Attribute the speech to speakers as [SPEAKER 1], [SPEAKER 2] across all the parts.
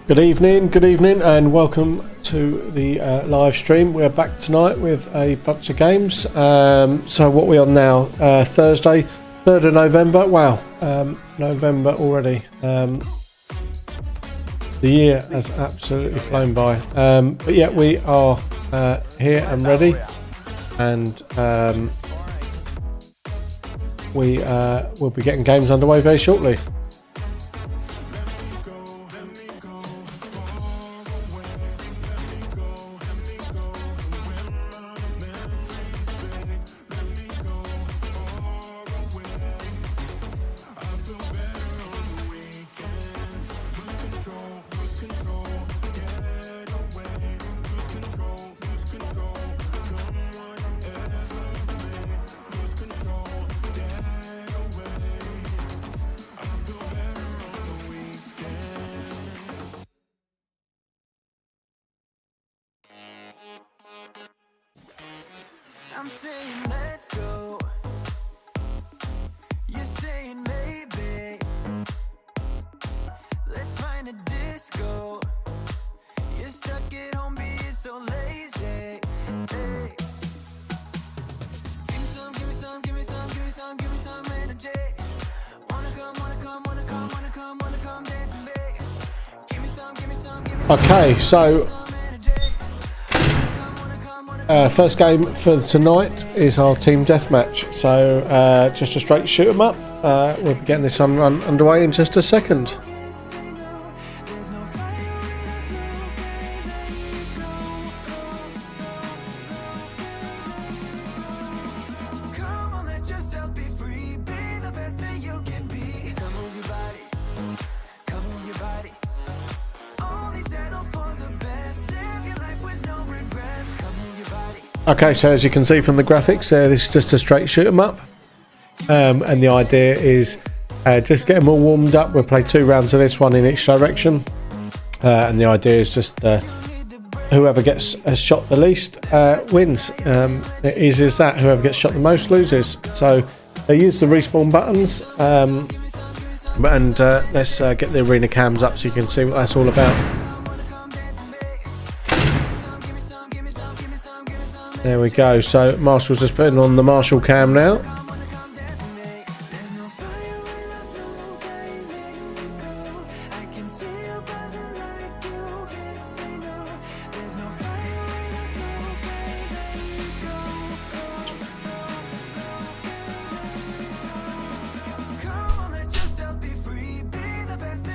[SPEAKER 1] Good evening, and welcome to the live stream. We're back tonight with a bunch of games. So what are we on now? Thursday, 3rd of November. Wow, November already. The year has absolutely flown by. But yeah, we are here and ready, and we will be getting games underway very shortly.
[SPEAKER 2] I'm saying let's go. You're saying maybe. Let's find a disco. You're stuck at home being so lazy. Hey. Give me some, give me some, give me some, give me some, give me some energy. Wanna come, wanna come, wanna come, wanna come, wanna come dance with me. Give me some, give me some, give me some.
[SPEAKER 1] Okay, so first game for tonight is our team deathmatch. So just a straight shoot 'em up. We'll be getting this one underway in just a second. Okay, so as you can see from the graphics, this is just a straight shoot 'em up, and the idea is just get them all warmed up. We'll play 2 rounds of this, one in each direction, and the idea is just whoever gets shot the least wins. It is as that. Whoever gets shot the most loses. So they use the respawn buttons, and let's get the arena cams up so you can see what that's all about. There we go. So Marshall's just putting on the Marshall cam now.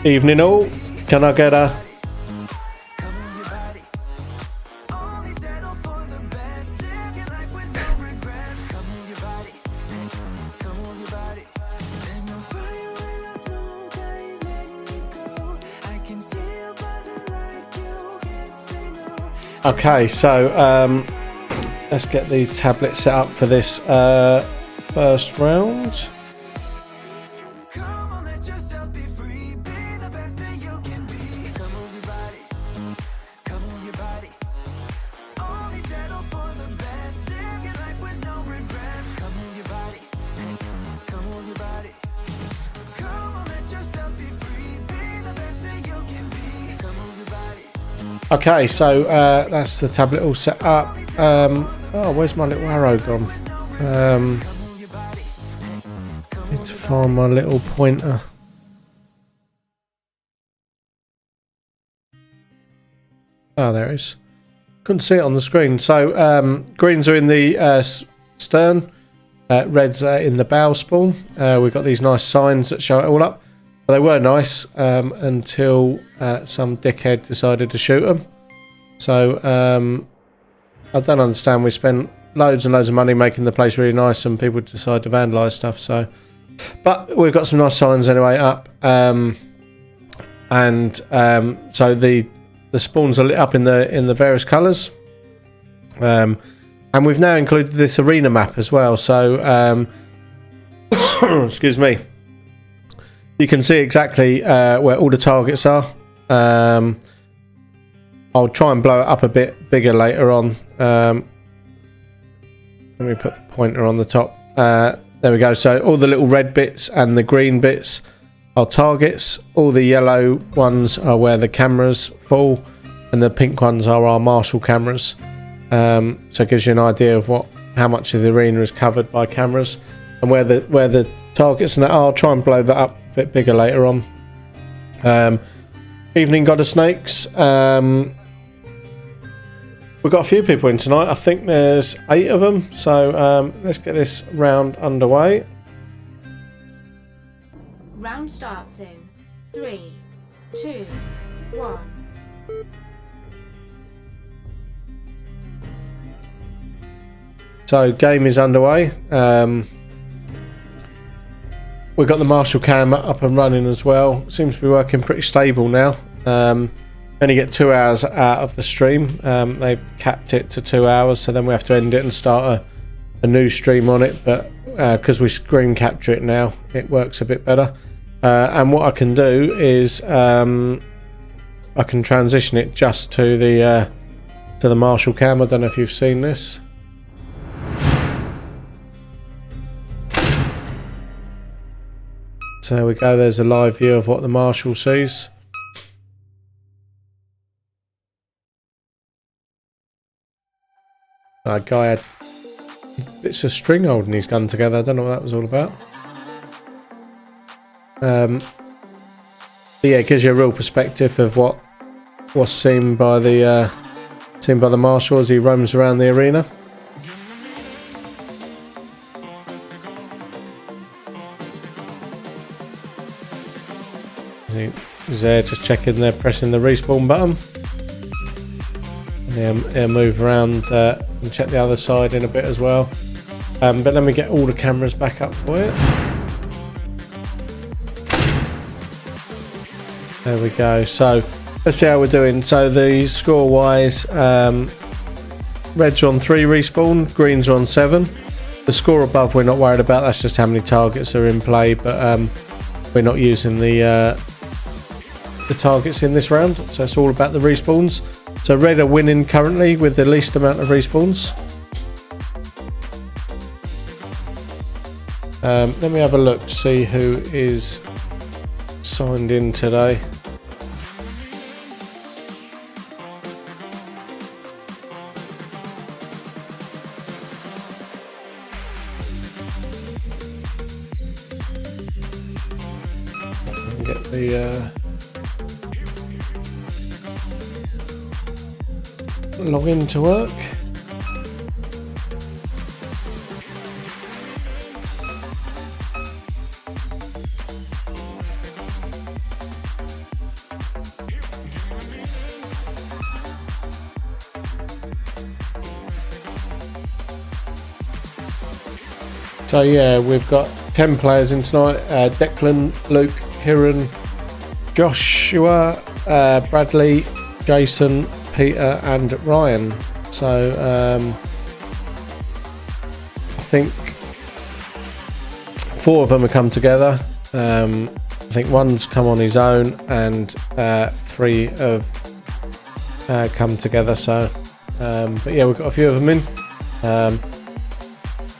[SPEAKER 1] Evening all. Can I get a... Okay, so let's get the tablet set up for this first round. Okay, so that's the tablet all set up. Oh, where's my little arrow gone? Need to find my little pointer. Oh, there it is. Couldn't see it on the screen. So greens are in the stern, reds are in the bow spawn. We've got these nice signs that show it all up. They were nice until some dickhead decided to shoot them. So I don't understand. We spent loads and loads of money making the place really nice, and people decide to vandalise stuff. So, but we've got some nice signs anyway up, so the spawns are lit up in the various colours, and we've now included this arena map as well. So, excuse me. You can see exactly where all the targets are. I'll try and blow it up a bit bigger later on. Let me put the pointer on the top. There we go. So all the little red bits and the green bits our targets. All the yellow ones are where the cameras fall, and the pink ones are our marshal cameras. So it gives you an idea of how much of the arena is covered by cameras, and where the targets and that are. I'll try and blow that up a bit bigger later on. Evening God of Snakes. We've got a few people in tonight. I think there's 8 of them. So let's get this round underway.
[SPEAKER 3] Round starts in 3, 2, 1.
[SPEAKER 1] So game is underway. We've got the Marshall cam up and running as well. Seems to be working pretty stable now. Only get 2 hours out of the stream. They've capped it to 2 hours, so then we have to end it and start a new stream on it. But because we screen capture it now, it works a bit better. And what I can do is I can transition it just to the Marshall cam. I don't know if you've seen this. So there we go, there's a live view of what the Marshal sees. That guy had bits of string holding his gun together. I don't know what that was all about. But yeah, it gives you a real perspective of what's seen by the Marshal as he roams around the arena. He's there just checking they're pressing the respawn button. He'll move around and check the other side in a bit as well. But let me get all the cameras back up for you. There we go. So let's see how we're doing. So the score wise, red's on 3 respawn, green's on 7. The score above we're not worried about, that's just how many targets are in play, but we're not using the targets in this round, so it's all about the respawns. So red are winning currently with the least amount of respawns. Let me have a look to see who is signed in today. Get the log in to work. So yeah, we've got 10 players in tonight. Declan, Luke, Kieran, Joshua, Bradley, Jason, Peter and Ryan. So I think 4 of them have come together. I think one's come on his own and 3 have come together. So but yeah, we've got a few of them in.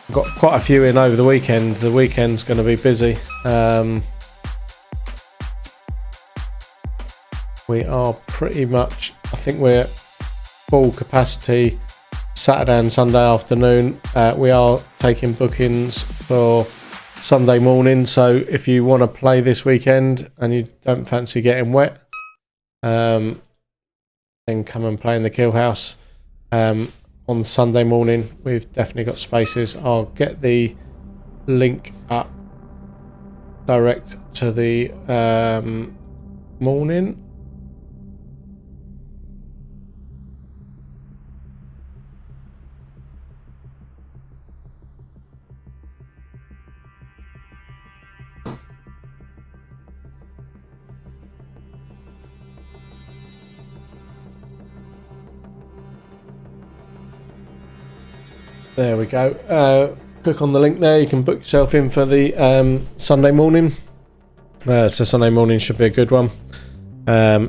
[SPEAKER 1] We've got quite a few in over the weekend. The weekend's going to be busy. We are pretty much, I think we're full capacity Saturday and Sunday afternoon. We are taking bookings for Sunday morning, so if you want to play this weekend and you don't fancy getting wet, then come and play in the Killhouse on Sunday morning. We've definitely got spaces. I'll get the link up direct to the morning. There we go. Click on the link there. You can book yourself in for the Sunday morning. So Sunday morning should be a good one.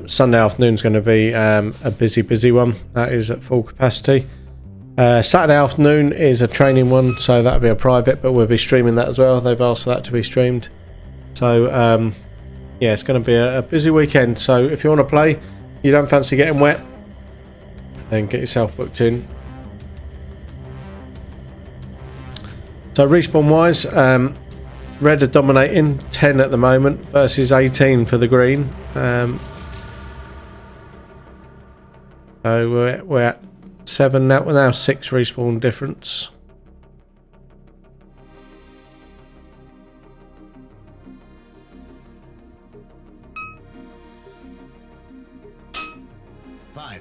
[SPEAKER 1] Sunday afternoon is going to be a busy one. That is at full capacity. Saturday afternoon is a training one, so that'll be a private, but we'll be streaming that as well. They've asked for that to be streamed. So yeah, it's going to be a busy weekend. So if you want to play, you don't fancy getting wet, then get yourself booked in. So respawn wise, red are dominating, 10 at the moment versus 18 for the green. So we're at 7 now. We're now 6 respawn difference.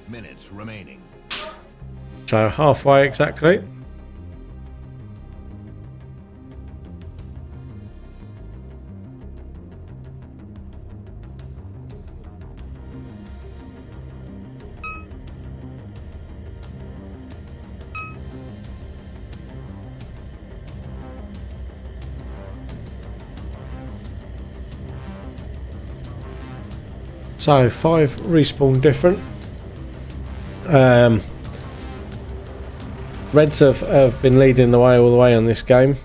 [SPEAKER 4] Minutes remaining.
[SPEAKER 1] So halfway exactly. So 5 respawn different. Reds have been leading the way all the way on this game.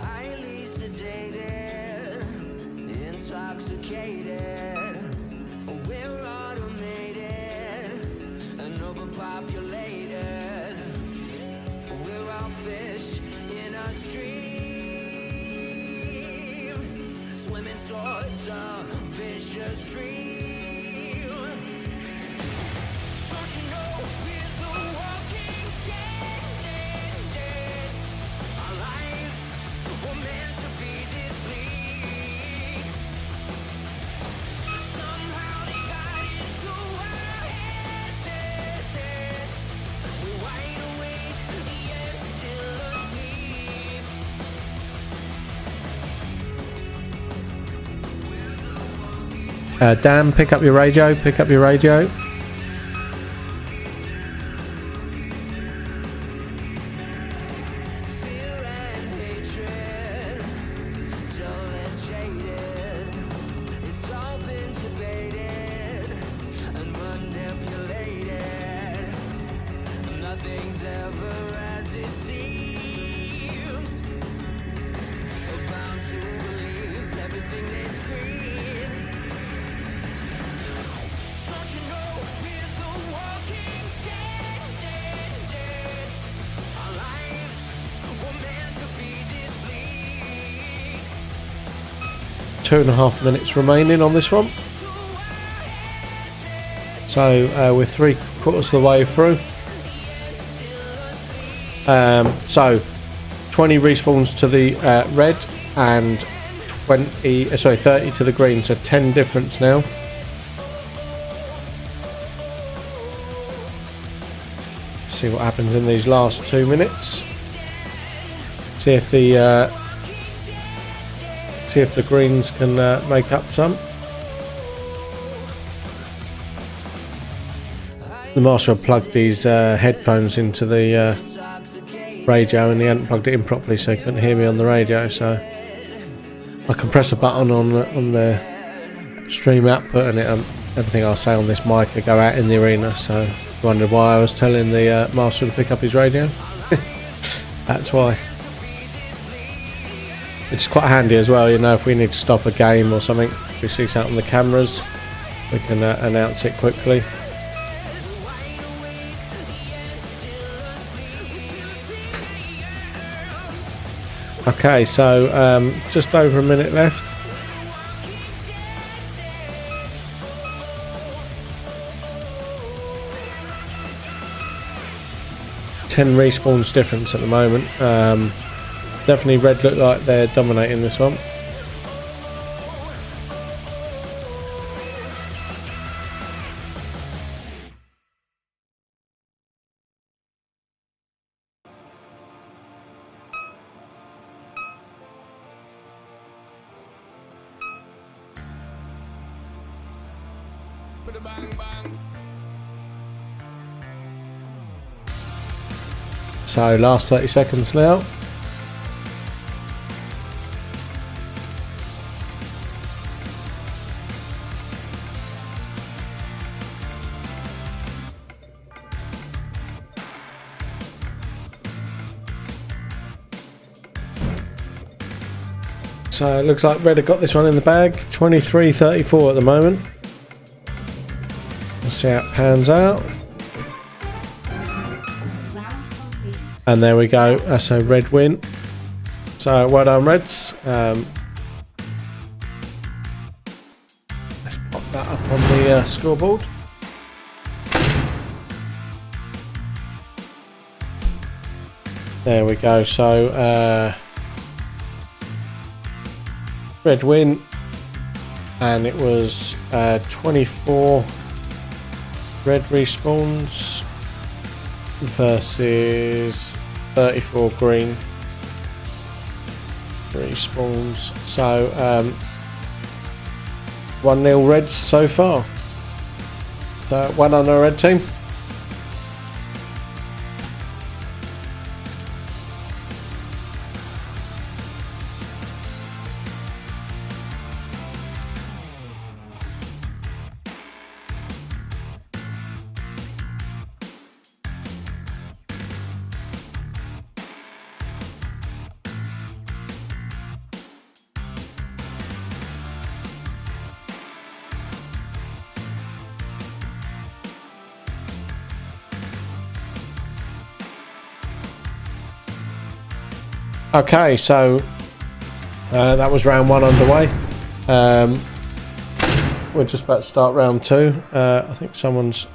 [SPEAKER 2] Highly sedated, intoxicated. We're automated and overpopulated. We're all fish in a stream, swimming towards a vicious dream. Don't you know we're the walking dead, dead, dead? Our lives were meant to be this bleak. Somehow they got into our heads, heads, heads. We're wide awake, yet still asleep.
[SPEAKER 1] Dan, pick up your radio. Pick up your radio.
[SPEAKER 2] Fear and hatred, dull and jaded. It's all been debated and manipulated. Nothing's ever as it seems. We're bound to believe everything they scream. Don't you know we're the walking dead, dead, dead? Our lives were meant to be this bleak.
[SPEAKER 1] 2.5 minutes remaining on this one. So we're 3/4 of the way through. So 20 respawns to the red and 30 to the green. So 10 difference now. See what happens in these last 2 minutes. See if the greens can make up some. The master had plugged these headphones into the radio, and he hadn't plugged it in properly, so he couldn't hear me on the radio. So I can press a button on the stream output, and everything I'll say on this mic will go out in the arena. So you wondered why I was telling the master to pick up his radio. That's why. Which is quite handy as well, you know, if we need to stop a game or something, if we see something on the cameras, we can announce it quickly. Okay, so just over a minute left. Ten respawns difference at the moment. Definitely red look like they're dominating this one. So last 30 seconds now. So it looks like Red have got this one in the bag. 23-34 at the moment. Let's see how it pans out.
[SPEAKER 3] Round complete.
[SPEAKER 1] And there we go. That's a Red win. So well done, Reds. Let's pop that up on the scoreboard. There we go. So Red win, and it was 24 red respawns versus 34 green respawns. So 1-0 Reds so far. So well done, our red team. Okay, so that was round one underway. We're just about to start round two. I think someone's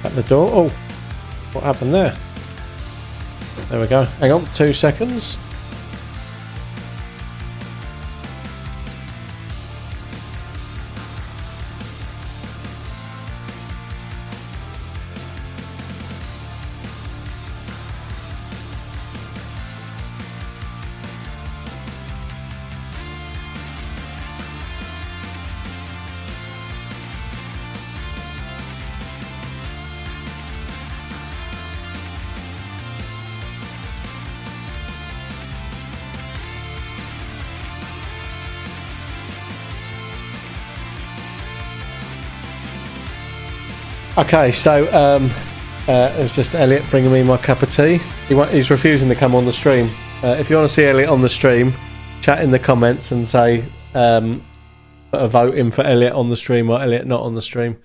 [SPEAKER 1] at the door. Oh, what happened there? There we go. Hang on, 2 seconds. Okay, so it's just Elliot bringing me my cup of tea. He's refusing to come on the stream. If you want to see Elliot on the stream, chat in the comments and say put a vote in for Elliot on the stream or Elliot not on the stream,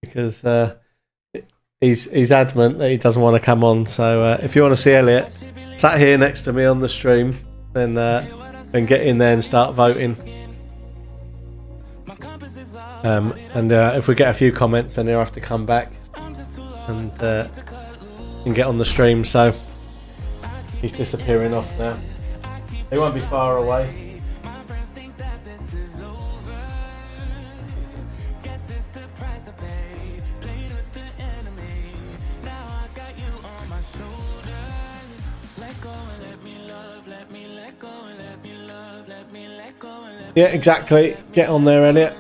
[SPEAKER 1] because he's adamant that he doesn't want to come on. So if you want to see Elliot sat here next to me on the stream, then get in there and start voting. And if we get a few comments, then he'll have to come back and get on the stream. So he's disappearing off now. He won't be far away. Yeah, exactly. Get on there, Elliot.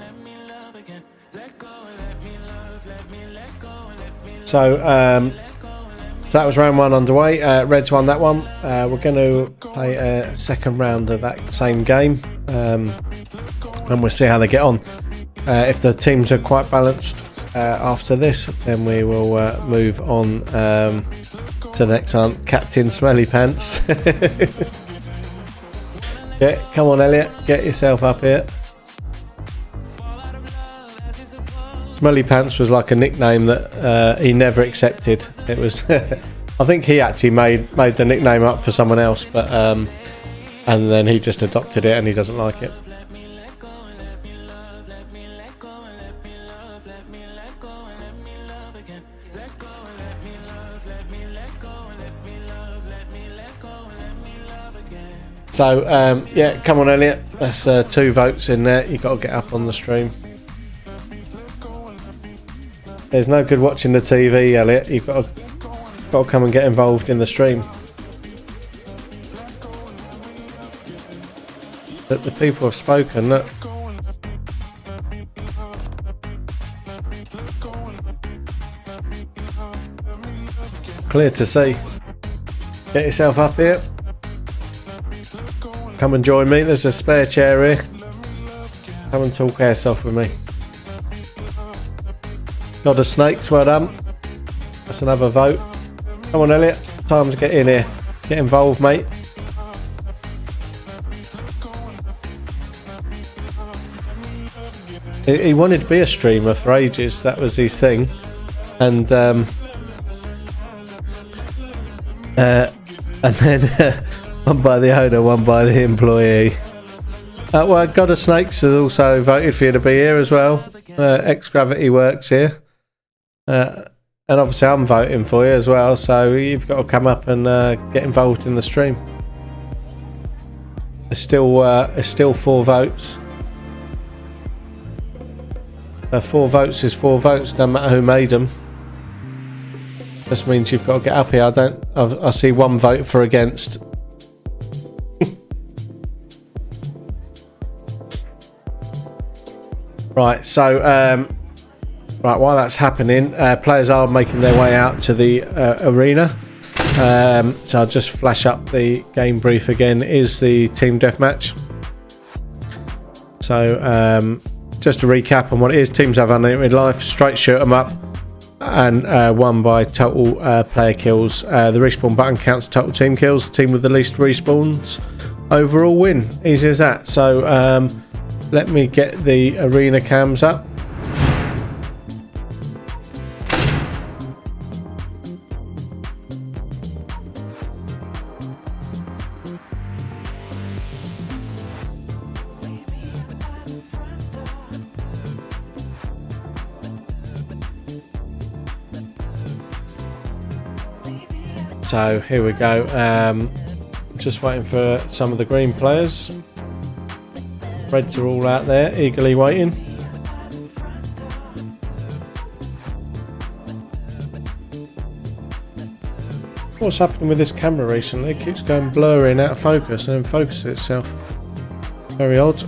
[SPEAKER 1] So that was round one underway. Reds won that one. We're going to play a second round of that same game, and we'll see how they get on. If the teams are quite balanced after this, then we will move on to the next one. Captain Smelly Pants. Yeah, come on, Elliot, get yourself up here. Smelly Pants was like a nickname that he never accepted. It was, I think he actually made the nickname up for someone else, but and then he just adopted it and he doesn't like it. So yeah, come on, Elliot. That's 2 votes in there. You've got to get up on the stream. There's no good watching the TV, Elliot. You've got to come and get involved in the stream. But the people have spoken. Look. Clear to see. Get yourself up here. Come and join me. There's a spare chair here. Come and talk airsoft with me. God of Snakes, well done. That's another vote. Come on, Elliot. Time to get in here. Get involved, mate. He wanted to be a streamer for ages. That was his thing. And then one by the owner, one by the employee. Well, God of Snakes has also voted for you to be here as well. X-Gravity works here. And obviously I'm voting for you as well, so you've got to come up and get involved in the stream. There's still 4 votes. 4 votes is 4 votes, no matter who made them. Just means you've got to get up here. I see 1 vote for against. Right, so right, while that's happening, players are making their way out to the arena. So I'll just flash up the game brief again. It is the team deathmatch. So just to recap on what it is: teams have unlimited life, straight shoot 'em up, and won by total player kills. The respawn button counts total team kills. The team with the least respawns overall win. Easy as that. So let me get the arena cams up. So here we go. Just waiting for some of the green players. Reds are all out there, eagerly waiting. What's happening with this camera recently? It keeps going blurry and out of focus and then focuses itself. Very odd.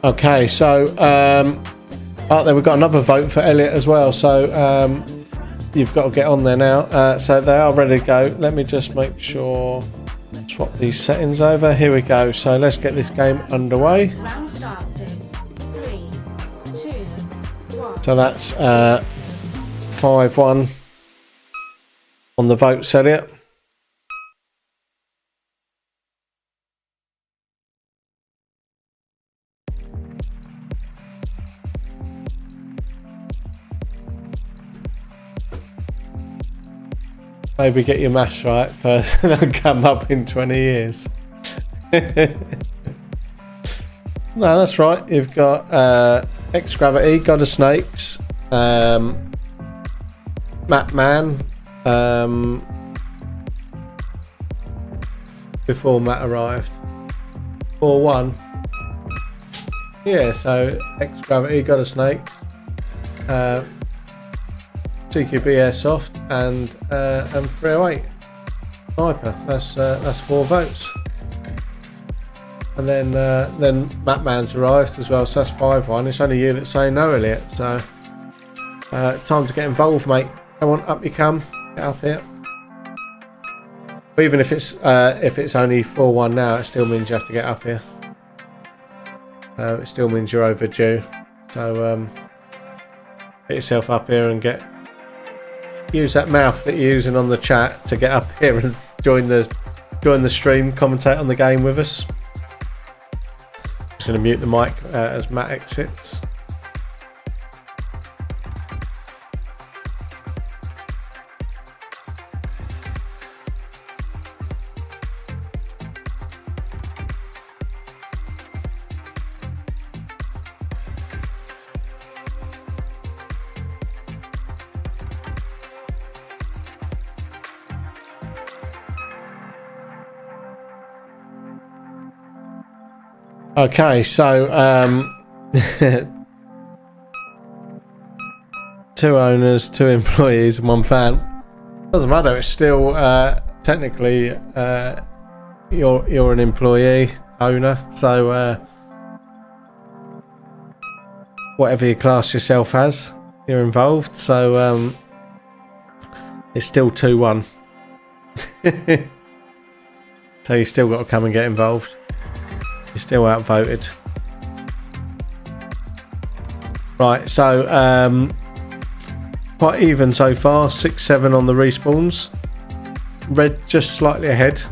[SPEAKER 1] Okay, so out there we've got another vote for Elliot as well, so you've got to get on there now. So they are ready to go. Let me just make sure, swap these settings over. Here we go. So let's get this game underway.
[SPEAKER 3] Round starts in 3, 2, 1.
[SPEAKER 1] So that's 5-1 on the votes, Elliot. Maybe get your maths right first and I'll come up in 20 years. No, that's right. You've got X-Gravity, God of Snakes, Mattman, before Matt arrived. 4-1. Yeah, so X-Gravity, God of Snakes, TQB Airsoft, and 308 sniper. That's 4 votes. And then Mattman's arrived as well, so that's 5-1. It's only you that's saying no, Elliot. So time to get involved, mate. Come on, up you come. Get up here. But even if it's only 4-1 now, it still means you have to get up here. It still means you're overdue. So get yourself up here and use that mouth that you're using on the chat to get up here and join the stream, commentate on the game with us. Just going to mute the mic as Matt exits. Okay, so 2 owners, 2 employees, and 1 fan. Doesn't matter. It's still technically you're an employee owner, so whatever you class yourself as, you're involved. So it's still 2-1. So you still got to come and get involved. You're still outvoted. Right, so quite even so far. 6-7 on the respawns. Red just slightly ahead.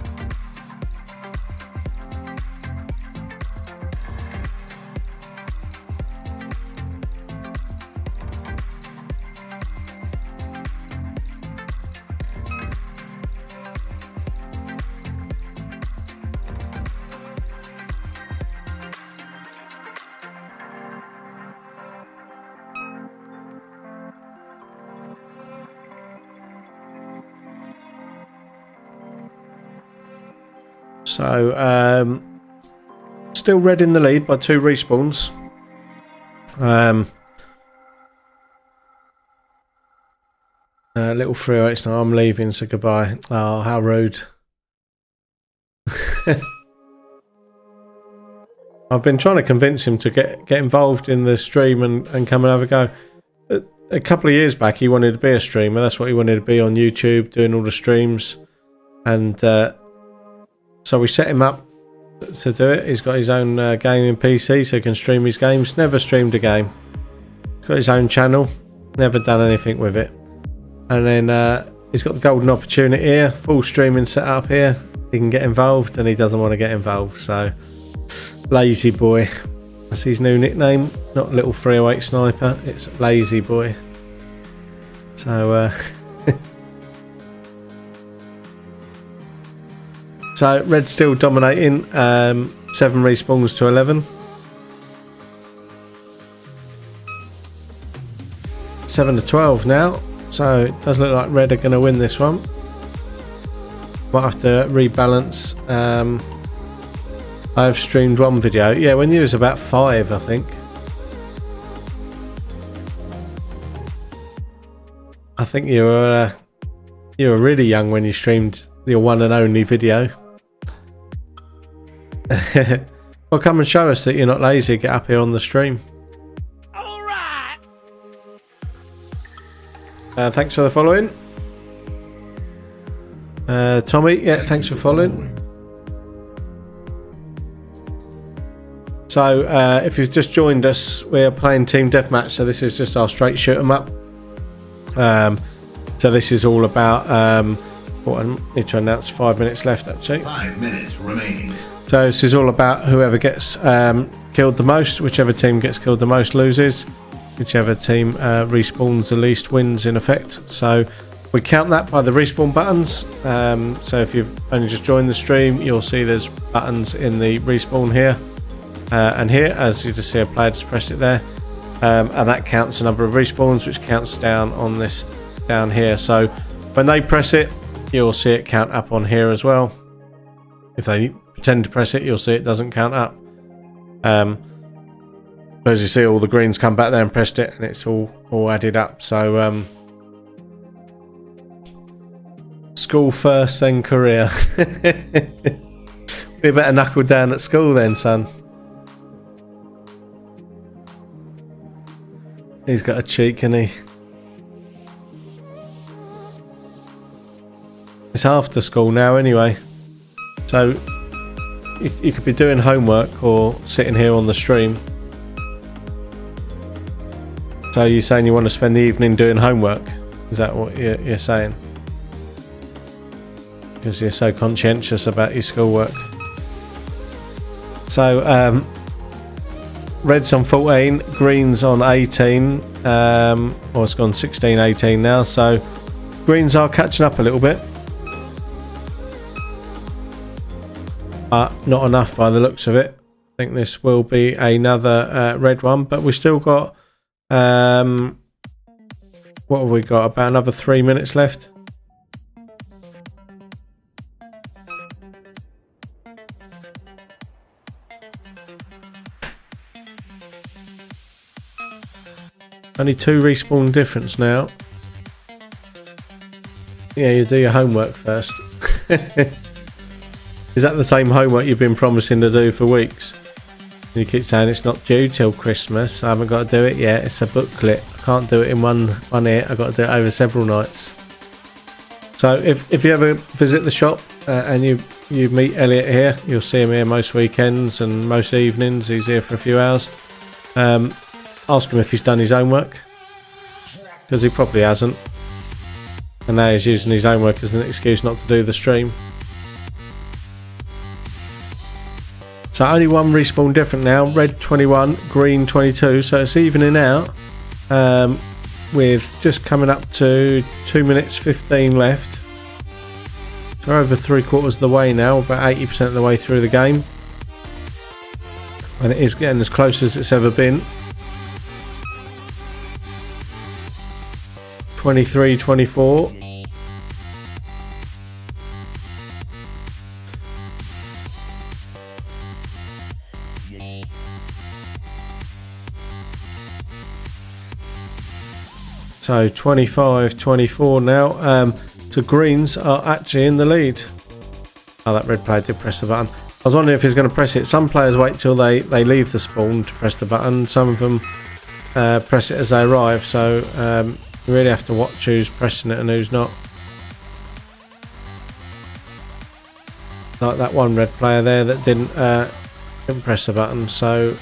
[SPEAKER 1] So, still red in the lead by 2 respawns. Little 308 now. I'm leaving, so goodbye. Oh, how rude. I've been trying to convince him to get involved in the stream and come and have a go. A couple of years back, he wanted to be a streamer. That's what he wanted to be on YouTube, doing all the streams. And so we set him up to do it. He's got his own gaming PC, so he can stream his games. Never streamed a game. Got his own channel. Never done anything with it. And then he's got the golden opportunity here. Full streaming set up here. He can get involved, and he doesn't want to get involved. So, Lazy Boy. That's his new nickname. Not Little 308 Sniper. It's Lazy Boy. So, so red's still dominating. 7 respawns to 11. 7 to 12 now. So it does look like red are going to win this one. Might have to rebalance. I've streamed 1 video. Yeah, when you was about 5, I think. I think you were really young when you streamed your one and only video. Well, come and show us that you're not lazy. Get up here on the stream.
[SPEAKER 2] All right.
[SPEAKER 1] Thanks for the following. Tommy, yeah, thanks for following. So, if you've just joined us, we're playing Team Deathmatch, so this is just our straight shoot 'em up. So this is all about what I need to announce. 5 minutes left, actually.
[SPEAKER 4] 5 minutes remaining.
[SPEAKER 1] So this is all about whoever gets killed the most. Whichever team gets killed the most loses. Whichever team respawns the least wins, in effect. So we count that by the respawn buttons. So if you've only just joined the stream, you'll see there's buttons in the respawn here and here. As you just see, a player just pressed it there, and that counts the number of respawns, which counts down on this down here. So when they press it, you'll see it count up on here as well. If they pretend to press it, you'll see it doesn't count up. As you see, all the greens come back there and pressed it, and it's all added up. So school first, then career. We better knuckle down at school then, son. He's got a cheek, hasn't he? It's after school now anyway, so you could be doing homework or sitting here on the stream. So you're saying you want to spend the evening doing homework? Is that what you're saying? Because you're so conscientious about your schoolwork. So red's on 14, green's on 18, or it's gone 16, 18 now. So greens are catching up a little bit. Not enough by the looks of it. I think this will be another red one, but we still got what have we got? About another 3 minutes left. Only 2 respawn difference now. Yeah, you do your homework first. Is that the same homework you've been promising to do for weeks? You keep saying it's not due till Christmas. I haven't got to do it yet. It's a booklet. I can't do it in one hit. I've got to do it over several nights. So if you ever visit the shop and you meet Elliot here, you'll see him here most weekends and most evenings. He's here for a few hours. Ask him if he's done his homework, because he probably hasn't. And now he's using his homework as an excuse not to do the stream. So only 1 respawn different now. Red 21, green 22. So it's evening out. With just coming up to 2 minutes 15 left. So we're over 3/4 of the way now. About 80% of the way through the game. And it is getting as close as it's ever been. 23, 24. So 25, 24 now. So greens are actually in the lead. Oh, that red player did press the button. I was wondering if he's going to press it. Some players wait till they leave the spawn to press the button. Some of them press it as they arrive. So you really have to watch who's pressing it and who's not. Like that one red player there that didn't press the button. So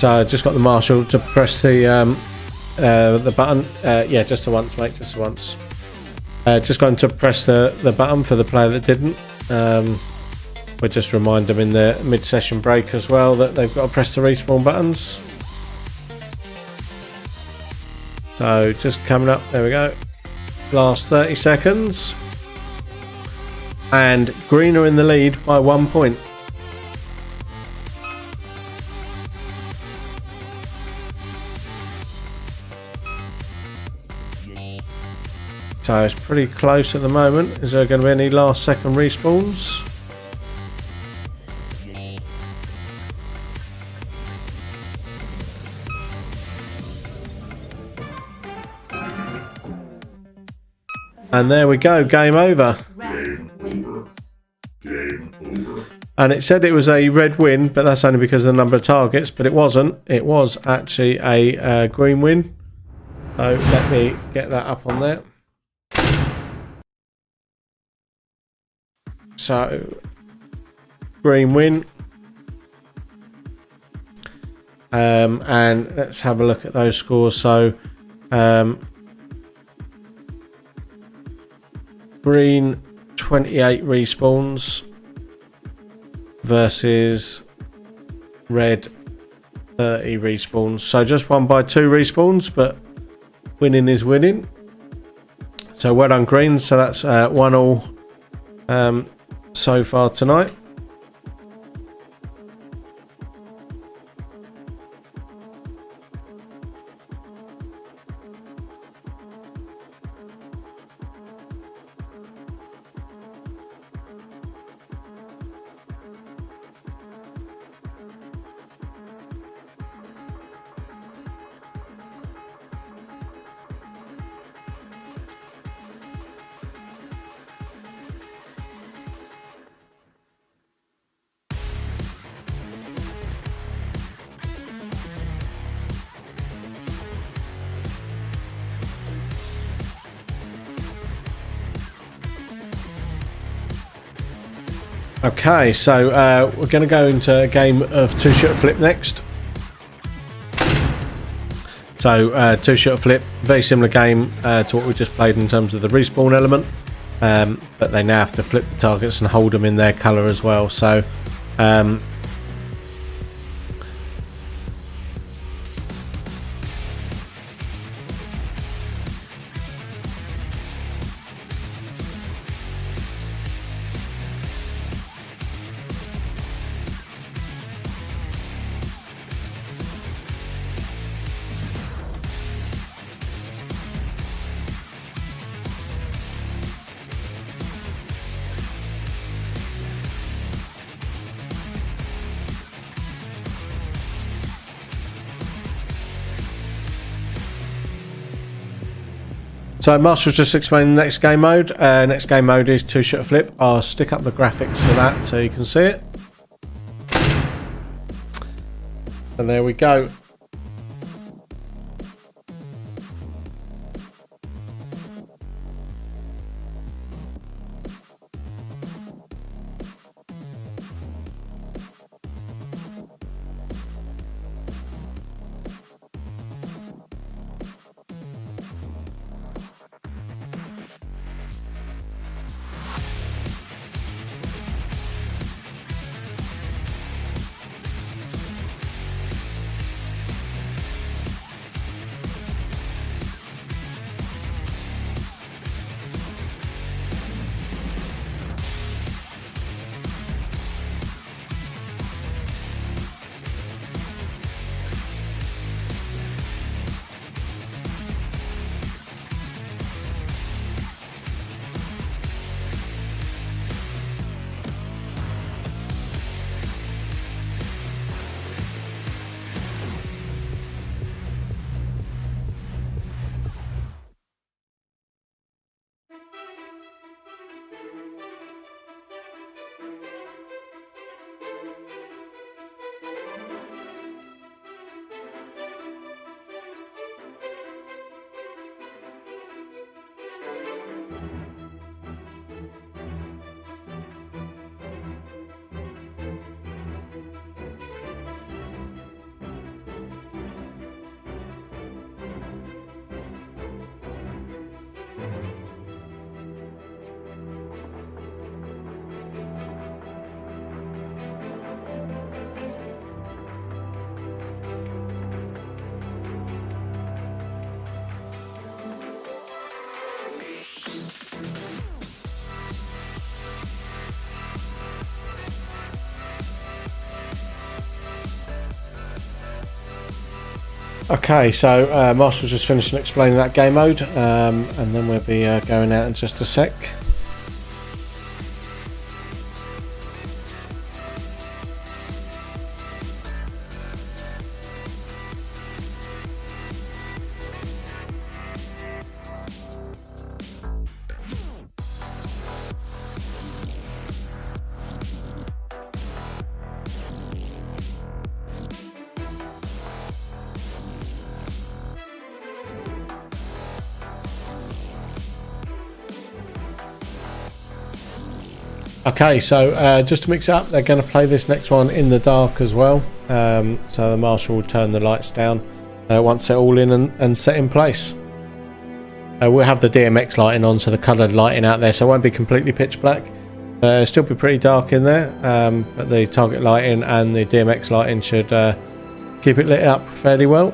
[SPEAKER 1] So I just got the marshal to press the button. Yeah, just the once, mate, just the once. Just going to press the button for the player that didn't. We'll just remind them in the mid-session break as well that they've got to press the respawn buttons. So just coming up, there we go. Last 30 seconds. And green are in the lead by 1 point. So it's pretty close at the moment. Is there going to be any last second respawns? And there we go, game over.
[SPEAKER 3] Red wins.
[SPEAKER 1] And it said it was a red win, but that's only because of the number of targets, but it wasn't. It was actually a green win. So let me get that up on there. So, green win. And let's have a look at those scores. So, green 28 respawns versus red 30 respawns. So just won by 2 respawns, but winning is winning. So well done, green. So that's 1-1 so far tonight. Okay, so we're going to go into a game of two-shooter flip next. So two-shooter flip, very similar game to what we just played in terms of the respawn element, but they now have to flip the targets and hold them in their colour as well. So So Marshal's just explained the next game mode. Next game mode is two-shooter flip. I'll stick up the graphics for that so you can see it. And there we go. Okay, so Marshal's just finishing explaining that game mode, and then we'll be going out in just a sec. Okay, so just to mix it up, they're going to play this next one in the dark as well. So the Marshal will turn the lights down once they're all in and set in place. We'll have the DMX lighting on, so the coloured lighting out there, so it won't be completely pitch black. It'll still be pretty dark in there, but the target lighting and the DMX lighting should keep it lit up fairly well.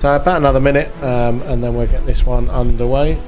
[SPEAKER 1] So about another minute, and then we'll get this one underway.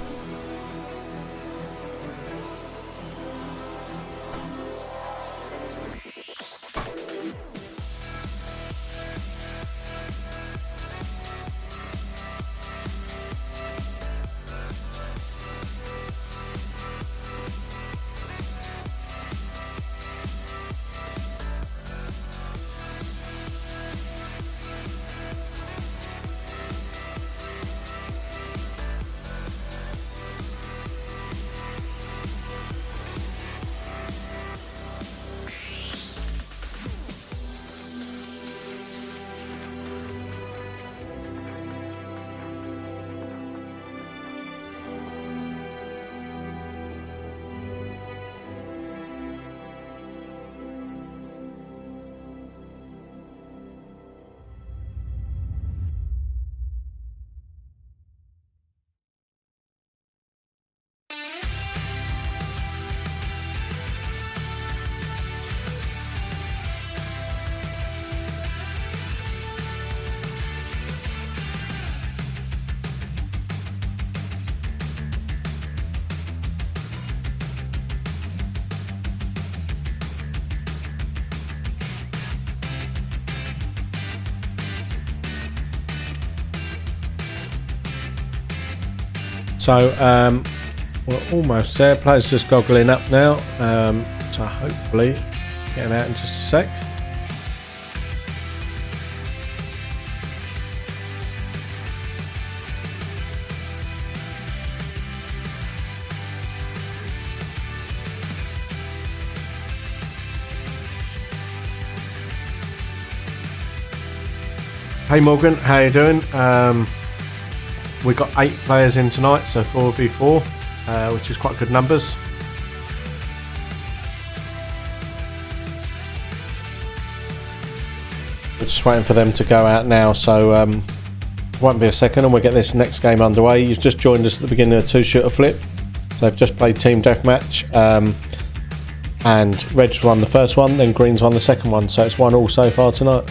[SPEAKER 1] So We're almost there. Players just goggling up now. So hopefully getting out in just a sec. Hey Morgan, how you doing? We got 8 players in tonight, so 4v4, which is quite good numbers. We're just waiting for them to go out now, so won't be a second and we'll get this next game underway. You've just joined us at the beginning of 2-shooter flip. So they've just played team deathmatch, and Red's won the first one, then Green's won the second one, so it's 1-1 so far tonight.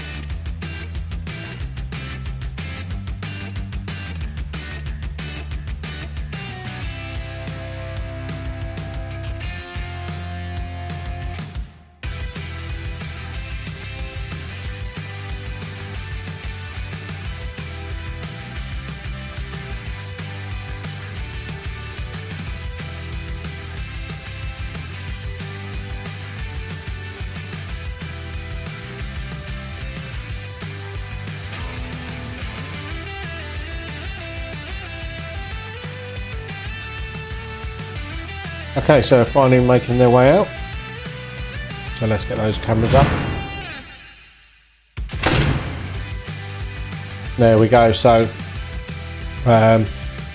[SPEAKER 1] Okay, so they're finally making their way out. So let's get those cameras up. There we go. So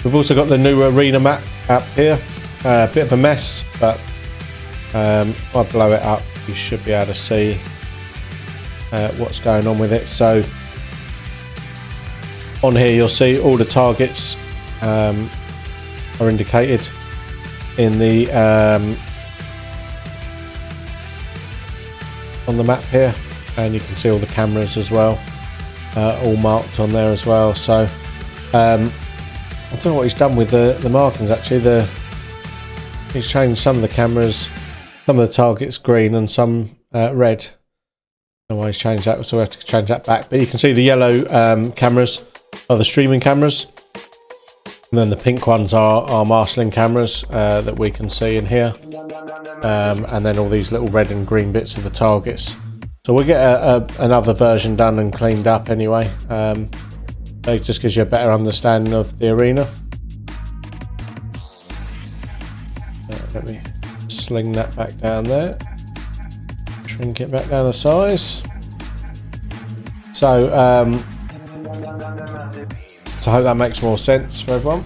[SPEAKER 1] we've also got the new arena map up here. A bit of a mess, but if I blow it up, you should be able to see what's going on with it. So on here, you'll see all the targets are indicated in the on the map here, and you can see all the cameras as well, all marked on there as well. So I don't know what he's done with the markings actually. He's changed some of the cameras, some of the targets green and some red. I don't know why he's changed that, so we have to change that back. But you can see the yellow cameras are the streaming cameras, and then the pink ones are our marshalling cameras that we can see in here, and then all these little red and green bits of the targets. So we'll get another version done and cleaned up anyway. It just gives you a better understanding of the arena. Let me sling that back down there, shrink it back down to size. So I hope that makes more sense for everyone.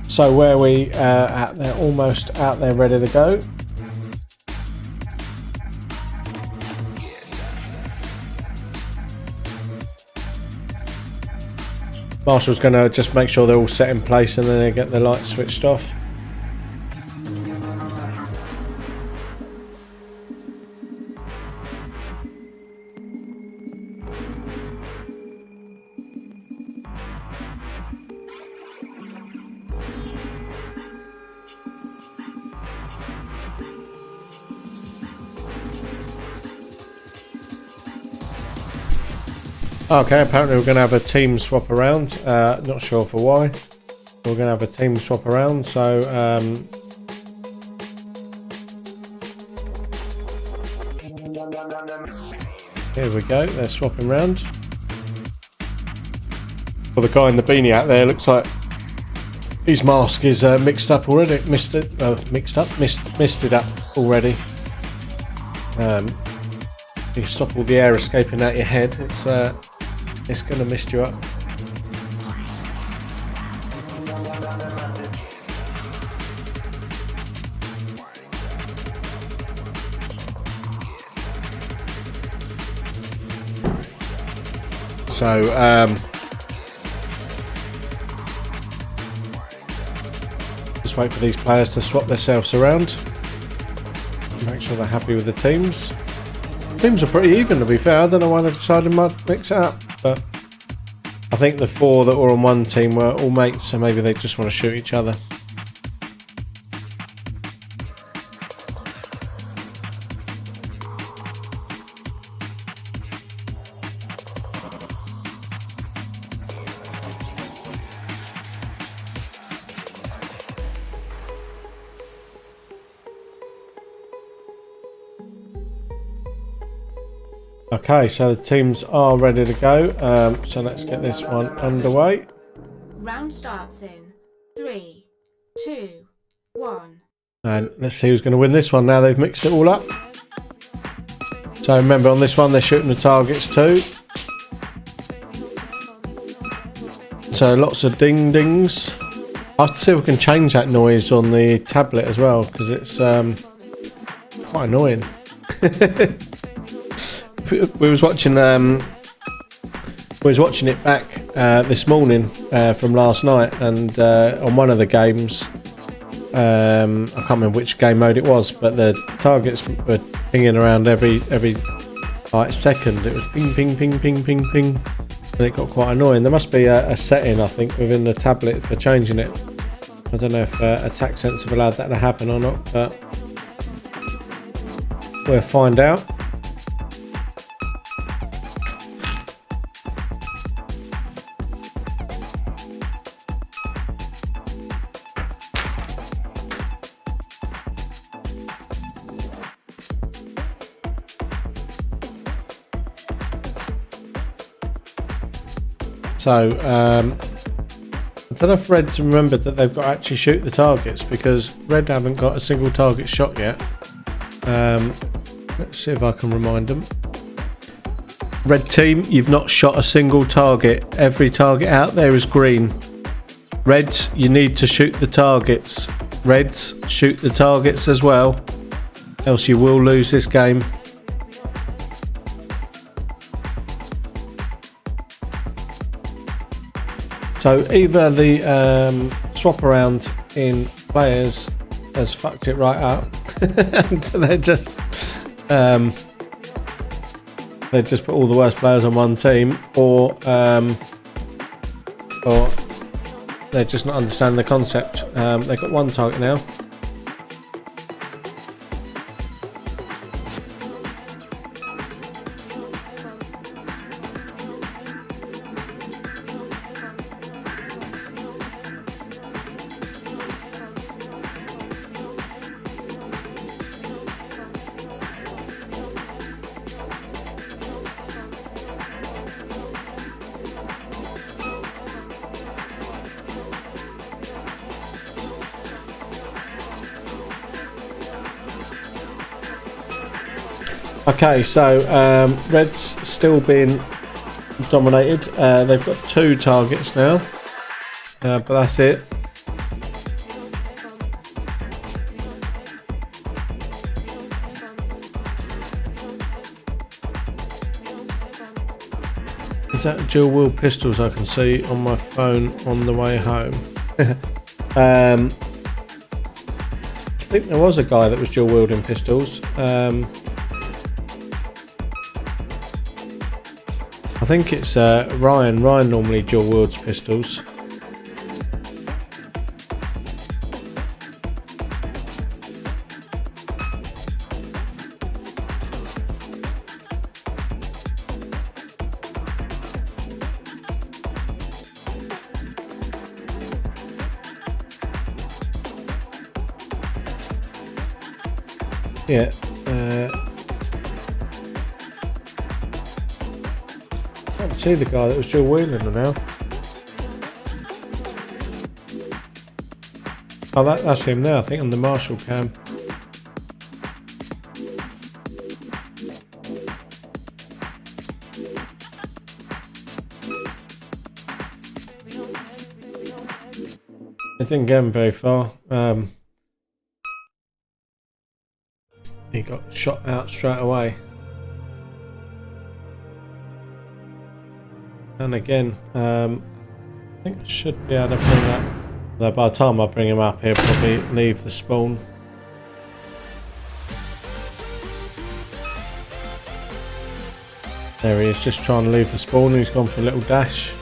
[SPEAKER 1] So where we at there, almost out there, ready to go. Marshall's going to just make sure they're all set in place and then they get the lights switched off. Okay, apparently we're going to have a team swap around. Not sure for why. We're going to have a team swap around. So here we go. They're swapping around. Well, the guy in the beanie out there looks like his mask is mixed up already. Missed it up already. You stop all the air escaping out your head. It's going to mist you up. So just wait for these players to swap themselves around. Make sure they're happy with the teams. Teams are pretty even, to be fair. I don't know why they've decided to mix it up, but I think the 4 that were on one team were all mates, so maybe they just want to shoot each other. Okay, so the teams are ready to go. So let's get this one underway.
[SPEAKER 3] Round starts in 3, 2, 1.
[SPEAKER 1] And let's see who's going to win this one now they've mixed it all up. So remember, on this one they're shooting the targets too. So lots of ding dings. I have to see if we can change that noise on the tablet as well, because it's quite annoying. we was watching it back this morning from last night, and on one of the games, I can't remember which game mode it was, but the targets were pinging around every like second. It was ping ping ping ping ping ping, and it got quite annoying. There must be a setting, I think, within the tablet for changing it. I don't know if Attack Sense have allowed that to happen or not, but we'll find out. So, I don't know if Red's remembered that they've got to actually shoot the targets, because Red haven't got a single target shot yet. Let's see if I can remind them. Red team, you've not shot a single target. Every target out there is green. Reds, you need to shoot the targets. Reds, shoot the targets as well, else you will lose this game. So either the swap around in players has fucked it right up, and they just put all the worst players on one team, or they just not understand the concept. They've got one target now. Okay, so Red's still being dominated. They've got 2 targets now, but that's it. Is that dual wield pistols I can see on my phone on the way home? I think there was a guy that was dual wielding pistols. I think it's Ryan. Ryan normally dual wields pistols. Yeah. I can't see the guy that was dual wheeling them now. Oh, that's him now, I think, on the Marshall cam. It didn't get him very far. He got shot out straight away. And again, I think I should be able to bring that. Though by the time I bring him up, he'll probably leave the spawn. There he is, just trying to leave the spawn. He's gone for a little dash.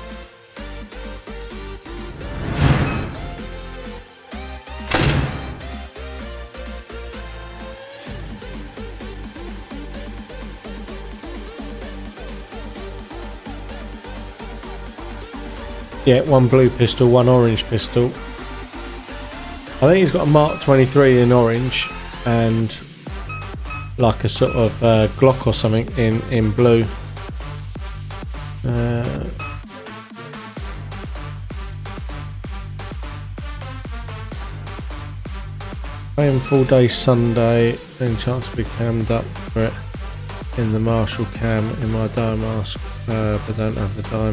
[SPEAKER 1] Yeah, 1 blue pistol, 1 orange pistol. I think he's got a Mark 23 in orange, and like a sort of Glock or something in blue. Playing full day Sunday, any chance to be cammed up for it in the Marshall cam in my dye mask, but don't have the dye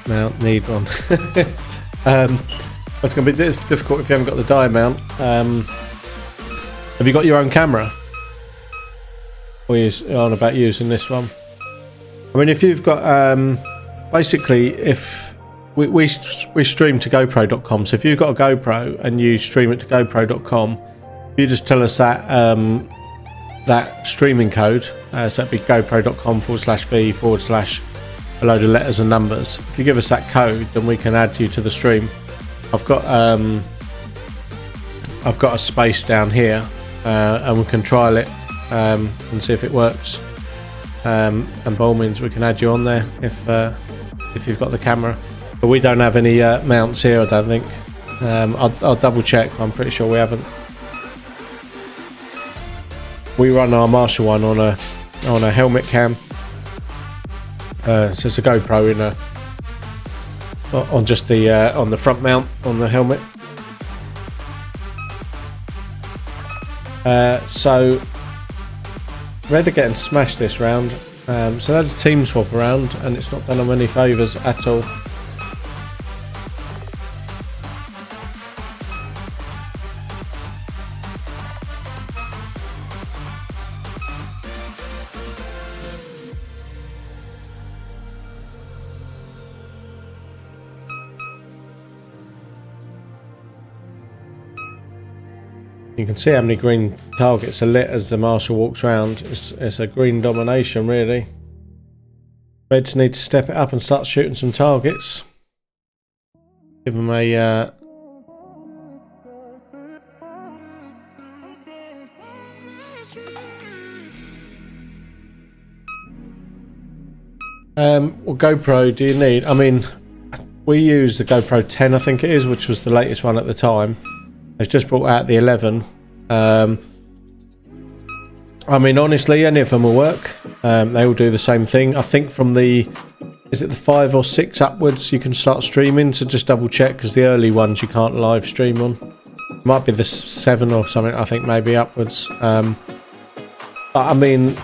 [SPEAKER 1] mount, need one. It's going to be difficult if you haven't got the dye mount. Have you got your own camera? Or are you on about using this one? I mean, if you've got, basically, if we stream to GoPro.com, so if you've got a GoPro and you stream it to GoPro.com, you just tell us that that streaming code, so that'd be GoPro.com/V/ a load of letters and numbers. If you give us that code, then we can add you to the stream. I've got a space down here, and we can trial it and see if it works. And by all means, we can add you on there if you've got the camera. But we don't have any mounts here, I don't think. I'll double check. But I'm pretty sure we haven't. We run our Marshall one on a helmet cam. So it's a GoPro on just the on the front mount on the helmet. So Red are getting smashed this round. So that's a team swap around, and it's not done them any favours at all. You can see how many green targets are lit as the Marshal walks around. It's a green domination, really. Reds need to step it up and start shooting some targets. Give them a... what GoPro do you need? I mean, we use the GoPro 10, I think it is, which was the latest one at the time. They've just brought out the 11. I mean, honestly, any of them will work. They all do the same thing. I think from the... Is it the 5 or 6 upwards you can start streaming? So just double check, because the early ones you can't live stream on. Might be the 7 or something, I think, maybe upwards. But I mean...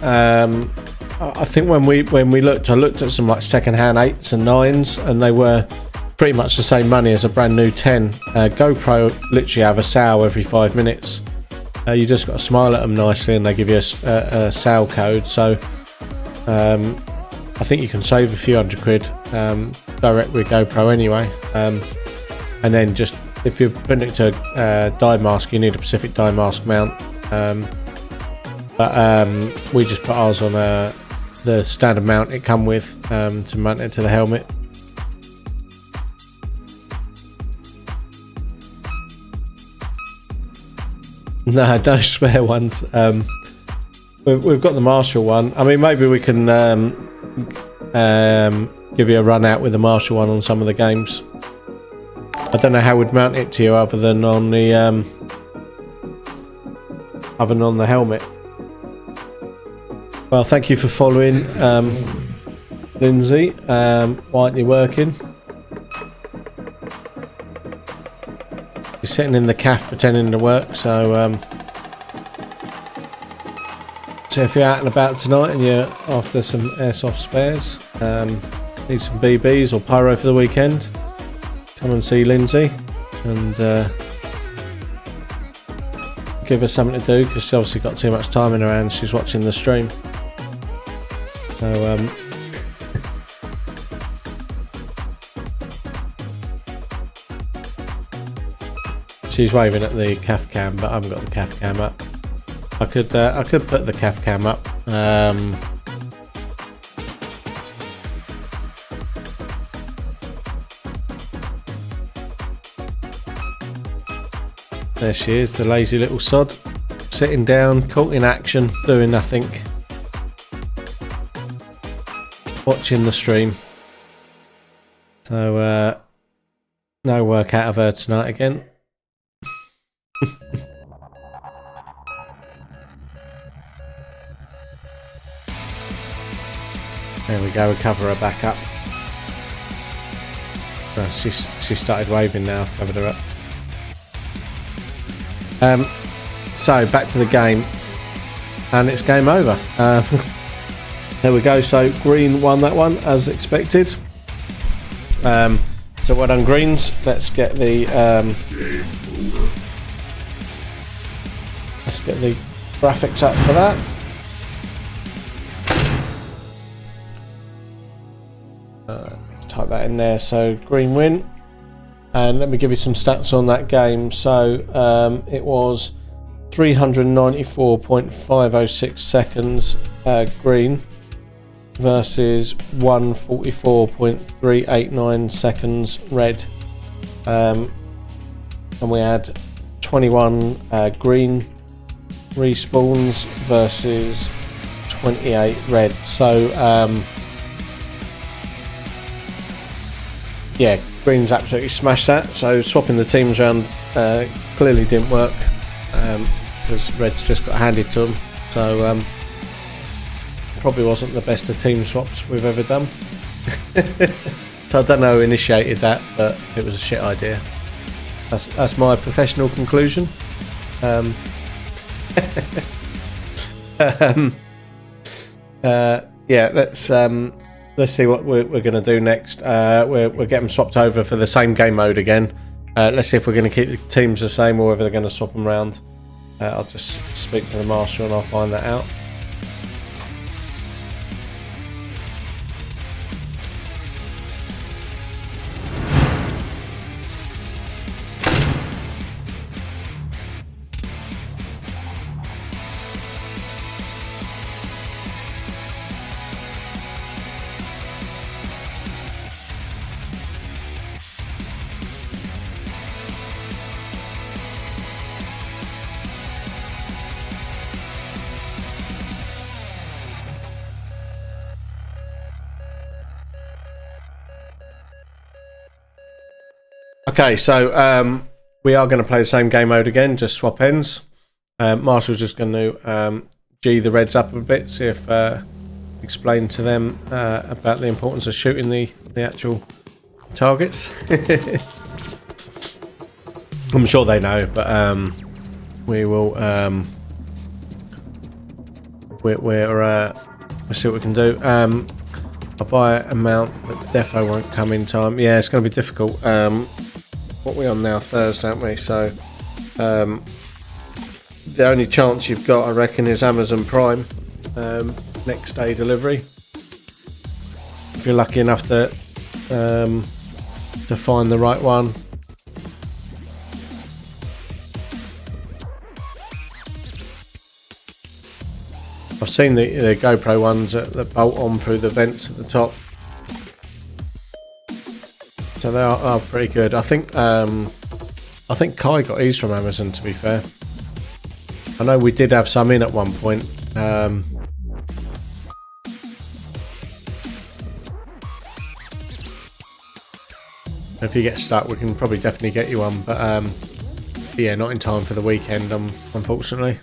[SPEAKER 1] I think when we looked, I looked at some like second-hand 8s and 9s, and they were pretty much the same money as a brand new 10. GoPro literally have a sale every 5 minutes. You just got to smile at them nicely, and they give you a sale code. So I think you can save a few £100 direct with GoPro anyway. And then just if you're putting it to a dye mask, you need a specific dye mask mount. But we just put ours on the standard mount it come with to mount it to the helmet. No, no spare ones. We've got the Marshall one. I mean, maybe we can give you a run out with the Marshall one on some of the games. I don't know how we'd mount it to you other than on the helmet. Well, thank you for following, Lindsay. Why aren't you working? You're sitting in the calf pretending to work, so if you're out and about tonight and you're after some airsoft spares, need some BBs or pyro for the weekend, come and see Lindsay and give her something to do, because she's obviously got too much time in her hands. She's watching the stream. So she's waving at the calf cam, but I haven't got the calf cam up. I could put the calf cam up. There she is, the lazy little sod, sitting down, caught in action, doing nothing, watching the stream. So no work out of her tonight again. There we go, we cover her back up. Oh, she started waving now, covered her up. So back to the game, and it's game over. There we go, so green won that one as expected. So well done, greens. Let's get the graphics up for that. Let's type that in there. So green win, and let me give you some stats on that game. So it was 394.506 seconds green versus 144.389 seconds red, and we had 21 green respawns versus 28 red. So yeah, greens absolutely smashed that. So swapping the teams around clearly didn't work, because red's just got handed to them. So probably wasn't the best of team swaps we've ever done. So I don't know who initiated that, but it was a shit idea. That's my professional conclusion. Yeah, let's see what we're going to do next. We're getting swapped over for the same game mode again. Let's see if we're going to keep the teams the same or whether they're going to swap them around. I'll just speak to the master and I'll find that out. Okay, so we are going to play the same game mode again, just swap ends. Marshall's just going to G the reds up a bit, see if explain to them about the importance of shooting the actual targets. I'm sure they know, but we will we'll see what we can do. I'll buy a mount that defo won't come in time. Yeah, it's going to be difficult. What are we on now? Thursday, aren't we? So the only chance you've got, I reckon, is Amazon Prime next day delivery. If you're lucky enough to find the right one. I've seen the GoPro ones that bolt on through the vents at the top. So they are pretty good. I think Kai got his from Amazon, to be fair. I know we did have some in at one point. If you get stuck, we can probably definitely get you one. But yeah, not in time for the weekend, unfortunately.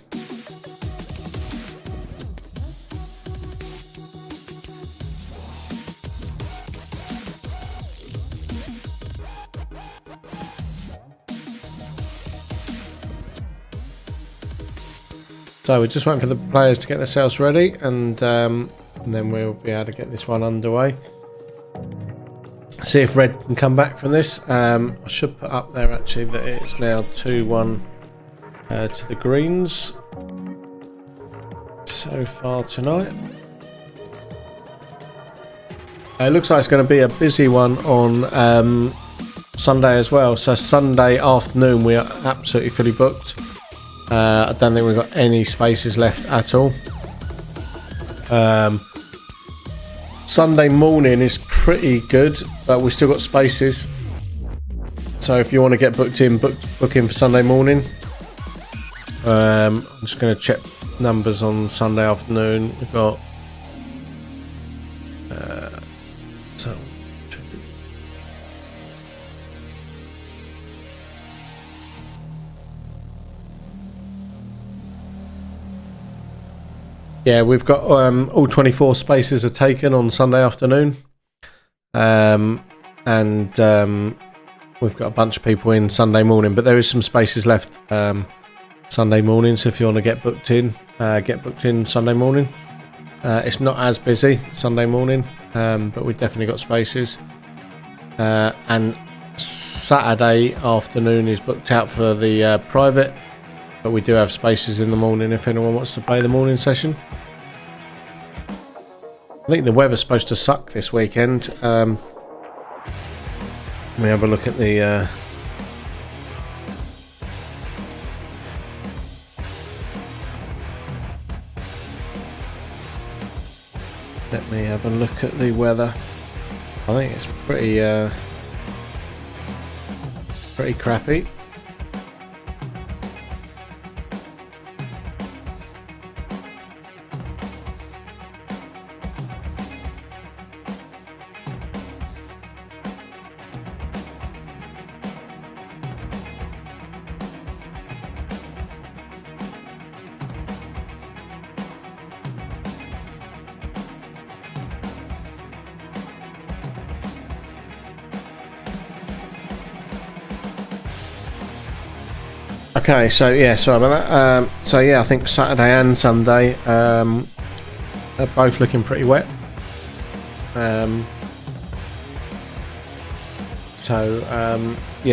[SPEAKER 1] So we're just waiting for the players to get themselves ready, and then we'll be able to get this one underway. See if red can come back from this. I should put up there actually that it's now 2-1 to the greens so far tonight. It looks like it's going to be a busy one on Sunday as well. So Sunday afternoon we are absolutely fully booked. I don't think we've got any spaces left at all. Sunday morning is pretty good, but we've still got spaces. So if you want to get booked in, book in for Sunday morning. I'm just going to check numbers on Sunday afternoon. We've got so Yeah, we've got all 24 spaces are taken on Sunday afternoon. And we've got a bunch of people in Sunday morning, but there is some spaces left Sunday morning, so if you want to get booked in Sunday morning. It's not as busy Sunday morning, but we've definitely got spaces. And Saturday afternoon is booked out for the private, but we do have spaces in the morning if anyone wants to play the morning session. I think the weather's supposed to suck this weekend. Let me have a look at the weather. I think it's pretty crappy. Okay, so yeah, sorry about that. So yeah, I think Saturday and Sunday are both looking pretty wet. Yeah,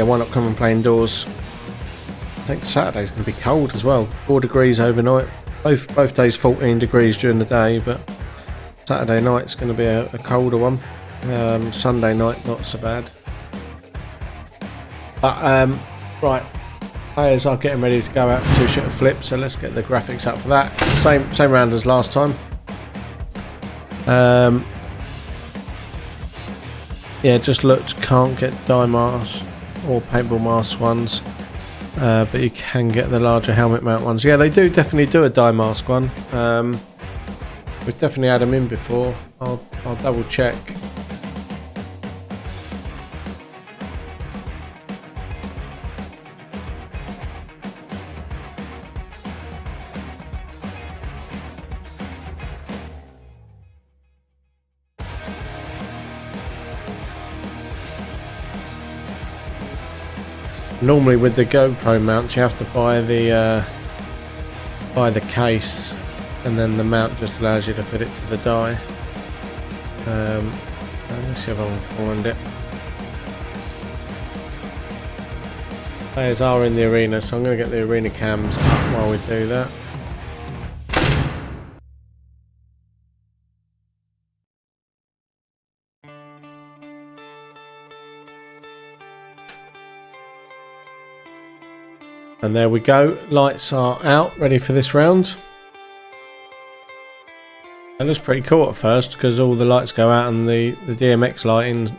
[SPEAKER 1] why not come and play indoors? I think Saturday's going to be cold as well. 4 degrees overnight. Both days 14 degrees during the day, but Saturday night's going to be a colder one. Sunday night not so bad. But right. Players are getting ready to go out for 2-shooter flip, so let's get the graphics up for that. Same round as last time. Yeah, just looked, can't get dye masks or paintball mask ones, but you can get the larger helmet mount ones. Yeah, they definitely do a dye mask one. We've definitely had them in before. I'll double check. Normally with the GoPro mounts you have to buy the case, and then the mount just allows you to fit it to the die. Let me see if I can find it. Players are in the arena, so I'm going to get the arena cams up while we do that. And there we go, lights are out, ready for this round. It looks pretty cool at first because all the lights go out and the DMX lighting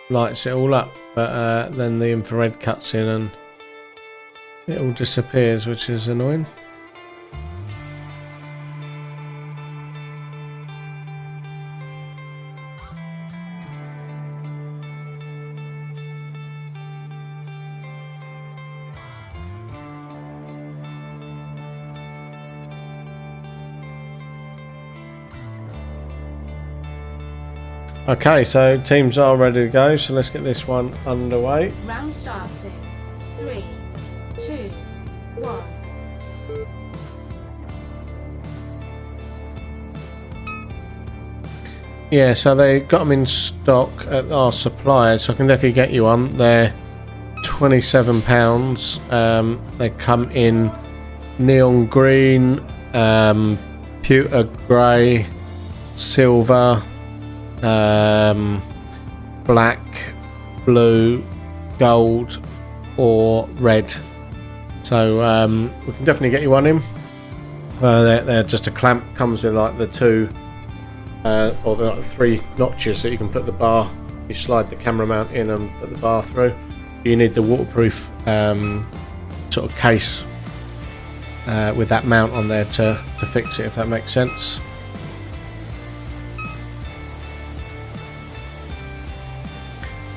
[SPEAKER 1] lights it all up, but then the infrared cuts in and it all disappears, which is annoying. Okay, so teams are ready to go, so let's get this one underway.
[SPEAKER 3] Round starts in 3, 2, 1.
[SPEAKER 1] Yeah, so they got them in stock at our suppliers, so I can definitely get you one. They're £27. They come in neon green, pewter grey, silver, black, blue, gold or red. So we can definitely get you one in. They're just a clamp, comes with like the two or the 3 notches that you can put the bar, you slide the camera mount in and put the bar through. You need the waterproof sort of case with that mount on there to fix it, if that makes sense.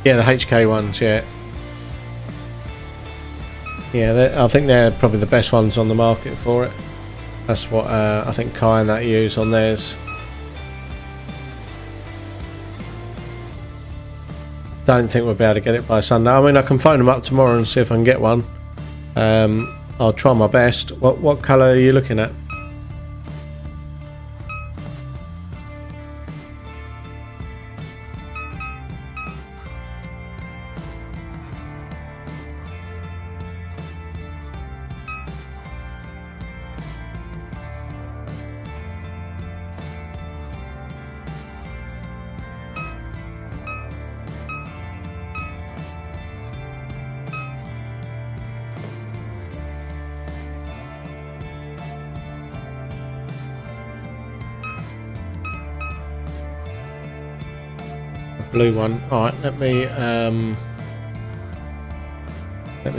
[SPEAKER 1] Yeah, the HK ones, yeah. Yeah, I think they're probably the best ones on the market for it. That's what I think Kai and that use on theirs. Don't think we'll be able to get it by Sunday. I mean, I can phone them up tomorrow and see if I can get one. I'll try my best. What colour are you looking at? Blue one. Alright, let me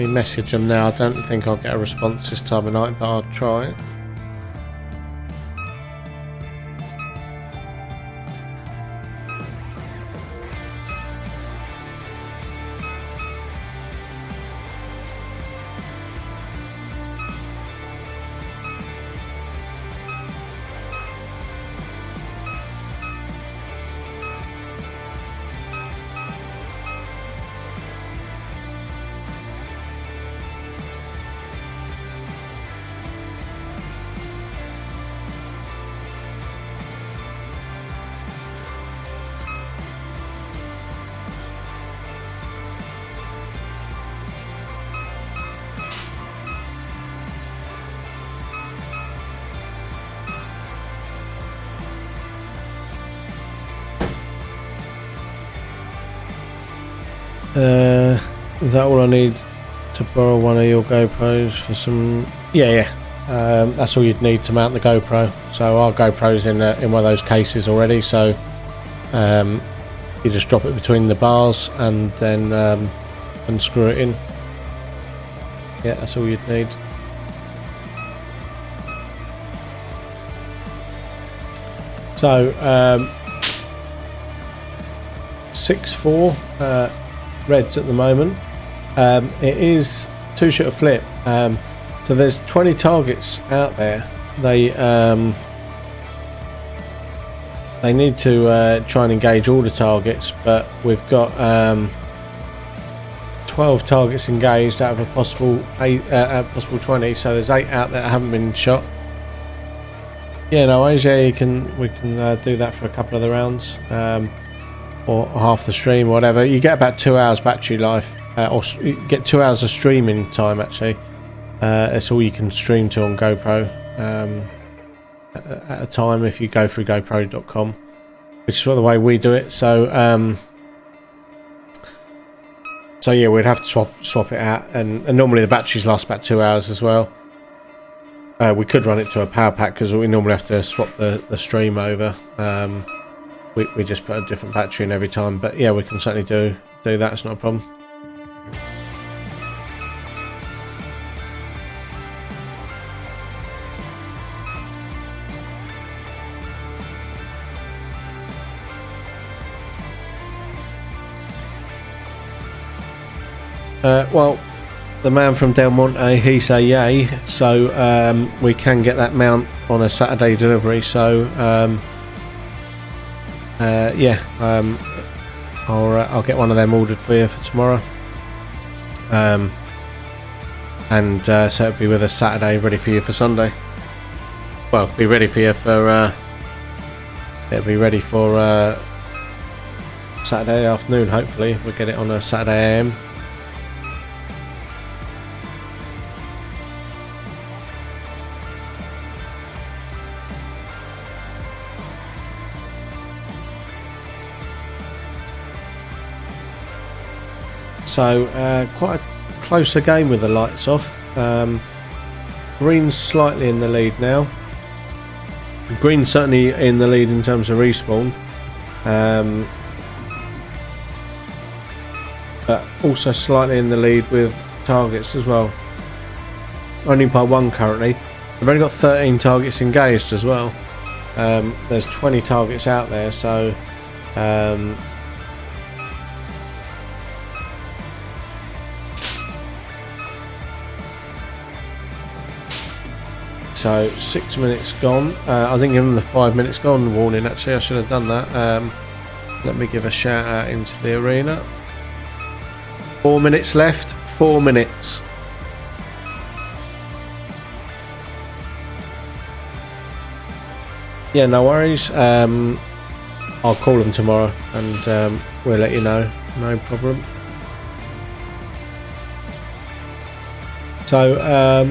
[SPEAKER 1] message them now. I don't think I'll get a response this time of night, but I'll try. Is that all I need to borrow one of your GoPros for some? Yeah. That's all you'd need to mount the GoPro. So our GoPro's in one of those cases already. So you just drop it between the bars and then unscrew it in. Yeah, that's all you'd need. So 6-4 reds at the moment. It is 2-shooter flip. So there's 20 targets out there. They need to try and engage all the targets, but we've got 12 targets engaged out of a possible 20. So there's 8 out there that haven't been shot. Yeah, no worries. Yeah, we can do that for a couple of the rounds, or half the stream, or whatever. You get about 2 hours battery life, or you get 2 hours of streaming time. Actually, that's all you can stream to on GoPro at a time if you go through GoPro.com, which is the way we do it. So yeah, we'd have to swap it out, and normally the batteries last about 2 hours as well. We could run it to a power pack because we normally have to swap the stream over. We just put a different battery in every time, but yeah, we can certainly do that. It's not a problem. Well, the man from Del Monte, he say yay, so we can get that mount on a Saturday delivery. So yeah, I'll get one of them ordered for you for tomorrow, and so it'll be with us Saturday, ready for you for Sunday. Well, be ready for you for it'll be ready for Saturday afternoon. Hopefully, we'll get it on a Saturday AM. So quite a closer game with the lights off. Green's slightly in the lead now. Green's certainly in the lead in terms of respawn, but also slightly in the lead with targets as well. Only by 1 currently. We've only got 13 targets engaged as well. There's 20 targets out there, so so 6 minutes gone. I didn't give them the 5 minutes gone warning, actually. I should have done that. Let me give a shout out into the arena. 4 minutes left. 4 minutes. Yeah, no worries. I'll call them tomorrow and we'll let you know. No problem. So,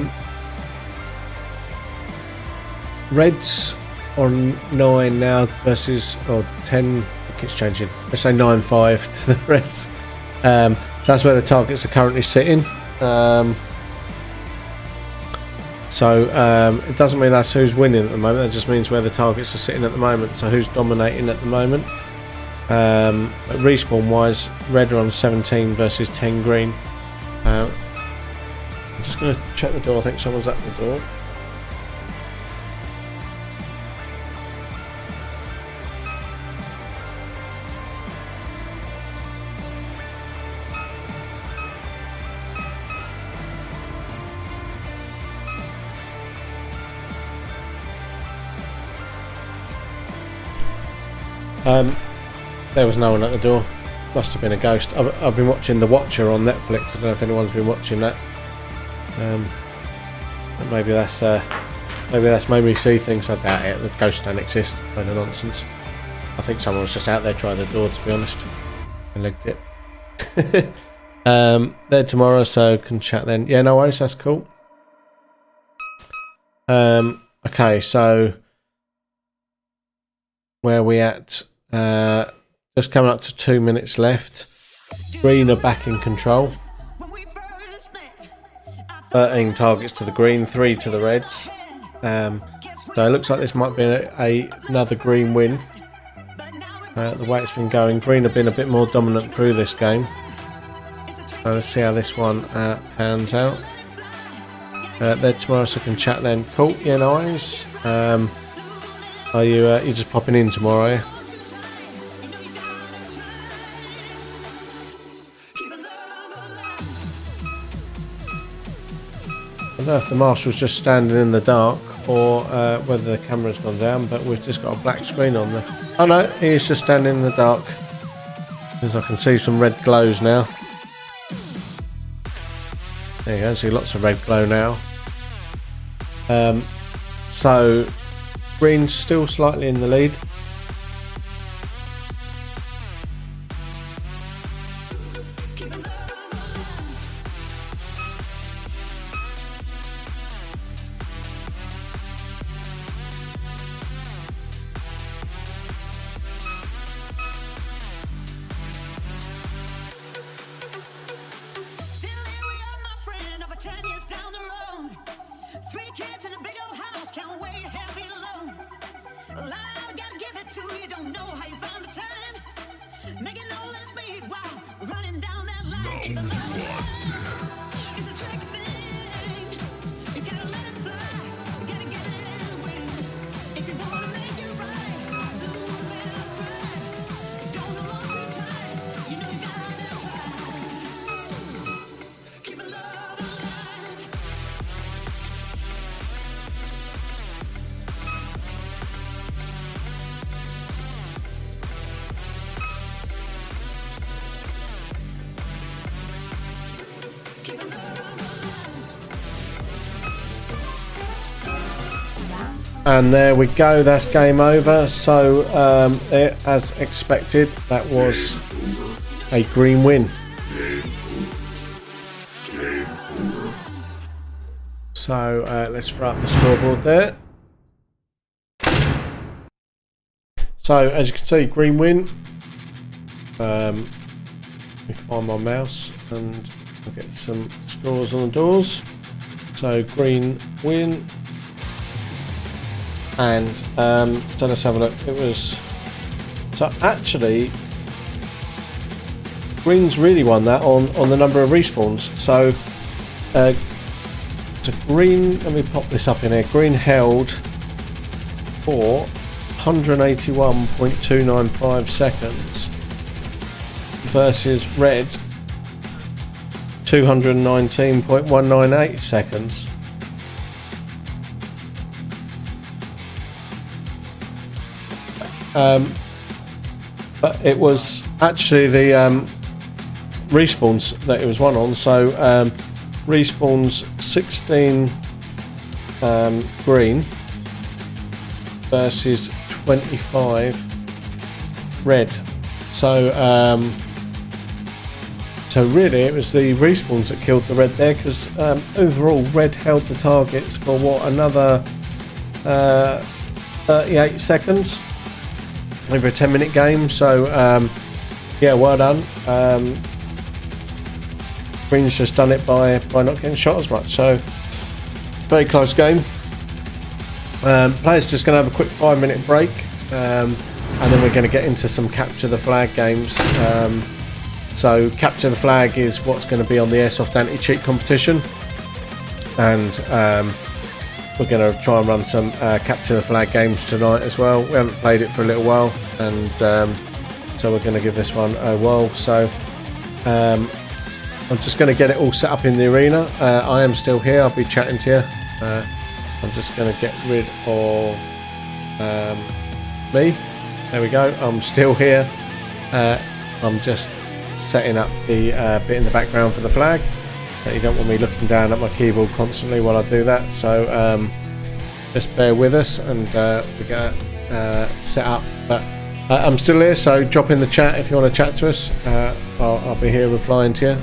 [SPEAKER 1] Reds on 9 now versus, or 10, I think it's changing. Let's say 9-5 to the Reds. So that's where the targets are currently sitting. It doesn't mean that's who's winning at the moment. That just means where the targets are sitting at the moment. So who's dominating at the moment. But respawn wise, Red are on 17 versus 10 green. I'm just going to check the door. I think someone's at the door. There was no one at the door. Must have been a ghost. I've been watching The Watcher on Netflix. I don't know if anyone's been watching that. But maybe that's made me see things. I doubt it. The ghosts don't exist. Load of nonsense. I think someone was just out there trying the door, to be honest, and legged it. There tomorrow, so can chat then. Yeah, no worries. That's cool. Okay, so where are we at? Just coming up to 2 minutes left. Green are back in control. 13 targets to the green, 3 to the Reds. So it looks like this might be another green win. The way it's been going, green have been a bit more dominant through this game. So let's see how this one pans out. There tomorrow, so I can chat then. Cool, yeah, no worries. Are you just popping in tomorrow, are you? I don't know if the marshal's just standing in the dark or whether the camera's gone down, but we've just got a black screen on there. Oh no, he's just standing in the dark. Because I can see some red glows now. There you go, see lots of red glow now. So green's still slightly in the lead. And there we go, that's game over. So as expected, that was a green win. So let's throw up the scoreboard there. So as you can see, green win. Let me find my mouse and I'll get some scores on the doors. So green win. And so let's have a look. It was so actually green's really won that on the number of respawns. So green, let me pop this up in here. Green held for 181.295 seconds versus red 219.198 seconds. but it was actually the respawns that it was won on. So respawns 16 green versus 25 red. So so really it was the respawns that killed the red there, because overall red held the targets for what, another 38 seconds over a 10-minute game. So yeah, well done. Green's just done it by not getting shot as much. So very close game. Players just going to have a quick 5-minute break, and then we're going to get into some capture the flag games. So capture the flag is what's going to be on the Airsoft anti-cheat competition, and we're going to try and run some capture the flag games tonight as well. We haven't played it for a little while, and so we're going to give this one a whirl. So I'm just going to get it all set up in the arena. I am still here. I'll be chatting to you. I'm just going to get rid of me. There we go. I'm still here. I'm just setting up the bit in the background for the flag. You don't want me looking down at my keyboard constantly while I do that. So just bear with us, and we're going to set up. But I'm still here, so drop in the chat if you want to chat to us. I'll be here replying to you.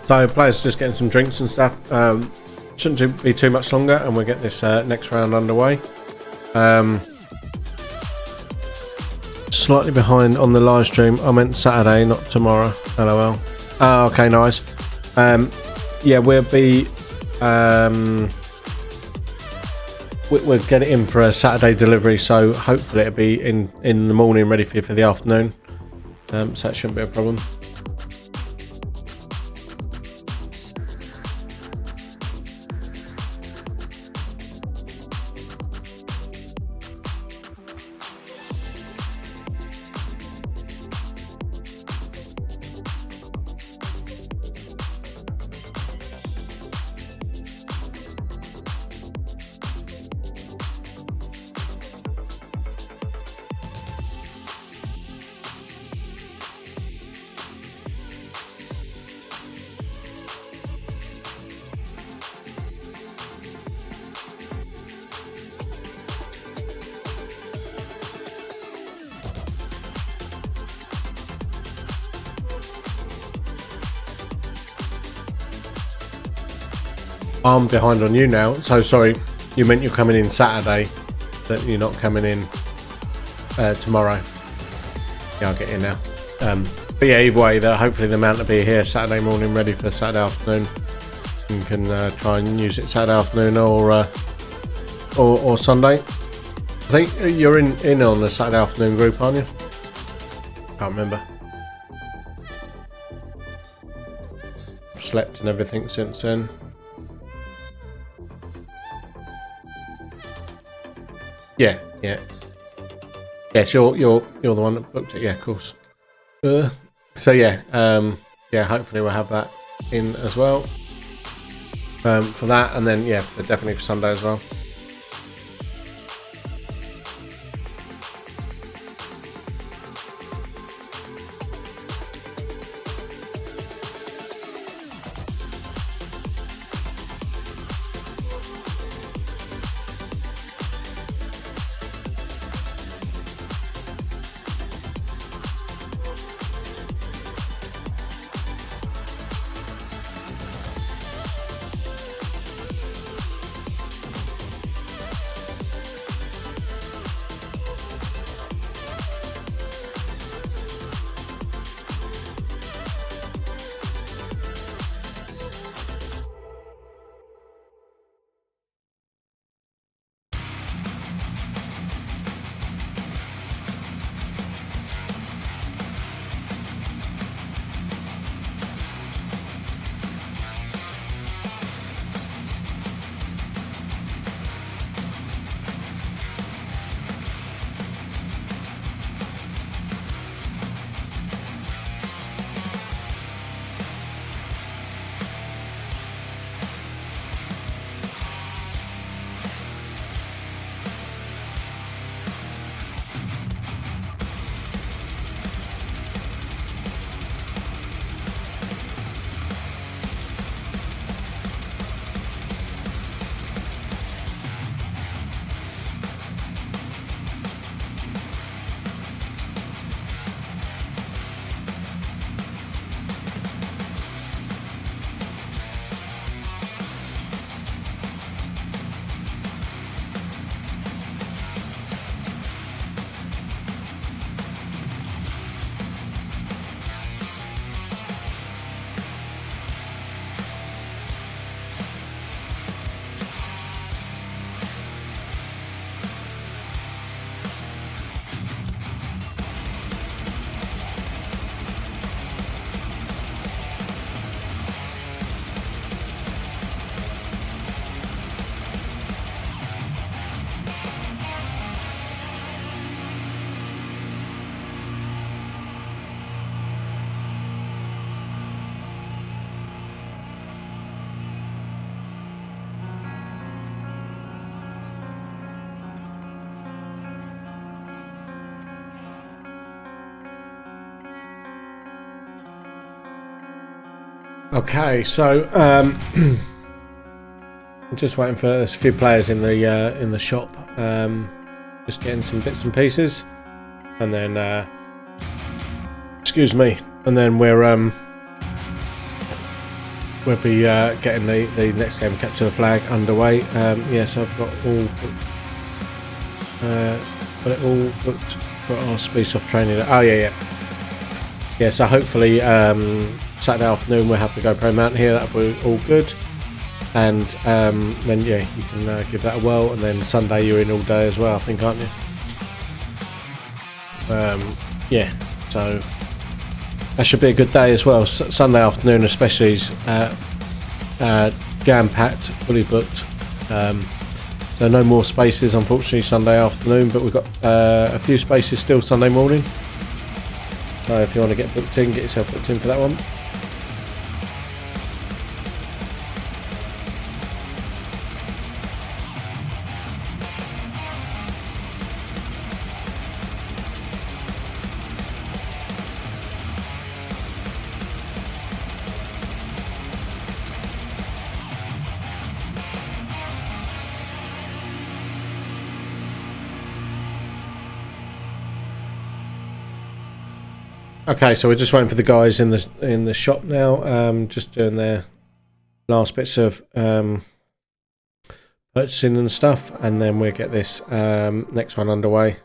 [SPEAKER 1] So players are just getting some drinks and stuff. Shouldn't be too much longer, and we'll get this next round underway. Slightly behind on the live stream. I meant Saturday, not tomorrow. LOL. Oh, okay, nice. Yeah, we'll be we'll get it in for a Saturday delivery, so hopefully it'll be in the morning, ready for you for the afternoon. So that shouldn't be a problem. I'm behind on you now. So sorry, you meant you're coming in Saturday, that you're not coming in tomorrow. Yeah, I'll get in now. But yeah, either way, hopefully the mount will be here Saturday morning, ready for Saturday afternoon. You can try and use it Saturday afternoon or Sunday. I think you're in on the Saturday afternoon group, aren't you? Can't remember. I've slept and everything since then. Yeah. Yes, you're the one that booked it. Yeah, of course. So yeah, hopefully we'll have that in as well for that, and then definitely for Sunday as well. Okay, so I'm just waiting for a few players in the shop. Just getting some bits and pieces, and then excuse me, and then we'll be getting the next game, Capture the Flag, underway. Yes, I've got it all booked for our Speed Off training. Oh yeah. So hopefully Saturday afternoon we'll have the GoPro mount here. That'll be all good, and then you can give that a whirl. And then Sunday you're in all day as well, I think, aren't you? So that should be a good day as well. Sunday afternoon especially is jam-packed, fully booked. So no more spaces unfortunately Sunday afternoon, but we've got a few spaces still Sunday morning. So if you want to get booked in, get yourself booked in for that one. Okay, so we're just waiting for the guys in the shop now. Just doing their last bits of purchasing and stuff, and then we'll get this next one underway.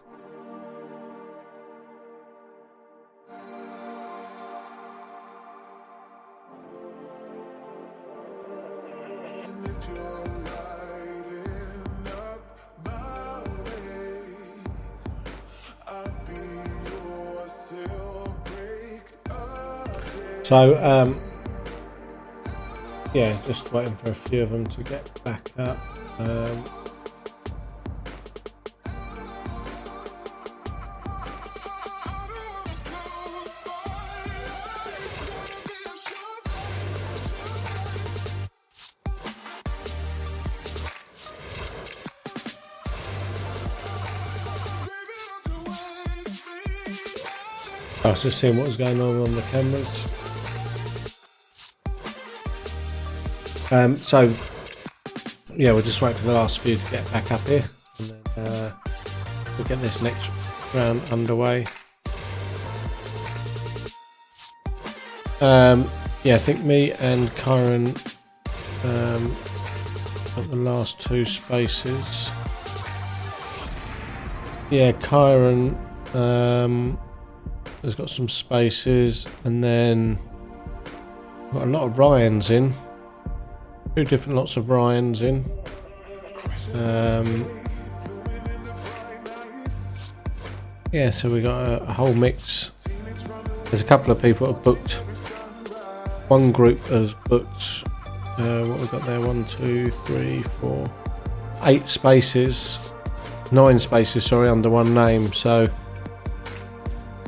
[SPEAKER 1] So yeah, just waiting for a few of them to get back up. I was just seeing what was going on the cameras. So yeah, we'll just wait for the last few to get back up here, and then we'll get this next round underway. Yeah, I think me and Kyron got the last 2 spaces. Yeah, Kyron has got some spaces, and then got a lot of Ryans in. 2 different lots of Ryans in. Yeah, so we got a whole mix. There's a couple of people that have booked. One group has booked. What we got there? 1, 2, 3, 4, 8 spaces. 9 spaces, sorry, under one name. So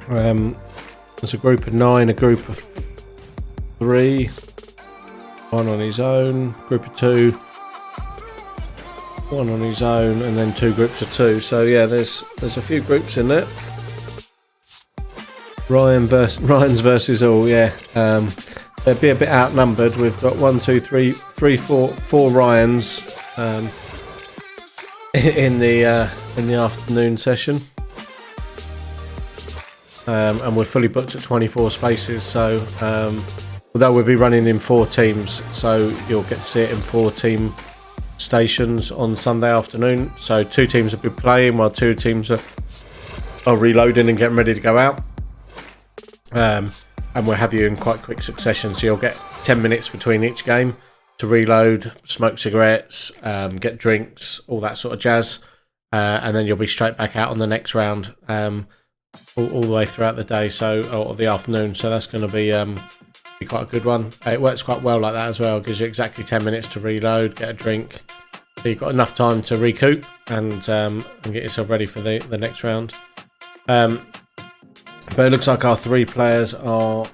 [SPEAKER 1] there's a group of 9, a group of 3. One on his own, group of 2, one on his own, and then 2 groups of 2. So yeah, there's a few groups in there. Ryan's versus all. Yeah, they'd be a bit outnumbered. We've got 1, 2, 3, 4 Ryans in the afternoon session, and we're fully booked at 24 spaces. So. Although we'll be running in 4 teams, so you'll get to see it in 4 team stations on Sunday afternoon. So 2 teams will be playing while 2 teams are reloading and getting ready to go out. And we'll have you in quite quick succession, so you'll get 10 minutes between each game to reload, smoke cigarettes, get drinks, all that sort of jazz. And then you'll be straight back out on the next round all the way throughout the day, or the afternoon. So that's going to be quite a good one. It works quite well like that as well. It gives you exactly 10 minutes to reload, get a drink, so you've got enough time to recoup and get yourself ready for the next round. But it looks like our 3 players are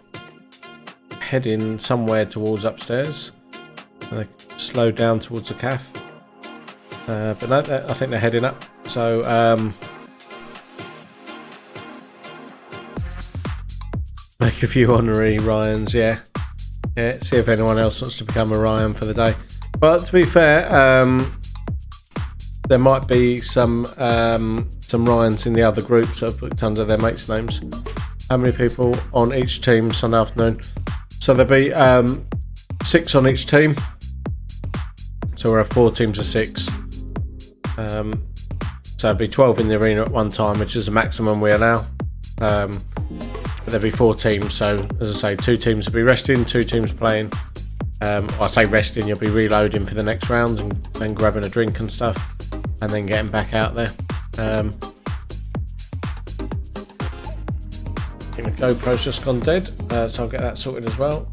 [SPEAKER 1] heading somewhere towards upstairs. They slowed down towards the calf, but no, I think they're heading up. So make a few honorary Ryans, yeah. See if anyone else wants to become a Ryan for the day. But to be fair, there might be some Ryans in the other groups that have booked under their mates' names. How many people on each team Sunday afternoon? So there'll be 6 on each team. So we'll have 4 teams of 6. So there'll be 12 in the arena at one time, which is the maximum we allow. There'll be 4 teams, so as I say, 2 teams will be resting, 2 teams playing. I say resting, you'll be reloading for the next round and grabbing a drink and stuff, and then getting back out there. I think the GoPro's just gone dead, so I'll get that sorted as well.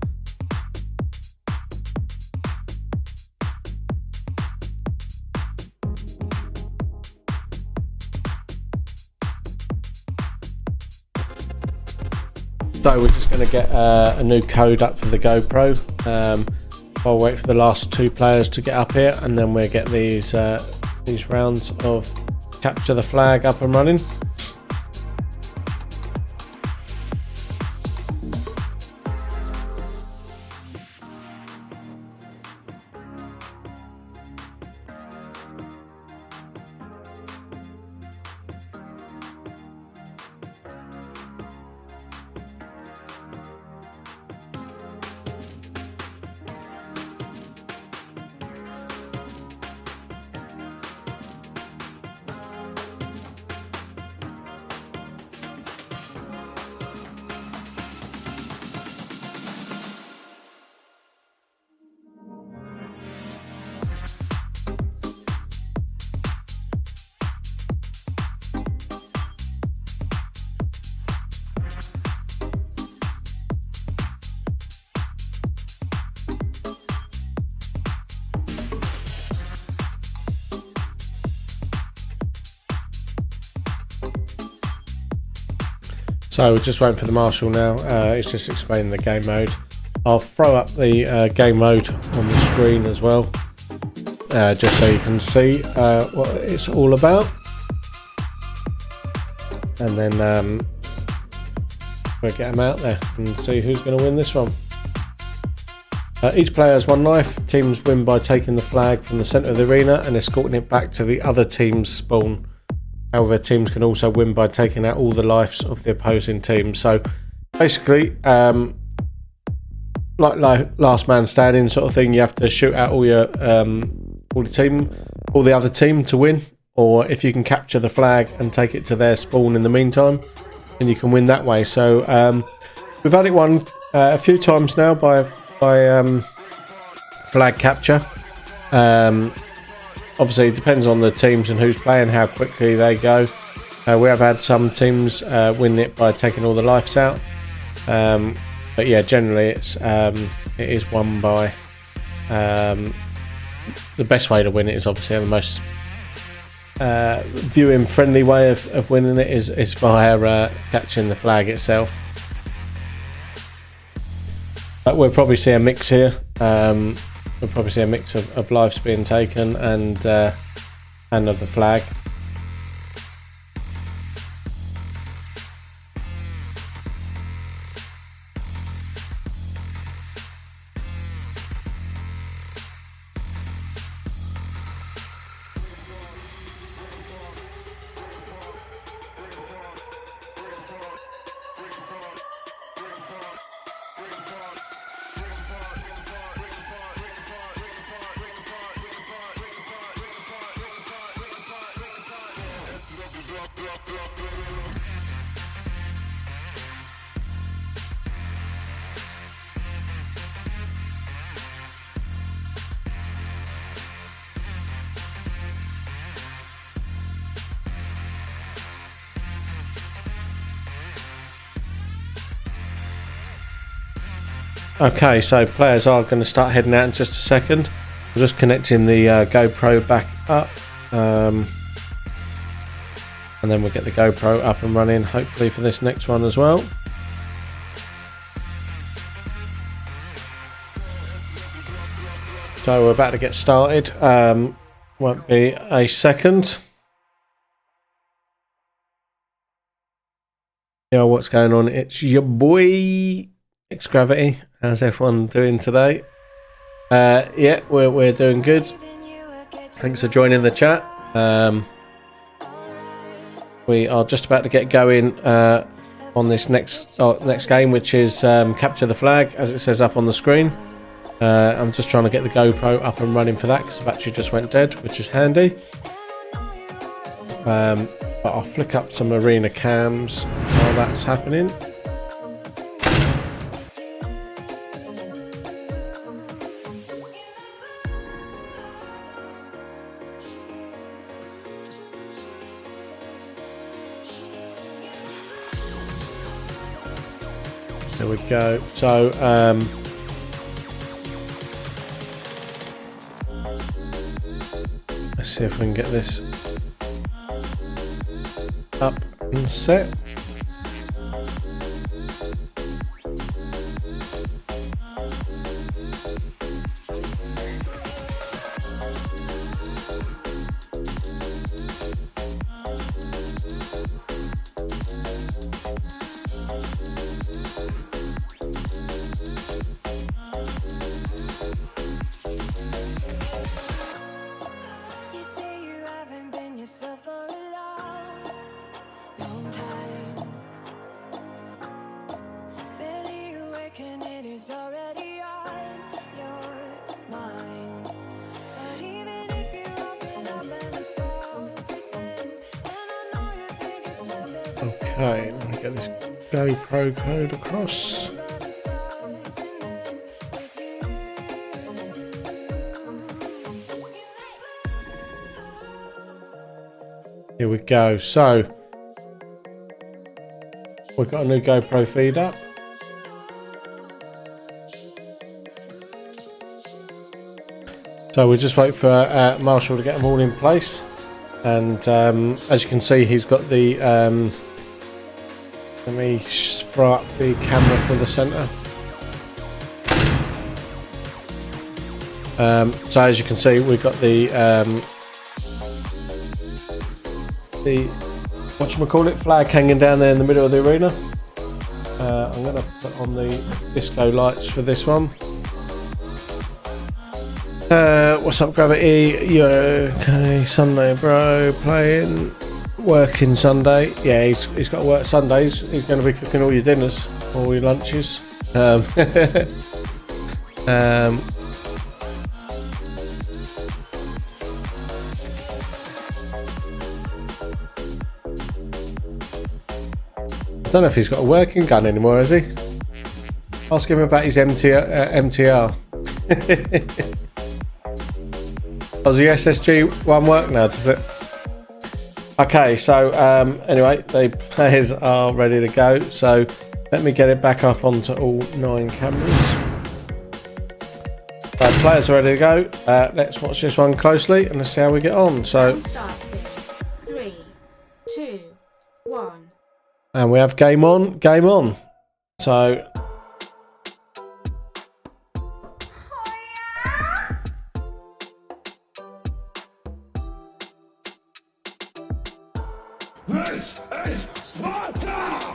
[SPEAKER 1] So we're just going to get a new code up for the GoPro. I'll wait for the last 2 players to get up here, and then we'll get these rounds of capture the flag up and running. So we're just waiting for the marshal now. It's just explaining the game mode. I'll throw up the game mode on the screen as well, just so you can see what it's all about. And then we'll get them out there and see who's going to win this one. Each player has one life. Teams win by taking the flag from the centre of the arena and escorting it back to the other team's spawn. However, teams can also win by taking out all the lives of the opposing team. So basically, like last man standing sort of thing, you have to shoot out all your all the other team to win. Or if you can capture the flag and take it to their spawn in the meantime, then you can win that way. So we've had it won a few times now by flag capture. Obviously it depends on the teams and who's playing, how quickly they go. We have had some teams win it by taking all the lives out, but yeah, generally it is won by the best way to win it is obviously the most viewing friendly way of winning it is via catching the flag itself. But we'll probably see a mix here. We'll probably see a mix of lives being taken and of the flag. Okay, so players are going to start heading out in just a second. We're just connecting the GoPro back up, and then we'll get the GoPro up and running hopefully for this next one as well. So we're about to get started. Won't be a second. Yo, what's going on? It's your boy X Gravity. How's everyone doing today? Yeah, we're doing good. Thanks for joining the chat. We are just about to get going on this next game, which is capture the flag, as it says up on the screen. I'm just trying to get the GoPro up and running for that because the battery just went dead, which is handy. But I'll flick up some arena cams while that's happening. There we go. So let's see if we can get this up and set. Okay, let me get this GoPro code across. Here we go. So we've got a new GoPro feed up. So we'll just wait for Marshall to get them all in place. And as you can see, he's got the Let me throw up the camera for the centre. So as you can see, we've got the whatchamacallit flag hanging down there in the middle of the arena. I'm going to put on the disco lights for this one. What's up, Gravity? Yo, okay, Sunday, bro, playing, working Sunday. Yeah, he's got to work Sundays. He's going to be cooking all your dinners, all your lunches. I don't know if he's got a working gun anymore, has he? Ask him about his MTR. Does the SSG one work now, does it? Okay, so anyway, the players are ready to go. So let me get it back up onto all 9 cameras. So players are ready to go. Let's watch this one closely and let's see how we get on. So
[SPEAKER 3] Starts in 3, 2, 1.
[SPEAKER 1] and we have game on, game on. So
[SPEAKER 4] This is Sparta!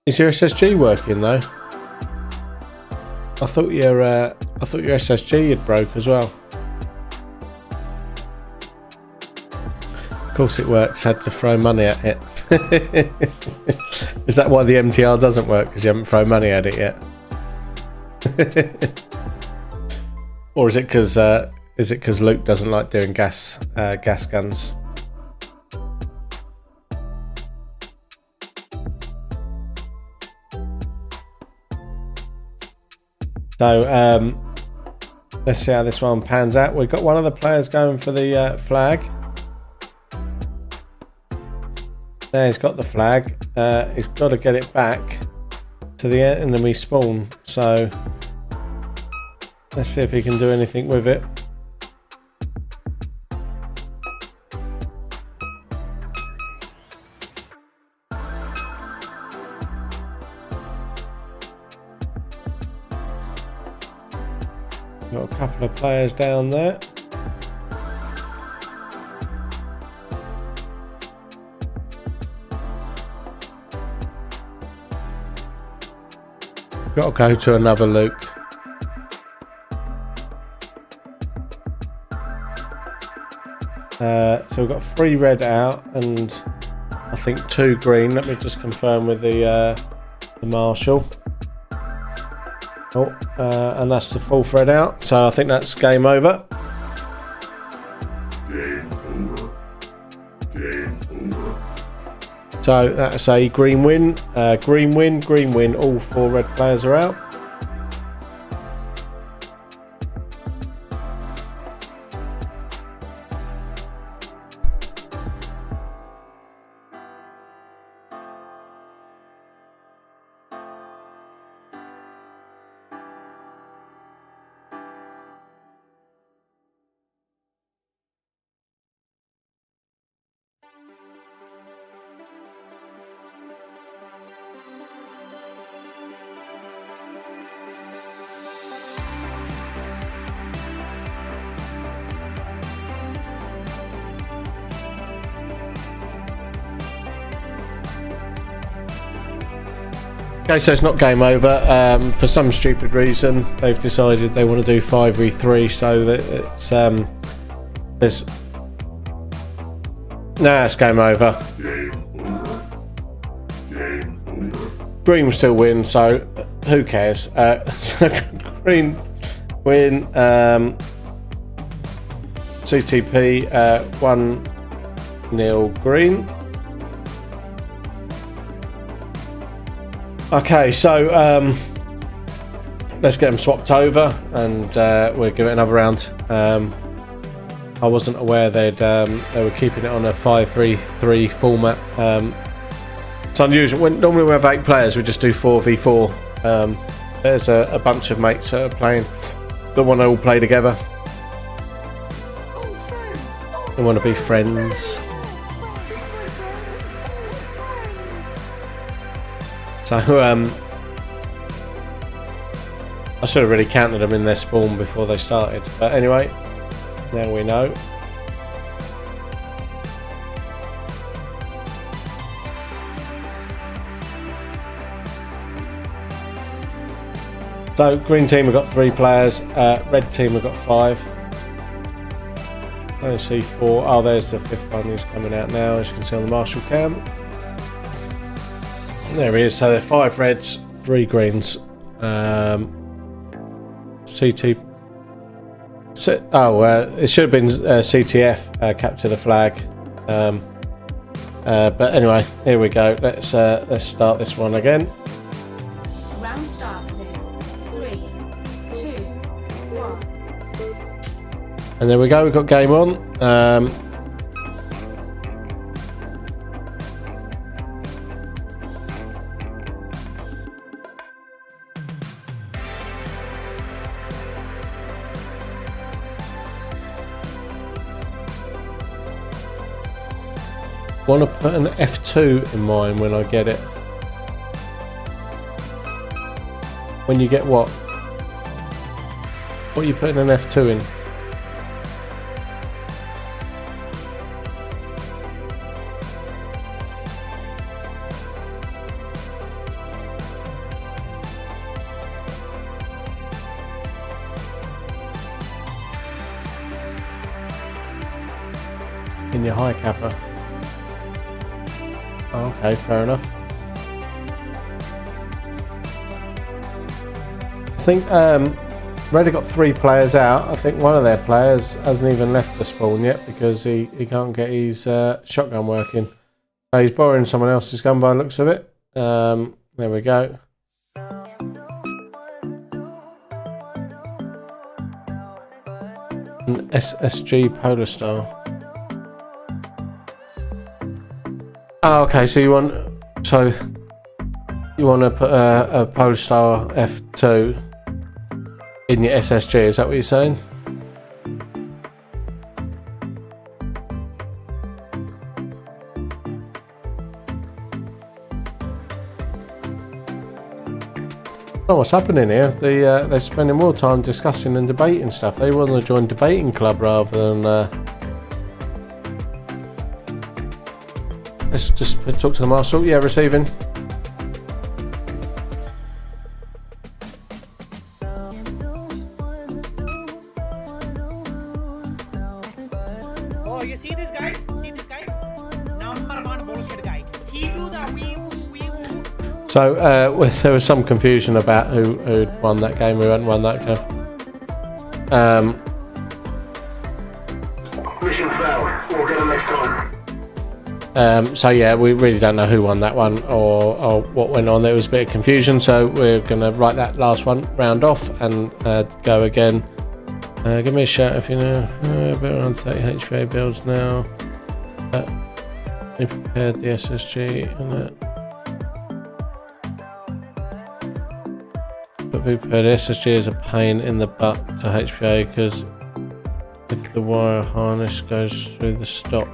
[SPEAKER 1] is your SSG working though? I thought your SSG had broke as well. Of course it works. Had to throw money at it. Is that why the MTR doesn't work? Because you haven't thrown money at it yet? Or is it because Luke doesn't like doing gas guns? So let's see how this one pans out. We've got one of the players going for the flag. There, he's got the flag. He's got to get it back to the enemy spawn. So let's see if he can do anything with it. Got a couple of players down there. Got to go to another Luke. So we've got 3 red out and I think 2 green. Let me just confirm with the marshal. Oh, and that's the 4th red out. So I think that's game over.
[SPEAKER 4] Game over. Game over.
[SPEAKER 1] So that's a green win, green win, green win. All 4 red players are out. Okay, so it's not game over. For some stupid reason, they've decided they want to do 5v3, so that it's there's it's game over.
[SPEAKER 4] Game over. Game over.
[SPEAKER 1] Green will still win, so who cares? Green win. CTP 1-0 green. Okay, so let's get them swapped over and we'll give it another round. I wasn't aware they were keeping it on a 5-3-3 format. It's unusual. Normally we have 8 players, we just do 4v4. There's a bunch of mates that are playing that want to all play together. They want to be friends. So, I should have really counted them in their spawn before they started. But anyway, now we know. So, green team have got 3 players, red team have got 5. I only see 4. Oh, there's the 5th one who's coming out now, as you can see on the Marshall cam. And there he is. So, there are 5 reds, 3 greens. CT. It should have been CTF, capture the flag. But anyway, here we go. Let's start this one again.
[SPEAKER 3] Round starts in 3, 2, 1.
[SPEAKER 1] And there we go. We've got game on. Want to put an F2 in mine when I get it. When you get what? What are you putting an F2 in? In your high capper. Okay, fair enough. I think Red have got 3 players out. I think one of their players hasn't even left the spawn yet because he can't get his shotgun working. So he's borrowing someone else's gun by the looks of it. There we go. An SSG Polar Star. Oh, okay, so you want to put a Polar Star F2 in your SSG, is that what you're saying? Oh, what's happening here? They're spending more time discussing and debating stuff. They want to join debating club rather than let's just talk to the marshal. Yeah, receiving.
[SPEAKER 5] Oh, you see this guy? See this guy? Number 1 bullshit guy. He do the wee.
[SPEAKER 1] So there was some confusion about who'd won that game, who hadn't won that game.
[SPEAKER 4] Mission failed. We'll get it next time.
[SPEAKER 1] So yeah, we really don't know who won that one or what went on. There was a bit of confusion, so we're going to write that last round off and go again. Give me a shout if you know. About around 30 HPA builds now. We prepared the SSG and that. But we prepared SSG as a pain in the butt to HPA because if the wire harness goes through the stock.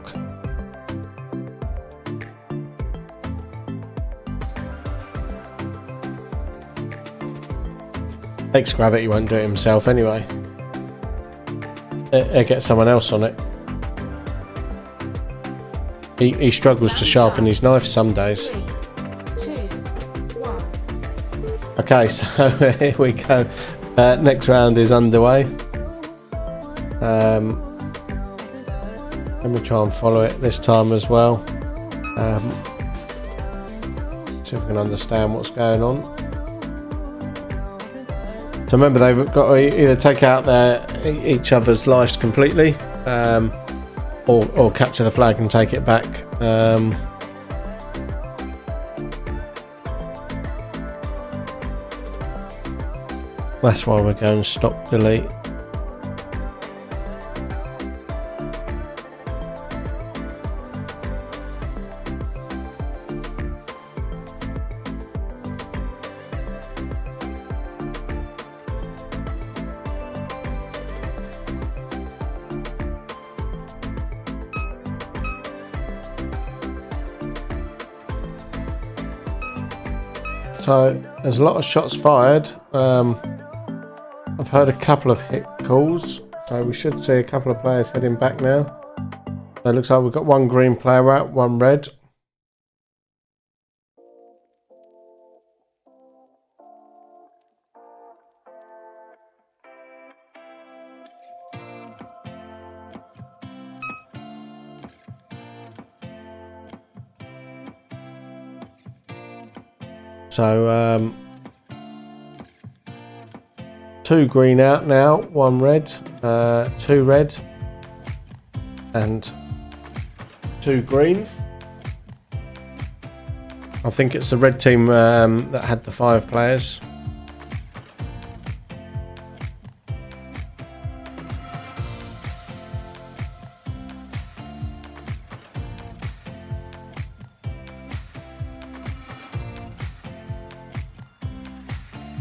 [SPEAKER 1] X Gravity won't do it himself anyway. He'll get someone else on it. He struggles to sharpen his knife some days.
[SPEAKER 3] 3, 2, 1.
[SPEAKER 1] Okay, so here we go. Next round is underway. Let me try and follow it this time as well. See if we can understand what's going on. So remember, they've got to either take out each other's lives completely, or capture the flag and take it back. That's why we're going stop delete. So there's a lot of shots fired. I've heard a couple of hit calls, so we should see a couple of players heading back now. So it looks like we've got one green player out, one red. So 2 green out now, 1 red, 2 red and 2 green. I think it's the red team that had the 5 players.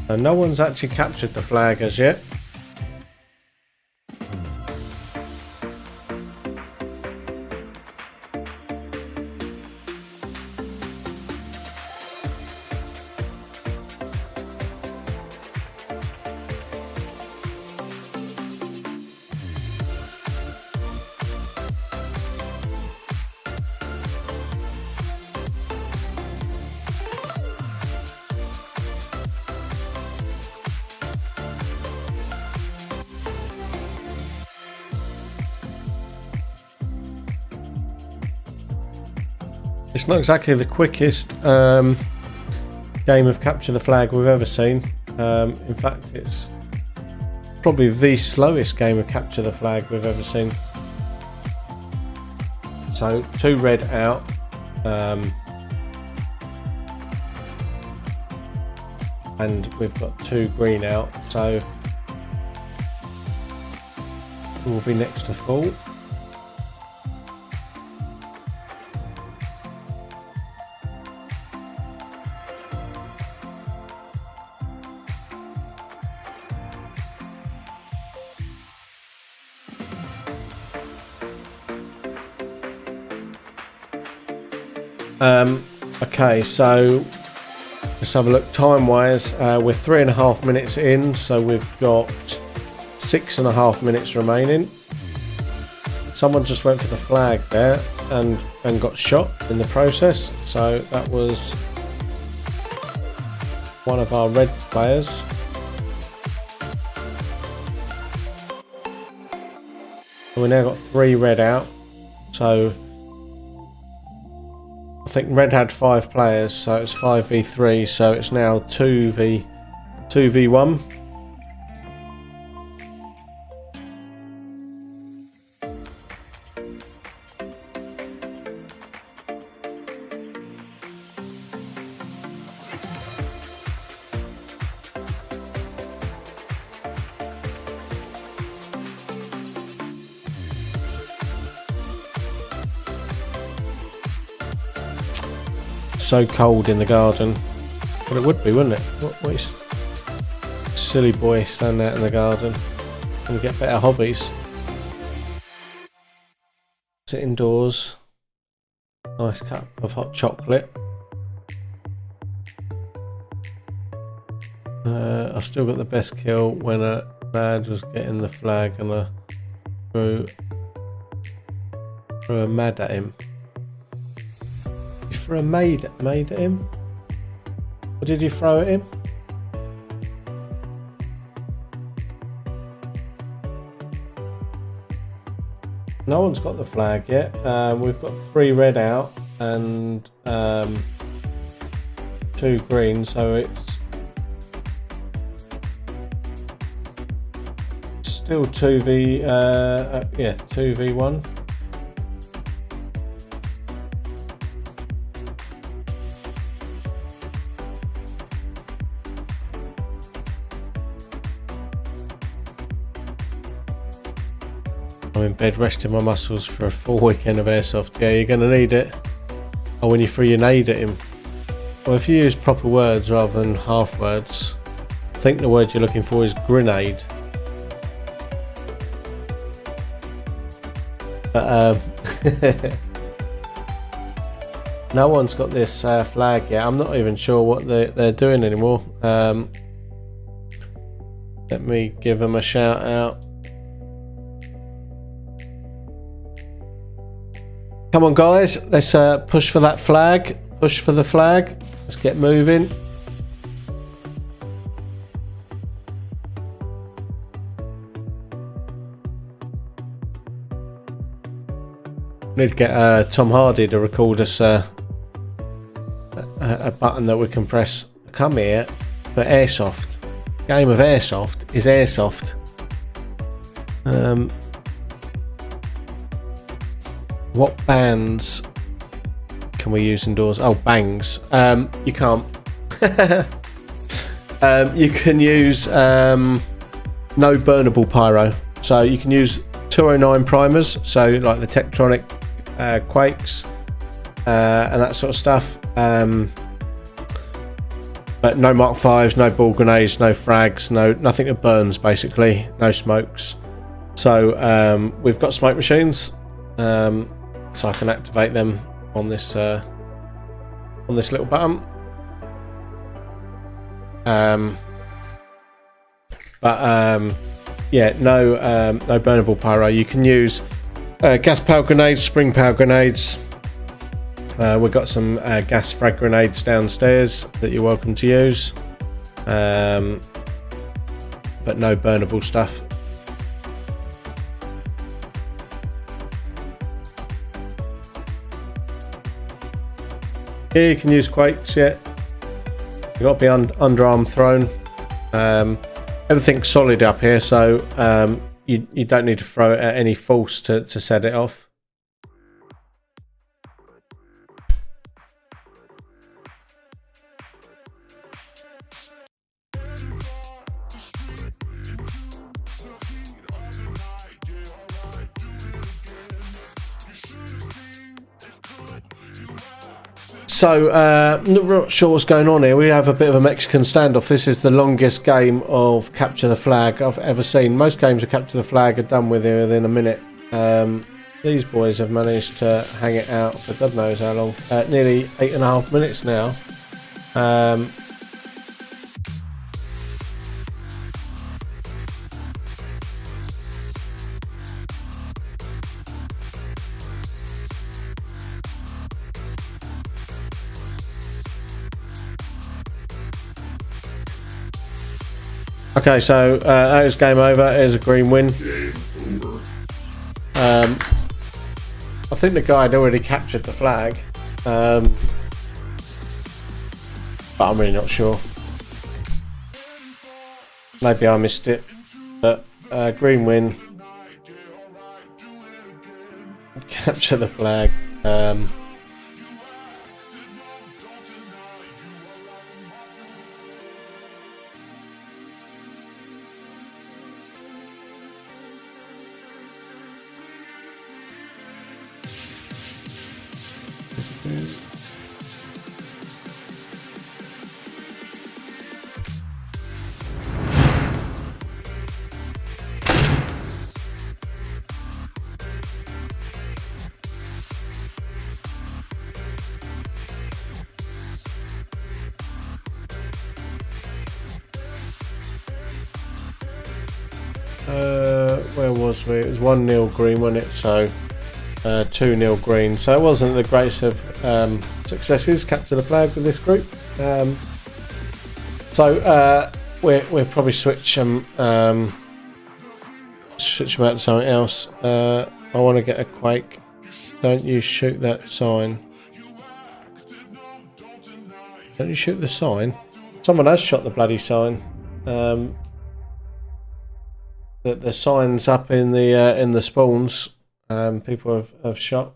[SPEAKER 1] And no one's actually captured the flag as yet. It's not exactly the quickest game of capture the flag we've ever seen. In fact, it's probably the slowest game of capture the flag we've ever seen. So 2 red out. And we've got 2 green out. So we'll be next to full. Okay, so let's have a look time wise. We're 3.5 minutes in, so we've got 6.5 minutes remaining. Someone just went for the flag there and got shot in the process, so that was one of our red players. And we now got 3 red out, so I think red had 5 players, so it's 5v3, so it's now 2v1. So cold in the garden. Well, it would be, wouldn't it? What is silly boy standing out in the garden and get better hobbies? Sit indoors. Nice cup of hot chocolate. I've still got the best kill when a lad was getting the flag and I threw a mad at him. For a maid at him? Or did you throw at him? No one's got the flag yet. We've got 3 red out and 2 green, so it's still 2v1. I'm in bed resting my muscles for a full weekend of airsoft. Yeah, you're going to need it. Or when you threw your nade at him. Well, if you use proper words rather than half words, I think the word you're looking for is grenade. But No one's got this flag yet. I'm not even sure what they're doing anymore. Let me give them a shout out. Come on, guys. Let's push for that flag. Push for the flag. Let's get moving. Need to get Tom Hardy to record us a button that we can press. Come here for Airsoft. Game of Airsoft is Airsoft. What bands can we use indoors? Oh, bangs. You can't. You can use no burnable pyro. So you can use 209 primers. So like the Tektronic Quakes and that sort of stuff. But no Mark 5s, no ball grenades, no frags, nothing that burns basically, no smokes. So we've got smoke machines, so I can activate them on this little button. Yeah, no burnable pyro. You can use gas powered grenades, spring powered grenades. We've got some gas frag grenades downstairs that you're welcome to use, but no burnable stuff. Here you can use quakes. Yeah, you've got to be underarm thrown. Everything's solid up here, so you don't need to throw it at any force to set it off. So, not sure what's going on here. We have a bit of a Mexican standoff. This is the longest game of capture the flag I've ever seen. Most games of capture the flag are done within a minute. These boys have managed to hang it out for God knows how long. Nearly 8.5 minutes now. Okay, so that is game over. Here's a green win. I think the guy had already captured the flag, but I'm really not sure. Maybe I missed it, but green win. Capture the flag. Where was we? It was 1-0 green, wasn't it? So 2-0 green. So it wasn't the greatest of successes. Capture the flag with this group. So we'll probably switch them out to something else. I want to get a quake. Don't you shoot that sign? Don't you shoot the sign? Someone has shot the bloody sign. The signs up in the spawns, people have shot.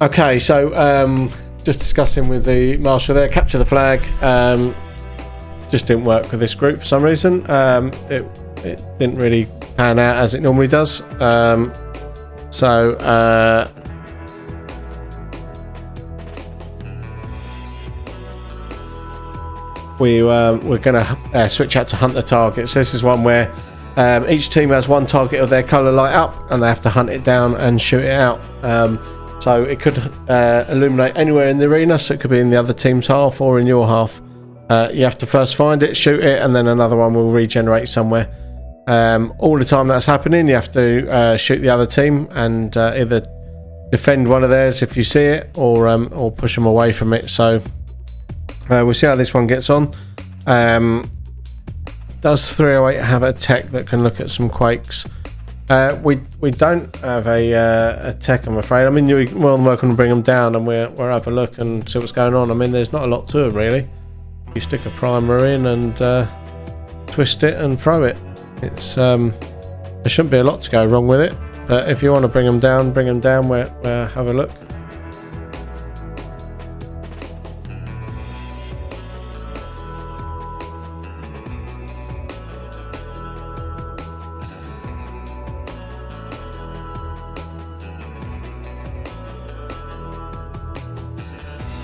[SPEAKER 1] Okay, so just discussing with the marshal there, capture the flag. Just didn't work with this group for some reason. It didn't really pan out as it normally does. We're going to switch out to hunt the target. So this is one where each team has one target of their colour light up, and they have to hunt it down and shoot it out. So it could illuminate anywhere in the arena, so it could be in the other team's half or in your half. You have to first find it, shoot it, and then another one will regenerate somewhere. All the time that's happening, you have to shoot the other team and either defend one of theirs if you see it, or push them away from it. So we'll see how this one gets on. Does 308 have a tech that can look at some quakes? We don't have a tech, I'm afraid. I mean, you're more than welcome to bring them down, and we'll have a look and see what's going on. I mean, there's not a lot to it really. You stick a primer in and twist it and throw it. It's there shouldn't be a lot to go wrong with it. But if you want to bring them down, We'll have a look.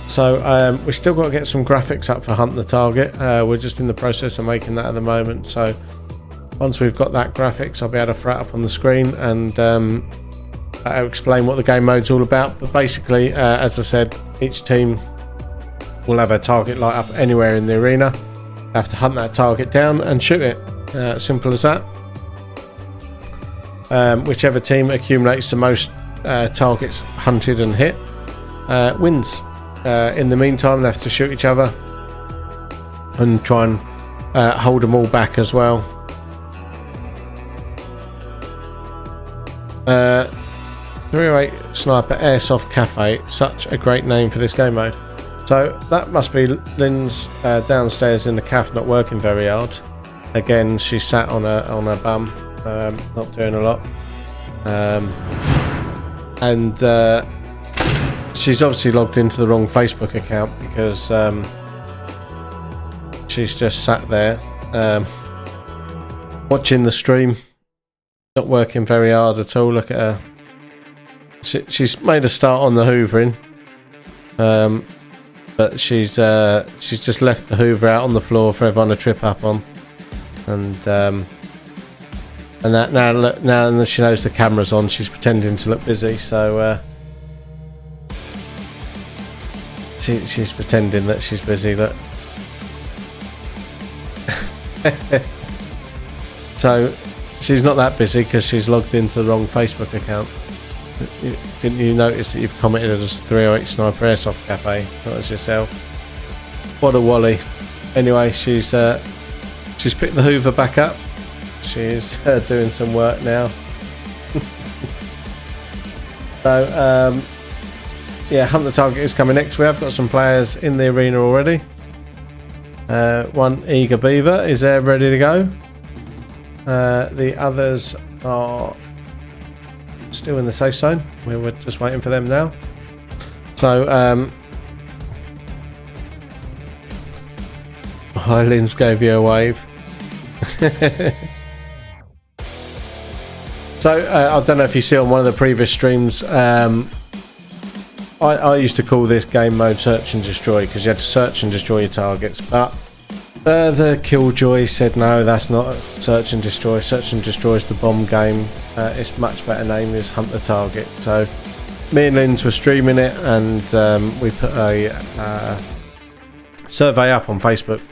[SPEAKER 1] So we still got to get some graphics up for Hunt the Target. We're just in the process of making that at the moment. So once we've got that graphics, I'll be able to throw it up on the screen and I'll explain what the game mode's all about. But basically, as I said, each team will have a target light up anywhere in the arena. They have to hunt that target down and shoot it. Simple as that. Whichever team accumulates the most targets hunted and hit wins. In the meantime, they have to shoot each other and try and hold them all back as well. 308 Sniper Airsoft Cafe, such a great name for this game mode. So that must be Lynn's downstairs in the cafe, not working very hard. Again, she's sat on her bum, not doing a lot. She's obviously logged into the wrong Facebook account because she's just sat there watching the stream, not working very hard at all. Look at her. She's made a start on the hoovering, but she's just left the hoover out on the floor for everyone to trip up on, and that now that she knows the camera's on, she's pretending to look busy. So. She's pretending that she's busy, look. So she's not that busy because she's logged into the wrong Facebook account. Didn't you notice that you've commented as 308 Sniper Airsoft Cafe, not as yourself? What a wally. Anyway, she's picked the hoover back up. She's doing some work now. So yeah, Hunt the Target is coming next. We have got some players in the arena already. One eager beaver is there, ready to go. The others are still in the safe zone. We're just waiting for them now. So Lynn's gave you a wave. So I don't know if you see on one of the previous streams, I used to call this game mode Search and Destroy because you had to search and destroy your targets, but the Killjoy said no, that's not Search and Destroy. Search and Destroy is the bomb game. It's much better name is Hunt the Target. So me and Lynn's were streaming it, and we put a survey up on Facebook,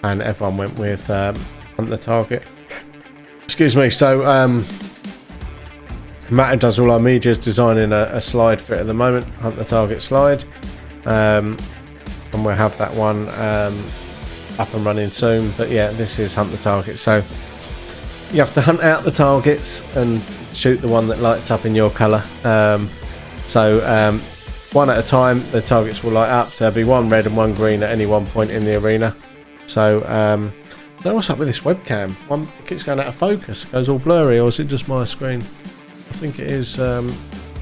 [SPEAKER 1] and everyone went with Hunt the Target. Excuse me. So Matt, who does all our media, is designing a slide for it at the moment, Hunt the Target slide, and we'll have that one up and running soon. But yeah, this is Hunt the Target, so you have to hunt out the targets and shoot the one that lights up in your colour. So one at a time, the targets will light up. So there'll be one red and one green at any one point in the arena. So I don't know what's up with this webcam. One keeps going out of focus, it goes all blurry, or is it just my screen? I think it is.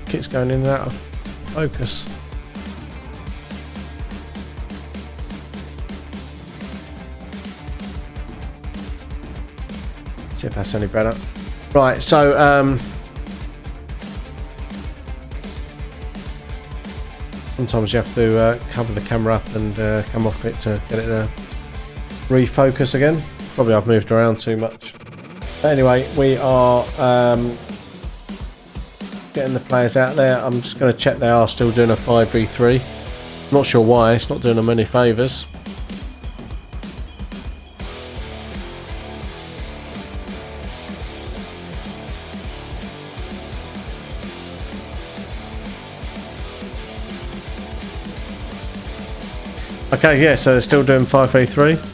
[SPEAKER 1] Keeps going in and out of focus. See if that's any better. Right, so sometimes you have to cover the camera up and come off it to get it to refocus again. Probably I've moved around too much. But anyway, we are getting the players out there. I'm just going to check they are still doing a 5v3. I'm not sure why, it's not doing them any favours. Okay, yeah, so they're still doing 5v3.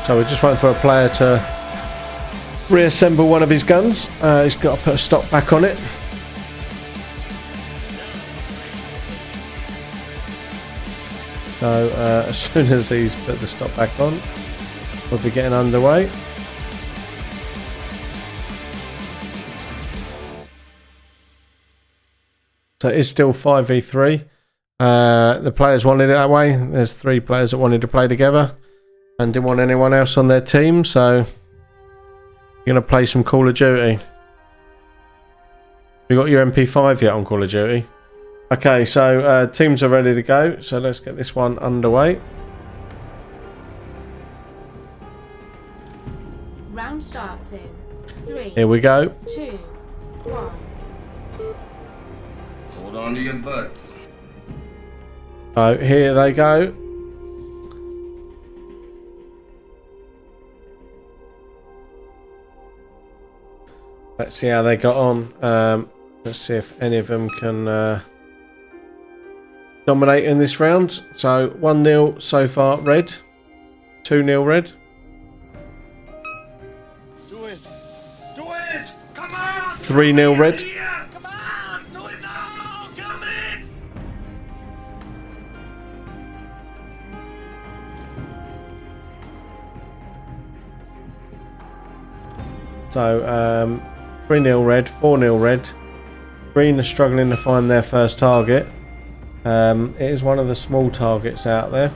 [SPEAKER 1] So we're just waiting for a player to reassemble one of his guns. He's got to put a stock back on it. So as soon as he's put the stock back on, we'll be getting underway. So it is still 5v3. The players wanted it that way. There's 3 players that wanted to play together and didn't want anyone else on their team, so you're going to play some Call of Duty. You got your MP5 yet on Call of Duty? Okay, so teams are ready to go, so let's get this one underway.
[SPEAKER 3] Round starts in 3,
[SPEAKER 1] Here we go.
[SPEAKER 3] 2, 1.
[SPEAKER 6] Hold on to your butts.
[SPEAKER 1] So here they go. Let's see how they got on. Let's see if any of them can dominate in this round. So 1-0 so far, red. 2-0 red.
[SPEAKER 6] Do it. Do it. Come on.
[SPEAKER 1] 3-0 red.
[SPEAKER 6] Yeah. Come on. Do it now. Come in.
[SPEAKER 1] So 3-0 red, 4-0 red. Green are struggling to find their first target. It is one of the small targets out there.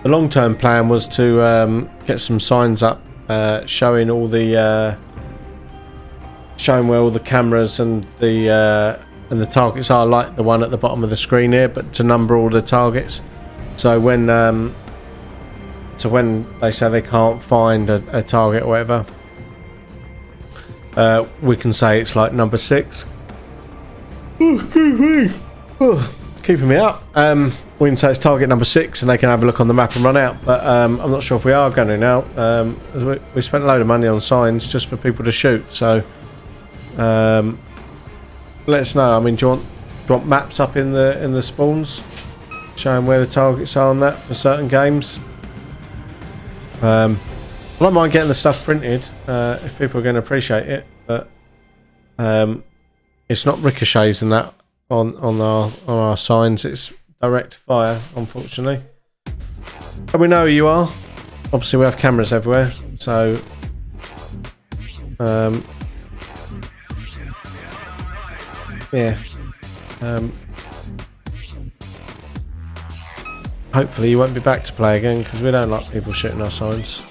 [SPEAKER 1] The long-term plan was to get some signs up showing all the showing where all the cameras and the targets are, like the one at the bottom of the screen here, but to number all the targets. So when they say they can't find a target or whatever, we can say it's like number 6. Keeping me up. We can say it's target number 6 and they can have a look on the map and run out, but I'm not sure if we are going to now. We spent a load of money on signs just for people to shoot, so let us know. I mean, do you want maps up in the spawns showing where the targets are on that for certain games? I don't mind getting the stuff printed if people are going to appreciate it, but it's not ricochets and that on our signs. It's direct fire, unfortunately. And we know who you are. Obviously, we have cameras everywhere, so yeah. Hopefully you won't be back to play again, because we don't like people shooting our signs.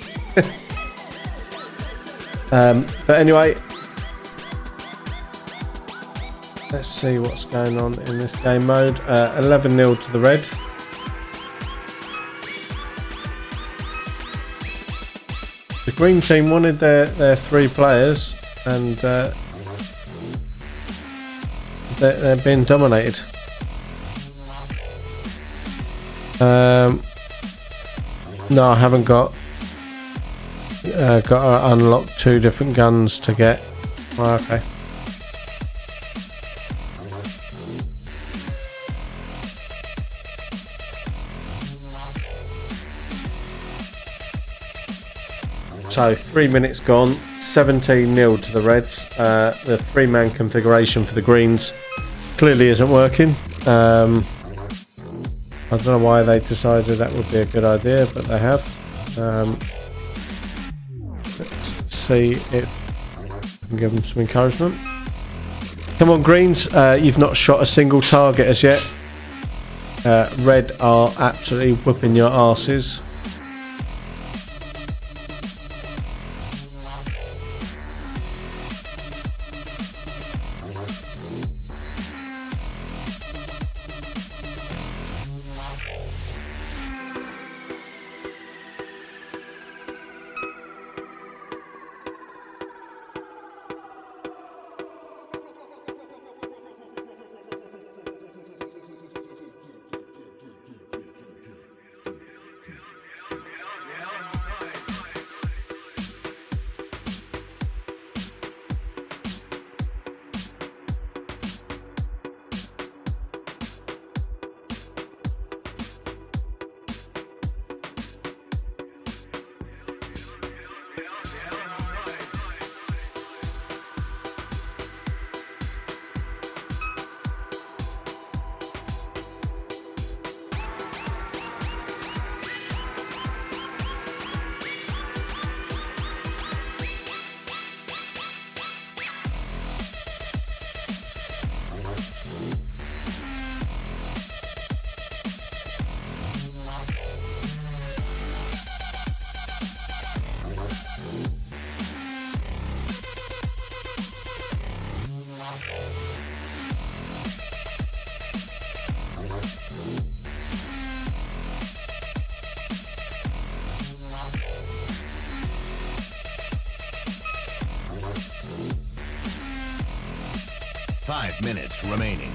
[SPEAKER 1] But anyway, let's see what's going on in this game mode. 11-0 to the red. The green team wanted their 3 players, and they're being dominated. No, I haven't got to unlock 2 different guns to get. Oh, okay. So 3 minutes gone, 17-0 to the Reds. The 3-man configuration for the Greens clearly isn't working. I don't know why they decided that would be a good idea, but they have. Let's see if I can give them some encouragement. Come on, Greens. You've not shot a single target as yet. Red are absolutely whooping your asses.
[SPEAKER 7] Five minutes remaining.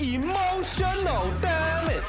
[SPEAKER 2] Emotional damage.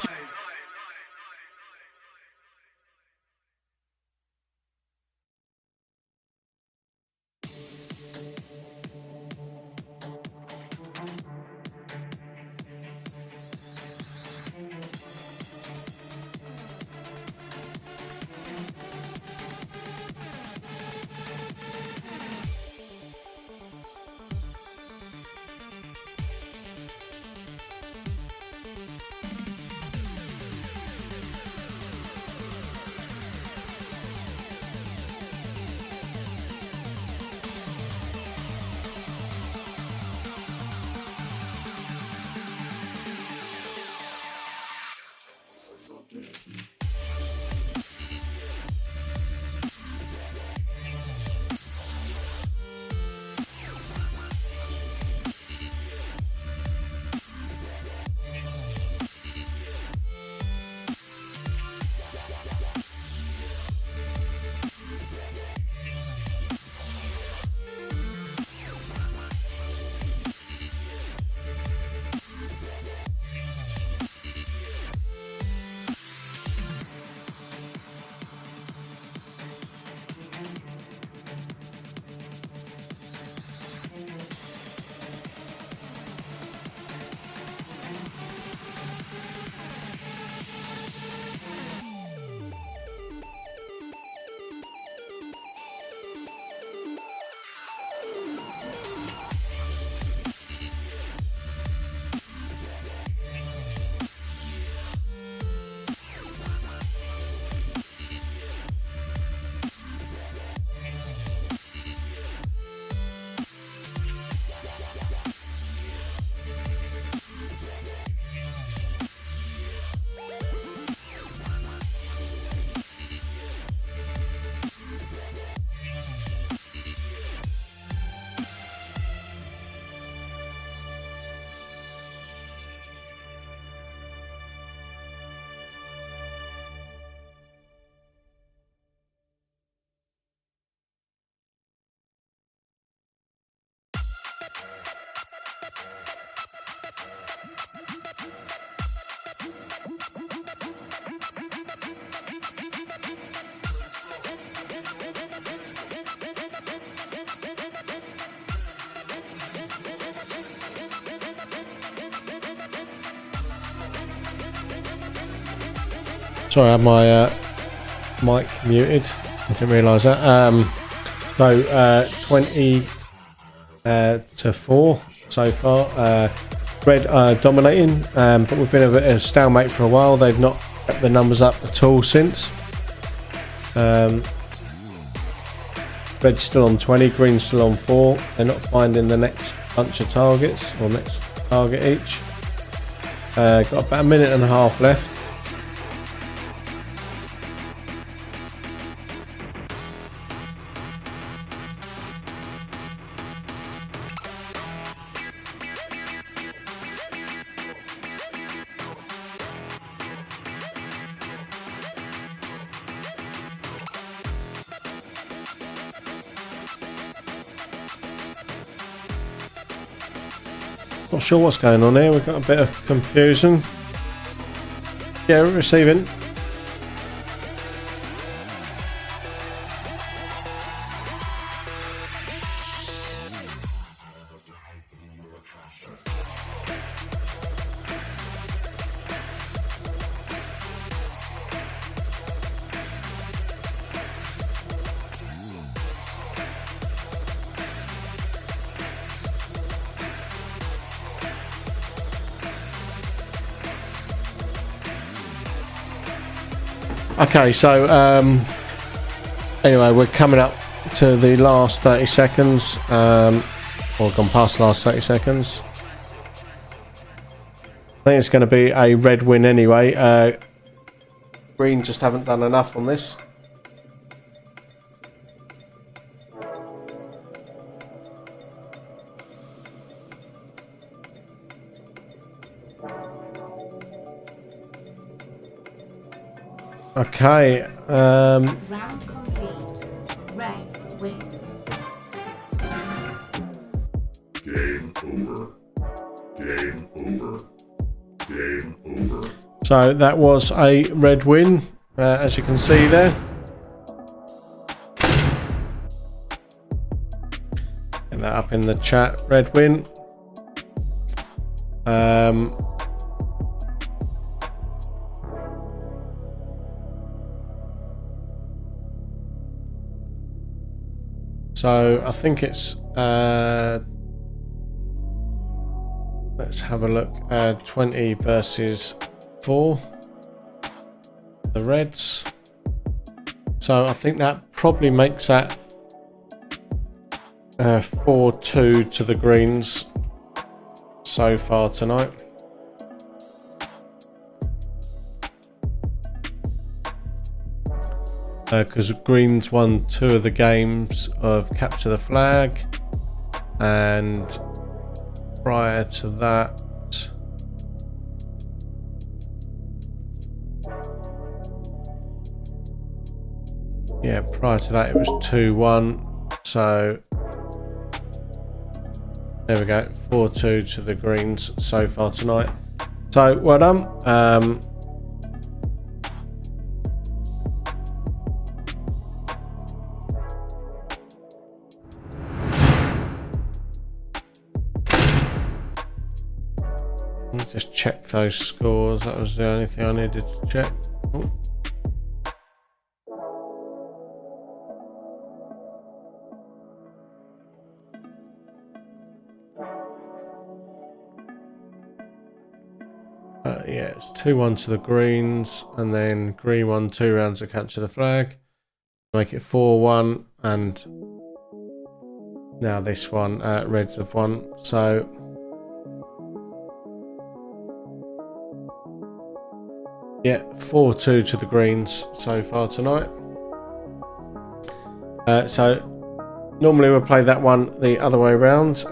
[SPEAKER 1] Sorry, I had my mic muted. I didn't realise that. So 20 to 4 so far. Red are dominating, but we've been a bit of a stalemate for a while. They've not kept the numbers up at all since. Red's still on 20, green's still on 4. They're not finding the next bunch of targets, or next target each. Got about a minute and a half left. Not sure what's going on here. We've got a bit of confusion. Yeah, receiving. Okay, so anyway, we're coming up to the last 30 seconds, or gone past the last 30 seconds. I think it's going to be a red win anyway. Green just haven't done enough on this. Okay.
[SPEAKER 3] Round complete. Red wins.
[SPEAKER 7] Game over. Game over. Game over.
[SPEAKER 1] So that was a red win, as you can see there. Get that up in the chat. Red win. So I think it's let's have a look. 20 versus 4, the Reds. So I think that probably makes that 4-2 to the Greens so far tonight. Because Greens won 2 of the games of Capture the Flag, and prior to that, it was 2-1. So there we go, 4-2 to the Greens so far tonight. So well done. Let's just check those scores. That was the only thing I needed to check. Oh. Yeah, it's 2-1 to the Greens, and then Green won 2 rounds to Capture the Flag. Make it 4-1, and now this one, Reds have won. So yeah, 4-2 to the Greens so far tonight. So normally we'll play that one the other way around,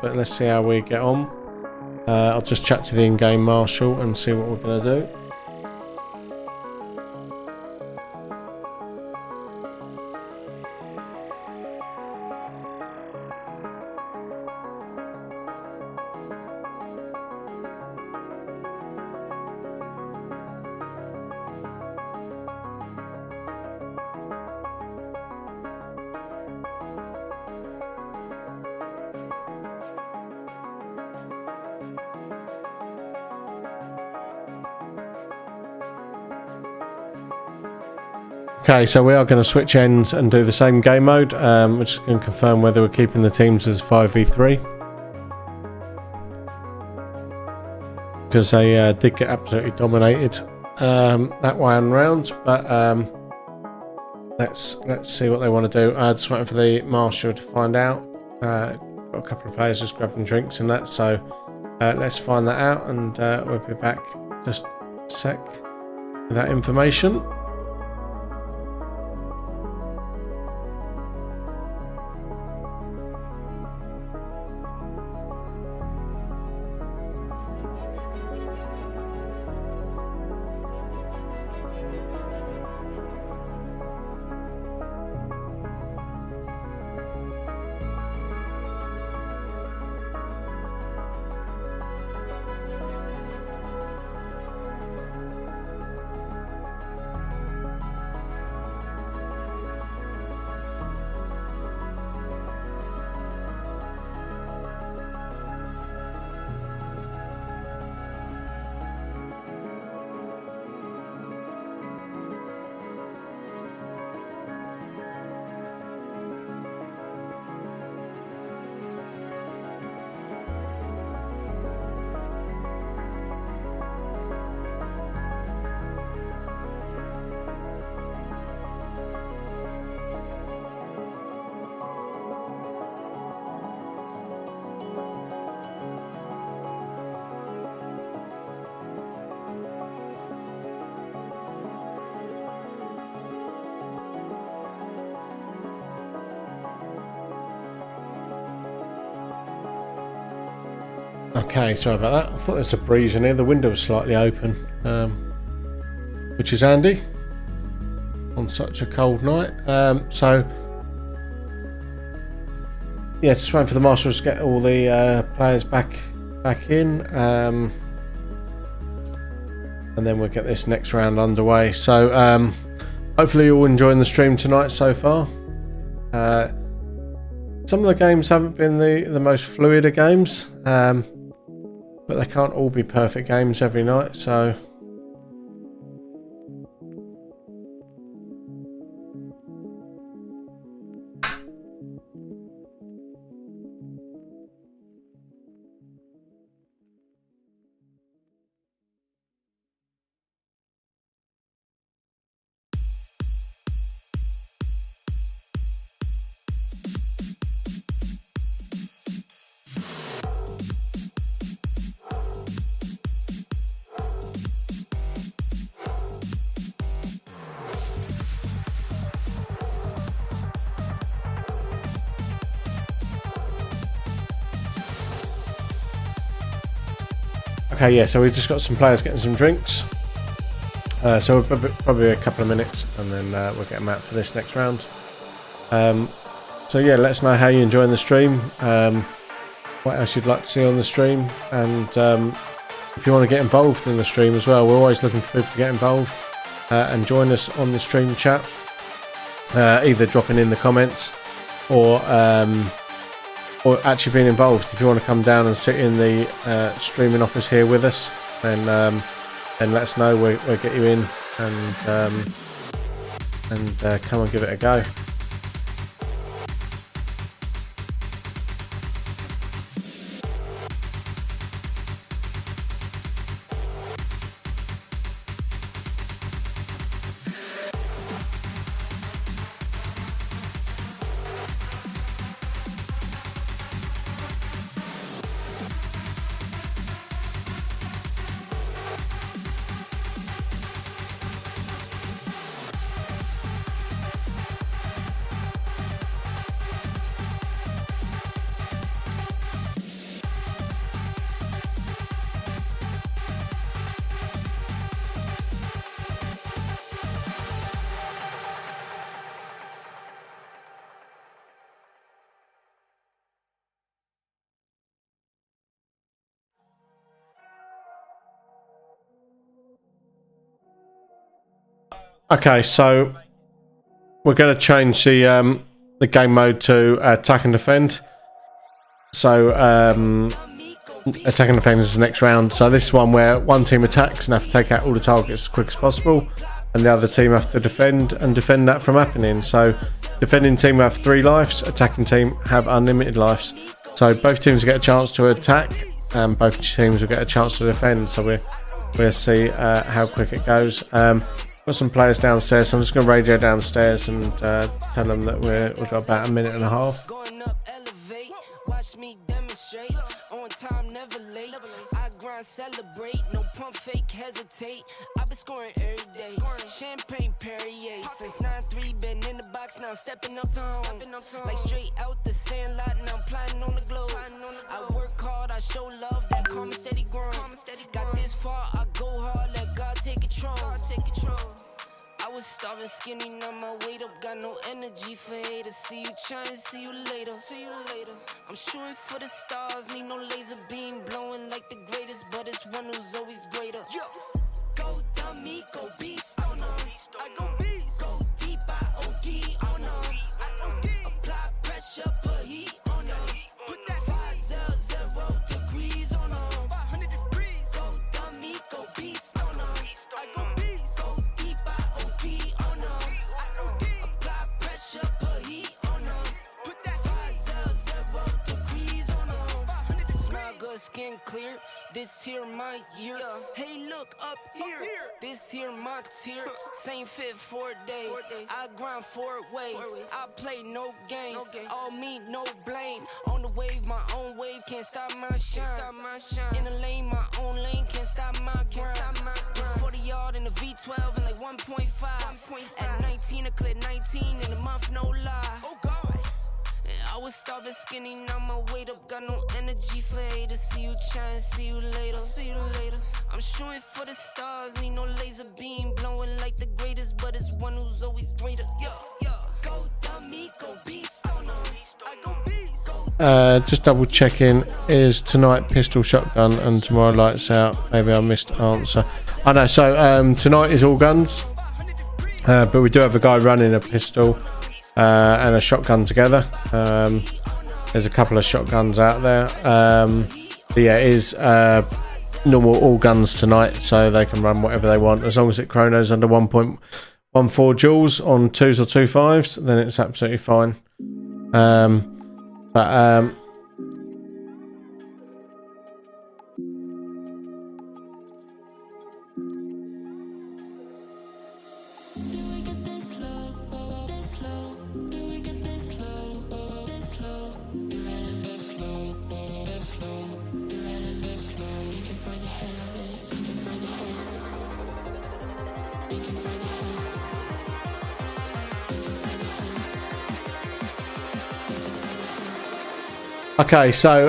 [SPEAKER 1] but let's see how we get on. I'll just chat to the in-game marshal and see what we're going to do. Okay, so we are going to switch ends and do the same game mode. We're just going to confirm whether we're keeping the teams as 5v3. Because they did get absolutely dominated that way on rounds. But let's see what they want to do. Just waiting for the marshal to find out. Got a couple of players just grabbing drinks and that. So let's find that out, and we'll be back just a sec with that information. Okay, sorry about that. I thought there's a breeze in here. The window was slightly open, which is handy on such a cold night. So, yeah, just waiting for the marshals to get all the players back in, and then we'll get this next round underway. So, hopefully you're all enjoying the stream tonight so far. Some of the games haven't been the most fluid of games. But they can't all be perfect games every night, so... Okay, yeah, so we've just got some players getting some drinks. So we'll probably a couple of minutes, and then we'll get them out for this next round. So yeah, let us know how you're enjoying the stream, what else you'd like to see on the stream, and if you want to get involved in the stream as well, we're always looking for people to get involved and join us on the stream chat, either dropping in the comments or actually being involved. If you want to come down and sit in the streaming office here with us, then let us know. We'll get you in and come and give it a go. Okay, so we're going to change the game mode to attack and defend. So attack and defend is the next round. So this one where one team attacks and have to take out all the targets as quick as possible. and the other team have to defend that from happening. So defending team have 3 lives, attacking team have unlimited lives. So both teams get a chance to attack, and both teams will get a chance to defend. So we'll see how quick it goes. Got some players downstairs, so I'm just going to radio downstairs and tell them that we've got about a minute and a half.
[SPEAKER 2] Going up, elevate, watch me demonstrate. On time, never late. I grind, celebrate, no pump fake, hesitate. I've been scoring every day. Champagne Perrier, since 9-3, been in the box, now I'm stepping up tone. Like straight out the sand lot, now I'm plotting on the globe. I work hard, I show love, that karma steady growing. Got this far, I go hard, let God take control. I was starving skinny, now my weight up, got no energy for haters. See you trying, see you later. I'm shooting for the stars, need no laser beam, blowing like the greatest, but it's one who's always greater. Go dummy, go beast, oh no. I go beast, go deep, I OD, oh no. Apply pressure, put heat, oh no. Put that 500 degrees, oh no. 500 degrees, go dummy, go beast, oh no. I go beast, go deep, I OD, oh no. Apply pressure, put heat, oh no. Put that 500 degrees, oh no. Smile good, skin clear. This here my year. Hey, look up here. This here my tier. Same fit 4 days. I grind 4 ways. I play no games. All me, no blame. On the wave, my own wave. Can't stop my shine. In the lane, my own lane. Can't stop my grind. 40 yard in the V12 and like 1.5. At 19, I cleared 19 in a month, no lie. Oh God. I was starving skinny, now my weight up, got no energy for haters. See you trying, see you later. I'm shooting for the stars, need no laser beam, blowing like the greatest, but it's one who's always greater. Go dummy, go beast, oh no. I go beast, go.
[SPEAKER 1] Just double checking, is tonight pistol, shotgun, and tomorrow lights out? Maybe I missed answer. I know, so tonight is all guns, but we do have a guy running a pistol and a shotgun together. There's a couple of shotguns out there, but yeah, it is normal all guns tonight, so they can run whatever they want as long as it chronos under 1.14 joules on 2s or 2.5s, then it's absolutely fine. Okay, so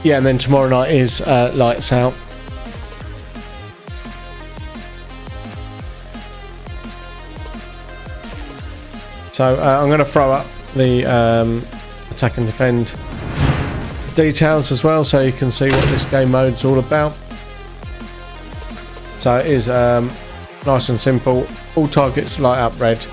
[SPEAKER 1] yeah, and then tomorrow night is lights out. So I'm going to throw up the attack and defend details as well, so you can see what this game mode's all about. So it is nice and simple. All targets light up red.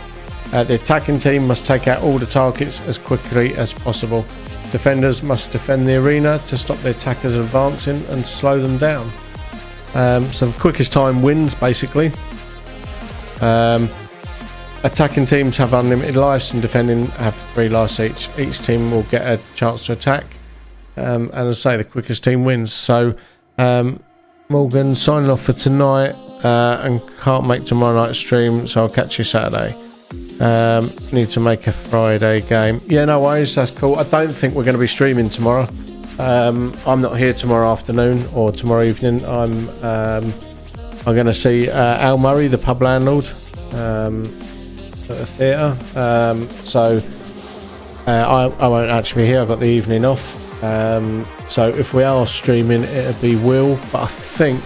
[SPEAKER 1] The attacking team must take out all the targets as quickly as possible. Defenders must defend the arena to stop the attackers advancing and slow them down. So the quickest time wins, basically. Attacking teams have unlimited lives and defending have 3 lives each. Each team will get a chance to attack. And as I say, the quickest team wins. So Morgan signing off for tonight and can't make tomorrow night's stream, so I'll catch you Saturday. Need to make a Friday game. Yeah, no worries, that's cool. I don't think we're going to be streaming tomorrow. I'm not here tomorrow afternoon or tomorrow evening. I'm going to see Al Murray, the pub landlord, at the theatre. So I won't actually be here. I've got the evening off. So if we are streaming, it'll be Will, but I think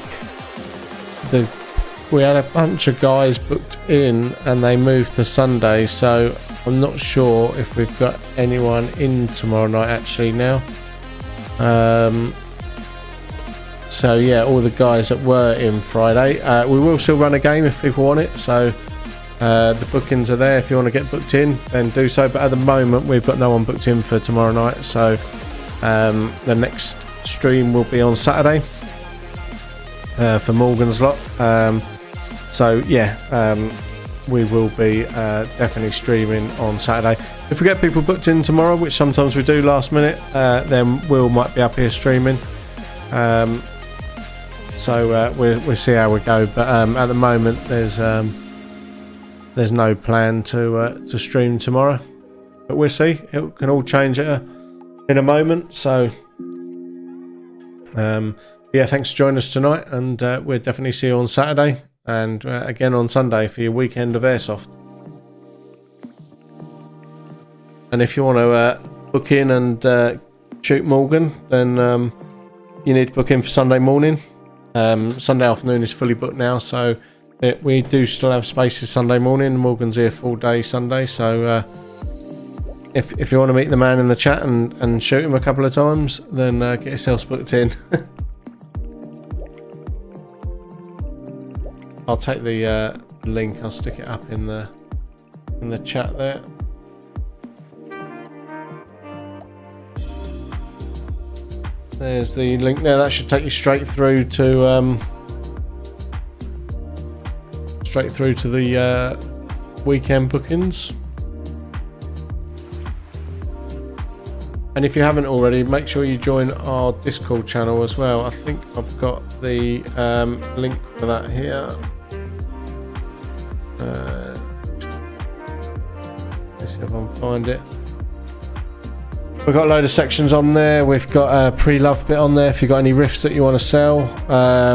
[SPEAKER 1] we had a bunch of guys booked in and they moved to Sunday, so I'm not sure if we've got anyone in tomorrow night actually now. So yeah, all the guys that were in Friday, we will still run a game if people want it, so the bookings are there. If you want to get booked in, then do so, but at the moment we've got no one booked in for tomorrow night, so the next stream will be on Saturday. for Morgan's lot. So yeah, we will be definitely streaming on Saturday. If we get people booked in tomorrow, which sometimes we do last minute, then Will might be up here streaming. So we'll see how we go. But at the moment, there's no plan to stream tomorrow. But we'll see. It can all change in a moment. So yeah, thanks for joining us tonight, and we'll definitely see you on Saturday and again on Sunday for your weekend of Airsoft. And if you want to book in and shoot Morgan, then you need to book in for Sunday morning. Sunday afternoon is fully booked now, so we do still have spaces Sunday morning. Morgan's here full day Sunday, so if you want to meet the man in the chat and shoot him a couple of times, then get yourselves booked in. I'll take the link. I'll stick it up in the chat there. There's the link there. That should take you straight through to the weekend bookings. And if you haven't already, make sure you join our Discord channel as well. I think I've got the link for that here. Let's see if I can find it. We've got a load of sections on there. We've got a pre-love bit on there if you've got any rifts that you want to sell.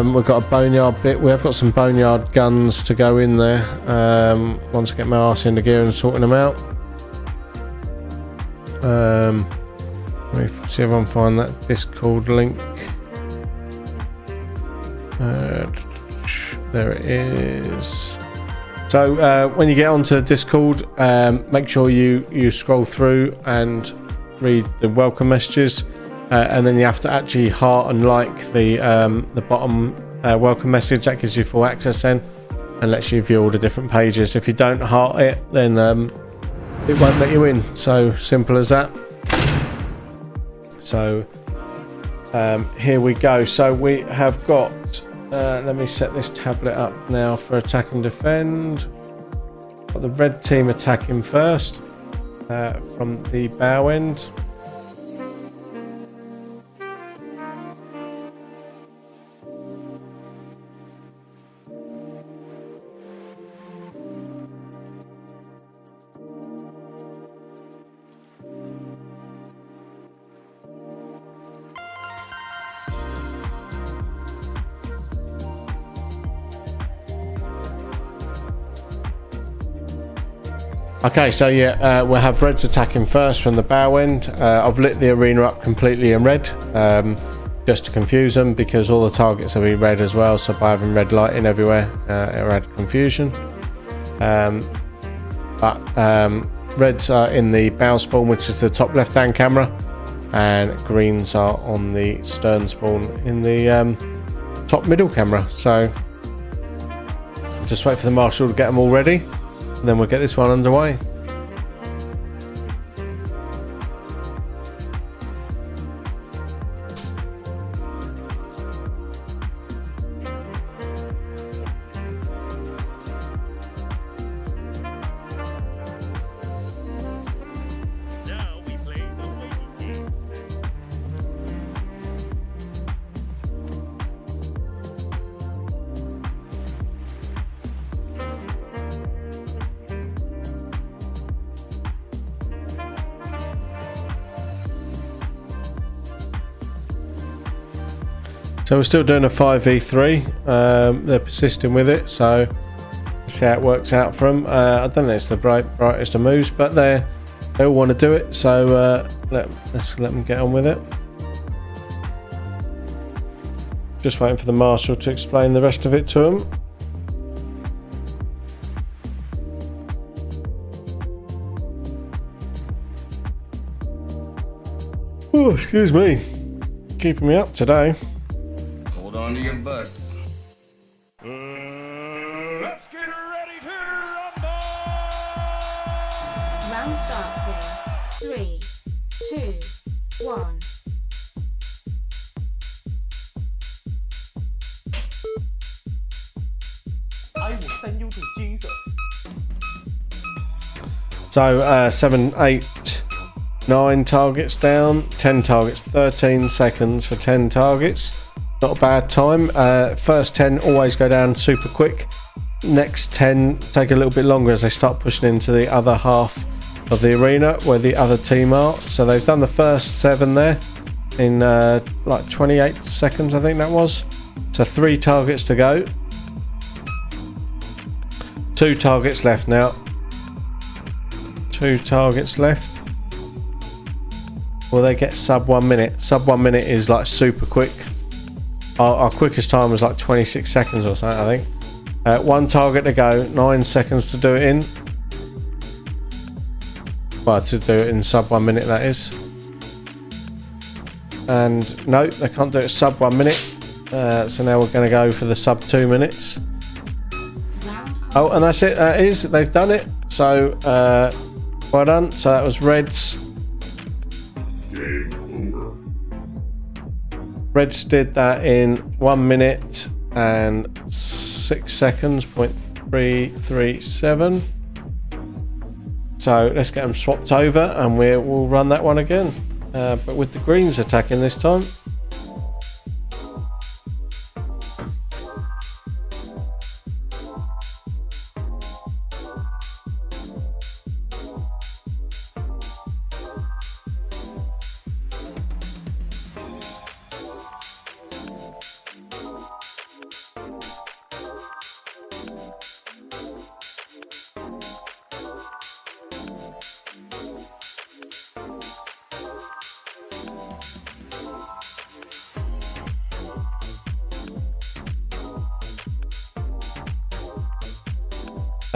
[SPEAKER 1] We've got a boneyard bit. We have got some boneyard guns to go in there once I get my arse into gear and sorting them out. Let me see if I can find that Discord link. There it is. So when you get onto Discord, make sure you scroll through and read the welcome messages, and then you have to actually heart and like the bottom welcome message. That gives you full access then and lets you view all the different pages. If you don't heart it, then it won't let you in. So simple as that. So here we go. So we have got let me set this tablet up now for attack and defend. Got the red team attacking first from the bow end. Okay, so yeah, we'll have Reds attacking first from the bow end. I've lit the arena up completely in red, just to confuse them, because all the targets will be red as well, so by having red lighting everywhere, it'll add confusion. But Reds are in the bow spawn, which is the top left-hand camera, and greens are on the stern spawn in the top middle camera. So just wait for the marshal to get them all ready. And then we'll get this one underway.
[SPEAKER 6] Now we play the waiting game.
[SPEAKER 1] So we're still doing a 5v3. They're persisting with it, so let's see how it works out for them. I don't think it's the brightest of moves, but they all want to do it, so let's let them get on with it. Just waiting for the marshal to explain the rest of it to them. Oh, excuse me. Keeping me up today.
[SPEAKER 8] Hold on to your butts.
[SPEAKER 6] Let's get ready to rumble!
[SPEAKER 3] Round starts in 3, 2, 1.
[SPEAKER 5] send you to Jesus.
[SPEAKER 1] So 7, 8, 9 targets down, 10 targets, 13 seconds for 10 targets. Not a bad time. First 10 always go down super quick. Next 10 take a little bit longer as they start pushing into the other half of the arena where the other team are. So they've done the first 7 there in like 28 seconds, I think that was. So 3 targets to go. 2 targets left now. 2 targets left. Will they get sub 1 minute? Sub 1 minute is like super quick. Our quickest time was like 26 seconds or something, I think. 1 target to go, 9 seconds to do it in. Well, to do it in sub 1 minute, that is. And no, they can't do it sub 1 minute. So now we're going to go for the sub 2 minutes. Oh, and that's it. That is, they've done it. So, well done. So that was Reds.
[SPEAKER 7] Game over.
[SPEAKER 1] Reds did that in 1 minute and 6 seconds, 0.337. So let's get them swapped over and we'll run that one again. But with the greens attacking this time.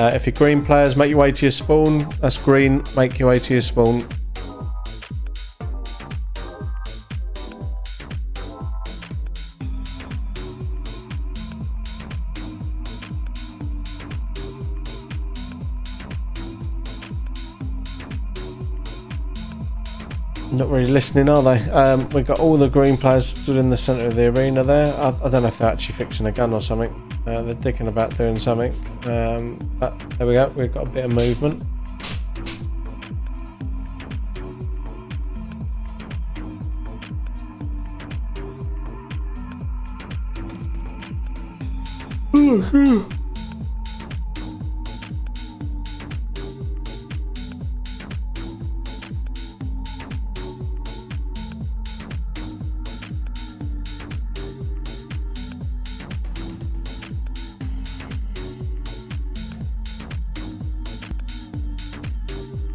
[SPEAKER 1] If you're green players, make your way to your spawn. That's green, make your way to your spawn. Not really listening, are they? We've got all the green players stood in the centre of the arena there. I don't know if they're actually fixing a gun or something. They're thinking about doing something. But there we go, we've got a bit of movement.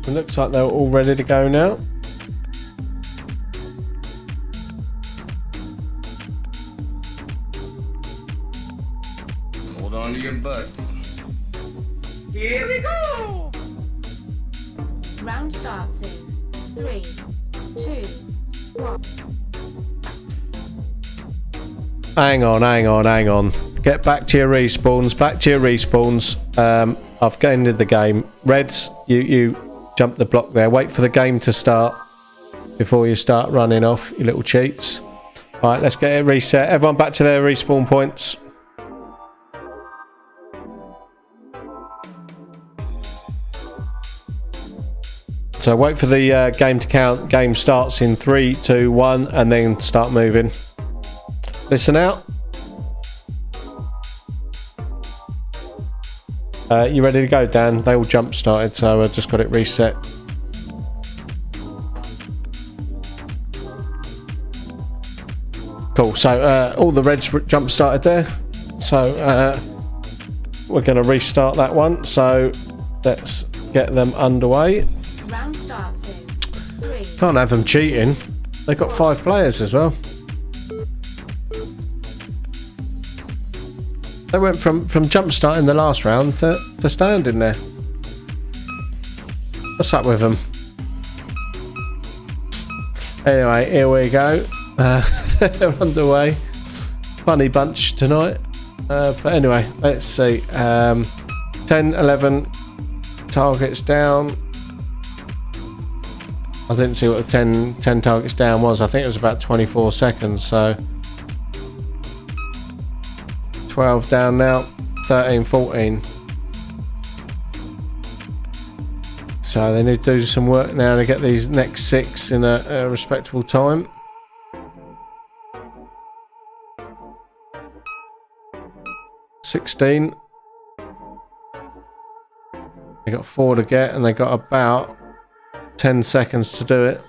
[SPEAKER 1] It looks like they're all ready to go now.
[SPEAKER 8] Hold on to your butts.
[SPEAKER 5] Here we go!
[SPEAKER 3] Round starts in 3, 2, 1.
[SPEAKER 1] Hang on. Get back to your respawns, I've ended the game. Reds, you jump the block there. Wait for the game to start before you start running off, you little cheats. Right, let's get it reset. Everyone back to their respawn points. So wait for the game to count. Game starts in 3, 2, 1, and then start moving. Listen out. You ready to go, Dan? They all jump started, so I just got it reset. Cool. So all the reds jump started there. So we're going to restart that one. So let's get them underway.
[SPEAKER 3] Round starts in 3.
[SPEAKER 1] Can't have them cheating. They've got 5 players as well. They went from jump starting the last round to standing there. What's up with them? Anyway, here we go. They're underway. Funny bunch tonight. But anyway, let's see. 10, 11 targets down. I didn't see what the 10 targets down was. I think it was about 24 seconds. So 12 down now. 13, 14. So they need to do some work now to get these next 6 in a respectable time. $16. They got 4 to get, and they got about 10 seconds to do it.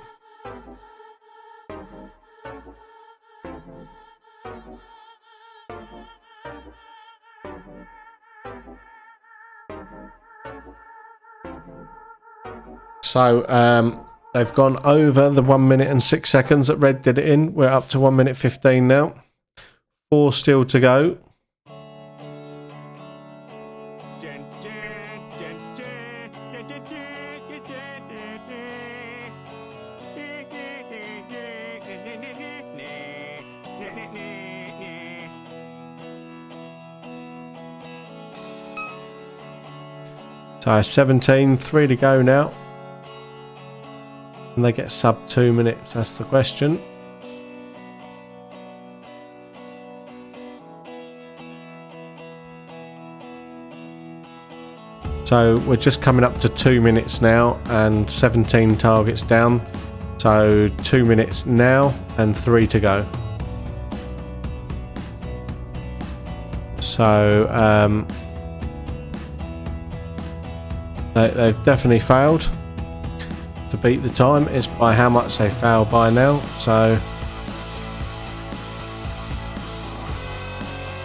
[SPEAKER 1] So they've gone over the 1 minute and 6 seconds that Red did it in. We're up to 1 minute 15 now. 4 still to go. So 17, 3 to go now. And they get sub 2 minutes, that's the question. So we're just coming up to 2 minutes now and 17 targets down. So 2 minutes now and 3 to go. So they've definitely failed to beat the time. It's by how much they fail by now. So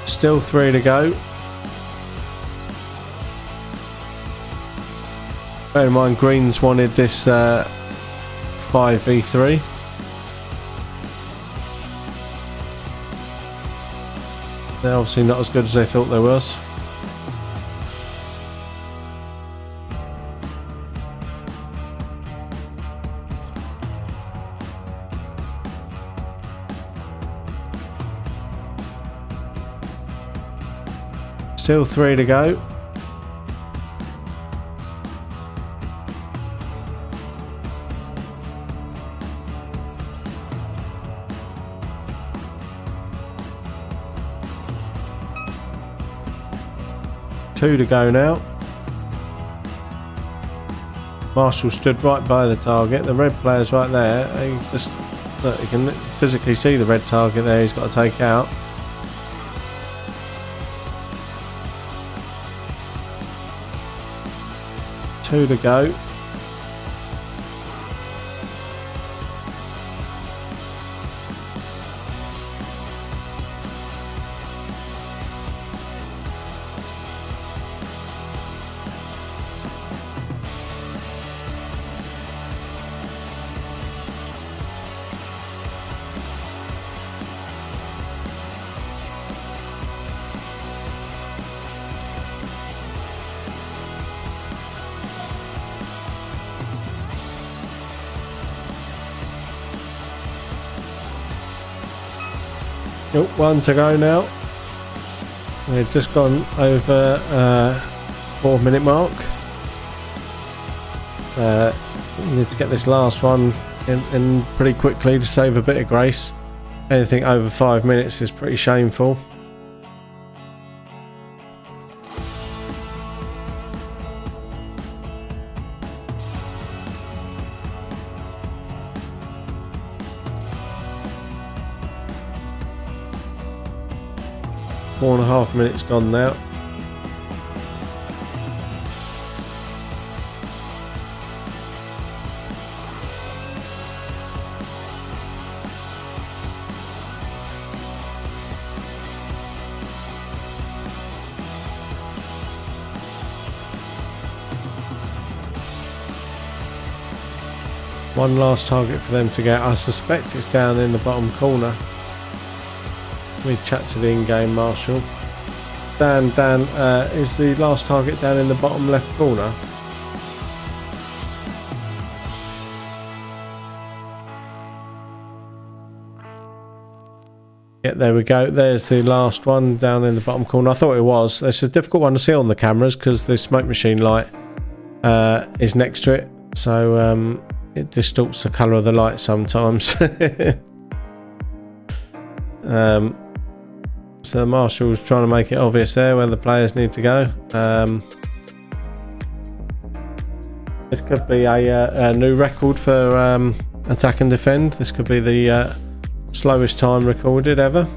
[SPEAKER 1] still 3 to go. Bear in mind, Greens wanted this 5v3. They're obviously not as good as they thought they was. Still 3 to go. Two to go now. Marshall stood right by the target. The red player's right there. He just look, you can physically see the red target there. He's got to take out. Two to go. Nope, 1 to go now. We've just gone over 4 minute mark. We need to get this last one in pretty quickly to save a bit of grace. Anything over 5 minutes is pretty shameful. Four and a half minutes gone now. One last target for them to get. I suspect it's down in the bottom corner. We chat to the in-game marshal. Dan, is the last target down in the bottom left corner? Yeah, there we go. There's the last one down in the bottom corner. I thought it was. It's a difficult one to see on the cameras because the smoke machine light is next to it. So it distorts the colour of the light sometimes. So the marshal's trying to make it obvious there where the players need to go. This could be a new record for attack and defend. This could be the slowest time recorded ever.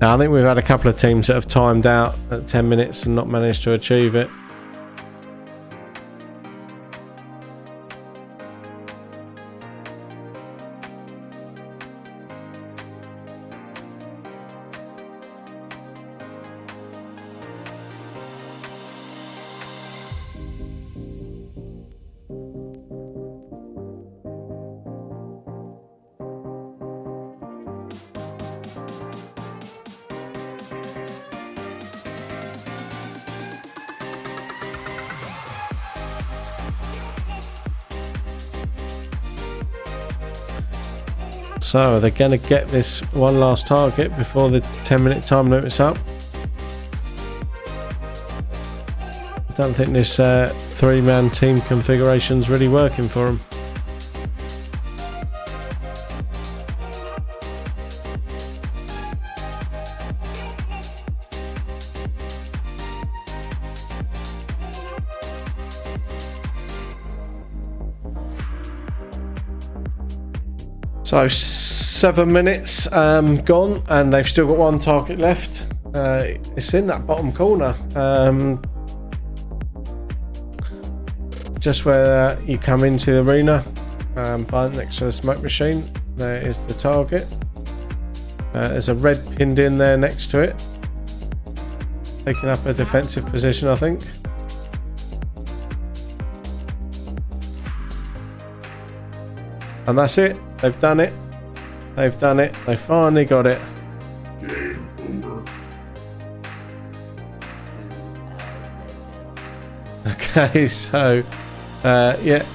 [SPEAKER 1] Now, I think we've had a couple of teams that have timed out at 10 minutes and not managed to achieve it. So they're going to get this one last target before the 10-minute time limit's up. I don't think this three-man team configuration's really working for them. So 7 minutes gone, and they've still got one target left. It's in that bottom corner, just where you come into the arena, right next to the smoke machine. There is the target. There's a red pinned in there next to it, taking up a defensive position, I think. And that's it. They've done it. They've done it. They finally got it.
[SPEAKER 7] Game over.
[SPEAKER 1] Okay, so yeah,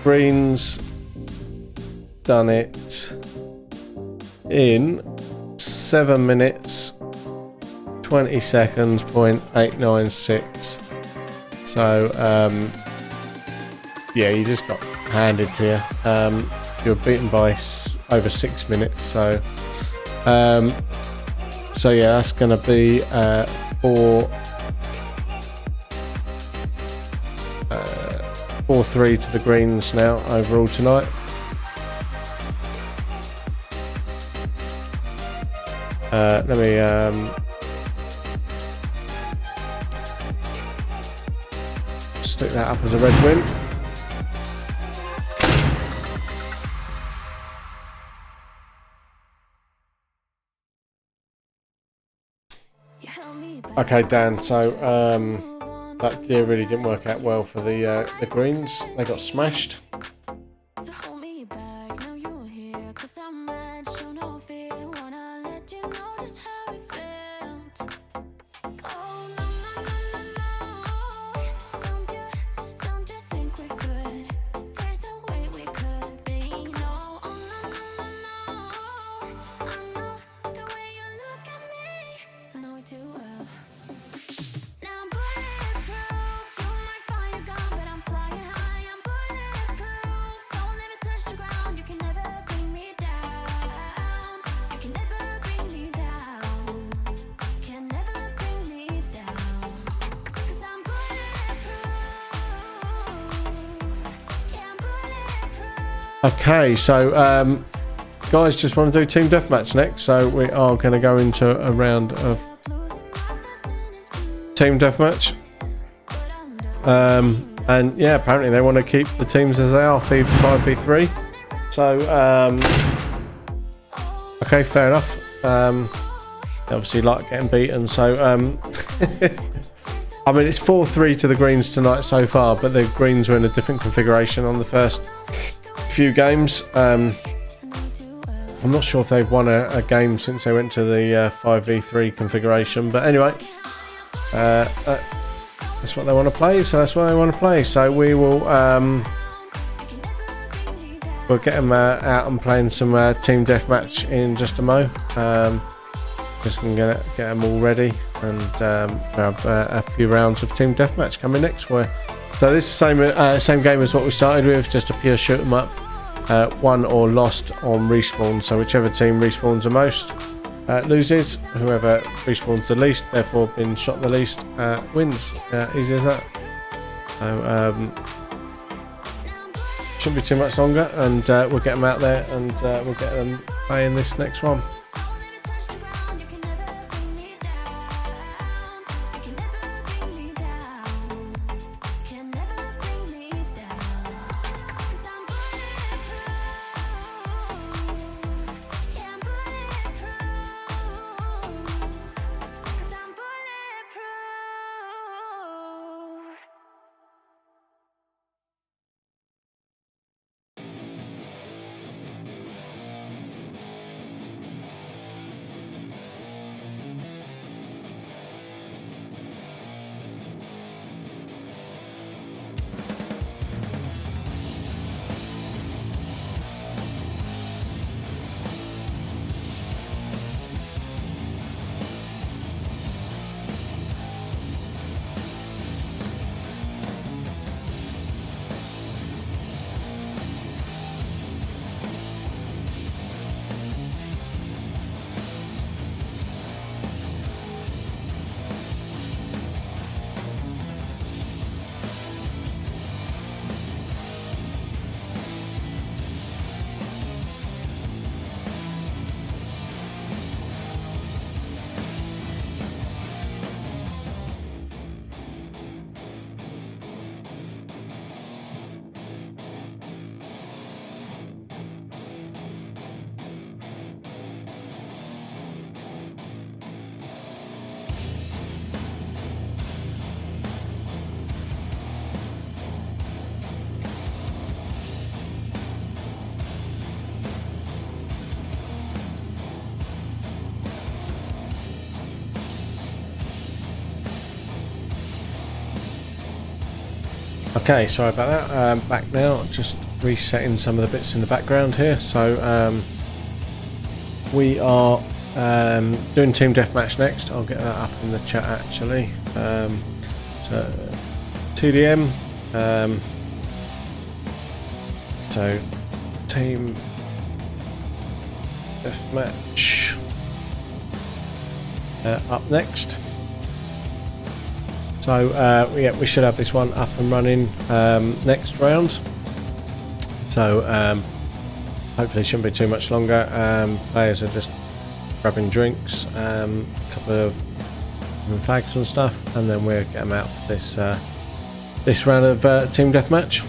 [SPEAKER 1] Green's done it in 7 minutes 20 seconds .896. So yeah, you just got handed to you. You were beaten by over 6 minutes. So yeah, that's going to be 4-3 to the Greens now overall tonight. Let me stick that up as a red win. Okay, Dan, so that deal really didn't work out well for the Greens. They got smashed. Okay, so guys, just want to do team deathmatch next, so we are going to go into a round of team deathmatch. And yeah, apparently they want to keep the teams as they are, 5v3. So okay, fair enough. They obviously like getting beaten, so I mean, it's 4-3 to the Greens tonight so far, but the Greens were in a different configuration on the first few games. I'm not sure if they've won a game since they went to the 5v3 configuration, but anyway, that's what they want to play, so that's what they want to play. So we will we'll get them out and playing some team deathmatch in just a mo. Just gonna get them all ready, and have a few rounds of team deathmatch coming next for you. So this is the same game as what we started with, just a pure shoot 'em up, won or lost on respawn. So whichever team respawns the most loses. Whoever respawns the least, therefore been shot the least, wins. Easy as that. So shouldn't be too much longer, and we'll get them out there, and we'll get them playing this next one. Okay, sorry about that. Back now, just resetting some of the bits in the background here. So we are doing team deathmatch next. I'll get that up in the chat actually. So TDM. So team deathmatch up next. So yeah, we should have this one up and running next round. So hopefully it shouldn't be too much longer. Players are just grabbing drinks, a couple of fags and stuff, and then we'll get them out for this this round of team deathmatch.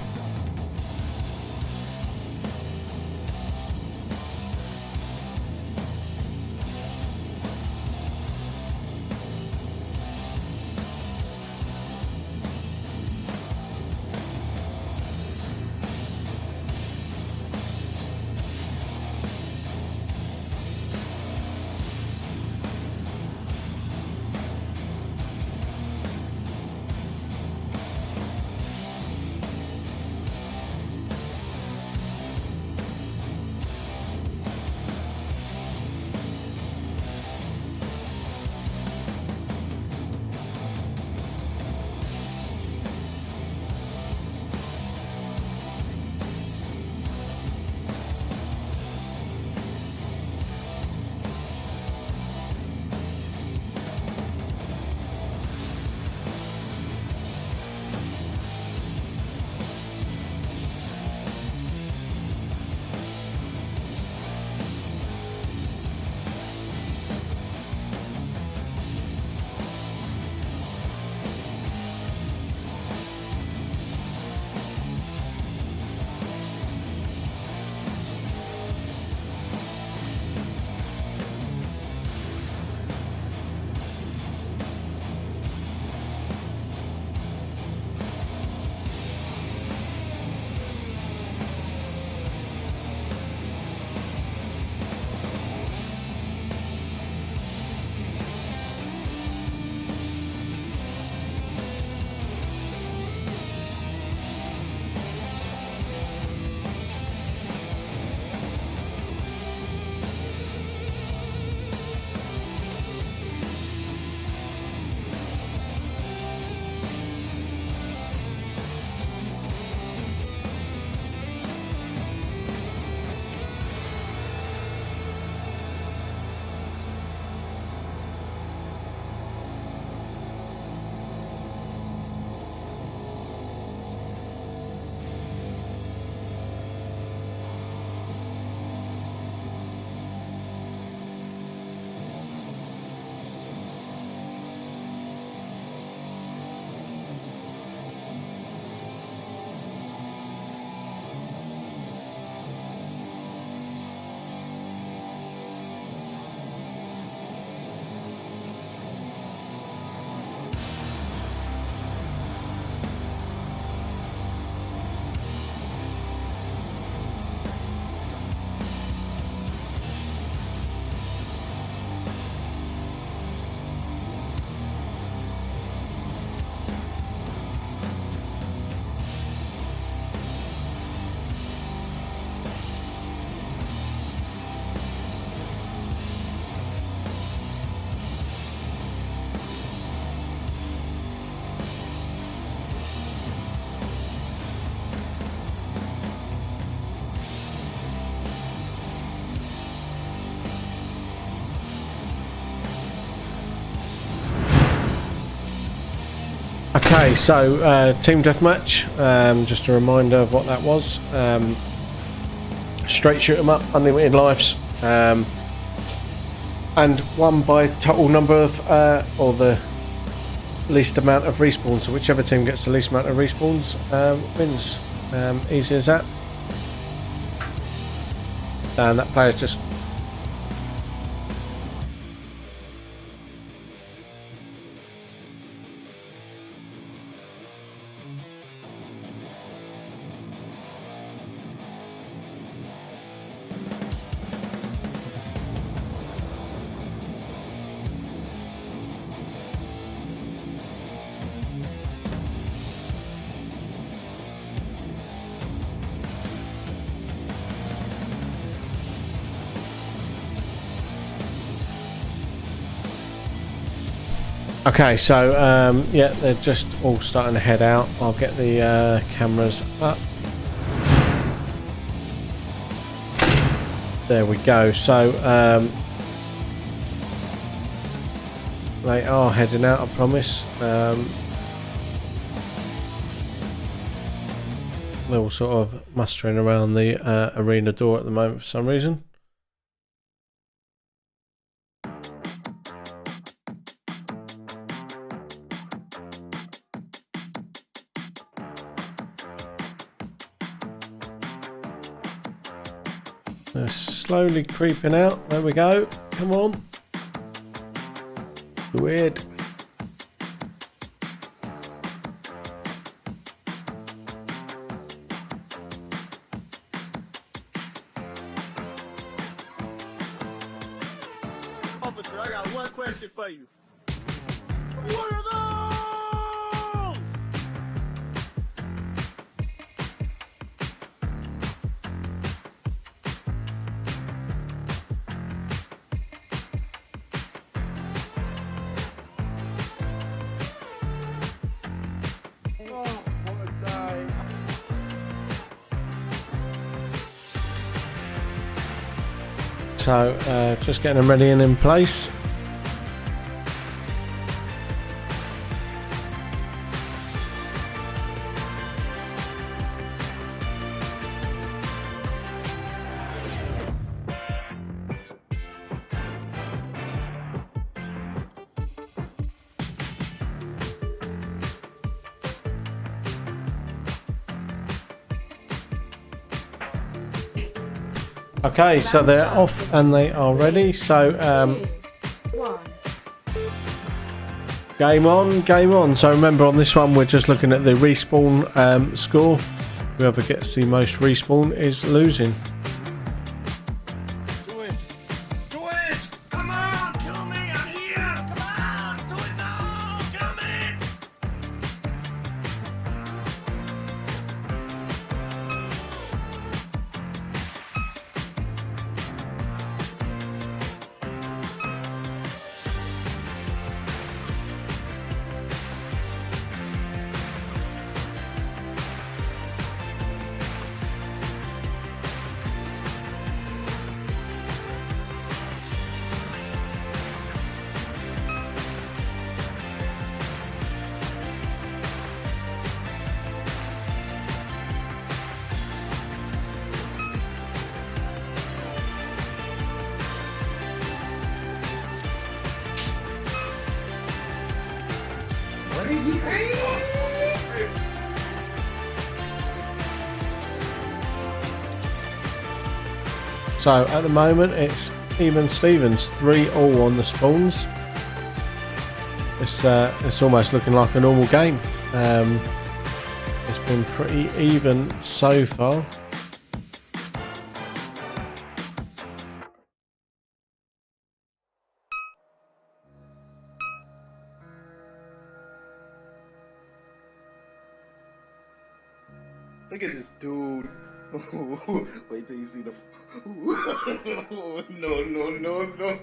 [SPEAKER 1] Okay, so team deathmatch. Just a reminder of what that was. Straight shoot 'em up, unlimited lives, and won by total number of or the least amount of respawns. So whichever team gets the least amount of respawns wins. Easy as that. And that player's just. Okay, so yeah, they're just all starting to head out. I'll get the cameras up. There we go. So they are heading out, I promise. They're all sort of mustering around the arena door at the moment for some reason. They're slowly creeping out. There we go. Come on. Weird.
[SPEAKER 6] Officer, I got one question for you. What are those?
[SPEAKER 1] So just getting them ready and in place. Okay, so they're off and they are ready. So
[SPEAKER 3] 2, 1.
[SPEAKER 1] game on, game on. So remember, on this one we're just looking at the respawn score. Whoever gets the most respawn is losing.
[SPEAKER 6] Do it! Do it! Come on! Kill me! I'm here! Come on! Do it now! Kill me! What did he say?
[SPEAKER 1] So at the moment it's even Stevens, 3-all on the spawns. It's almost looking like a normal game. It's been pretty even so far.
[SPEAKER 9] Look at this dude. Wait till you see the. No, no, no, no.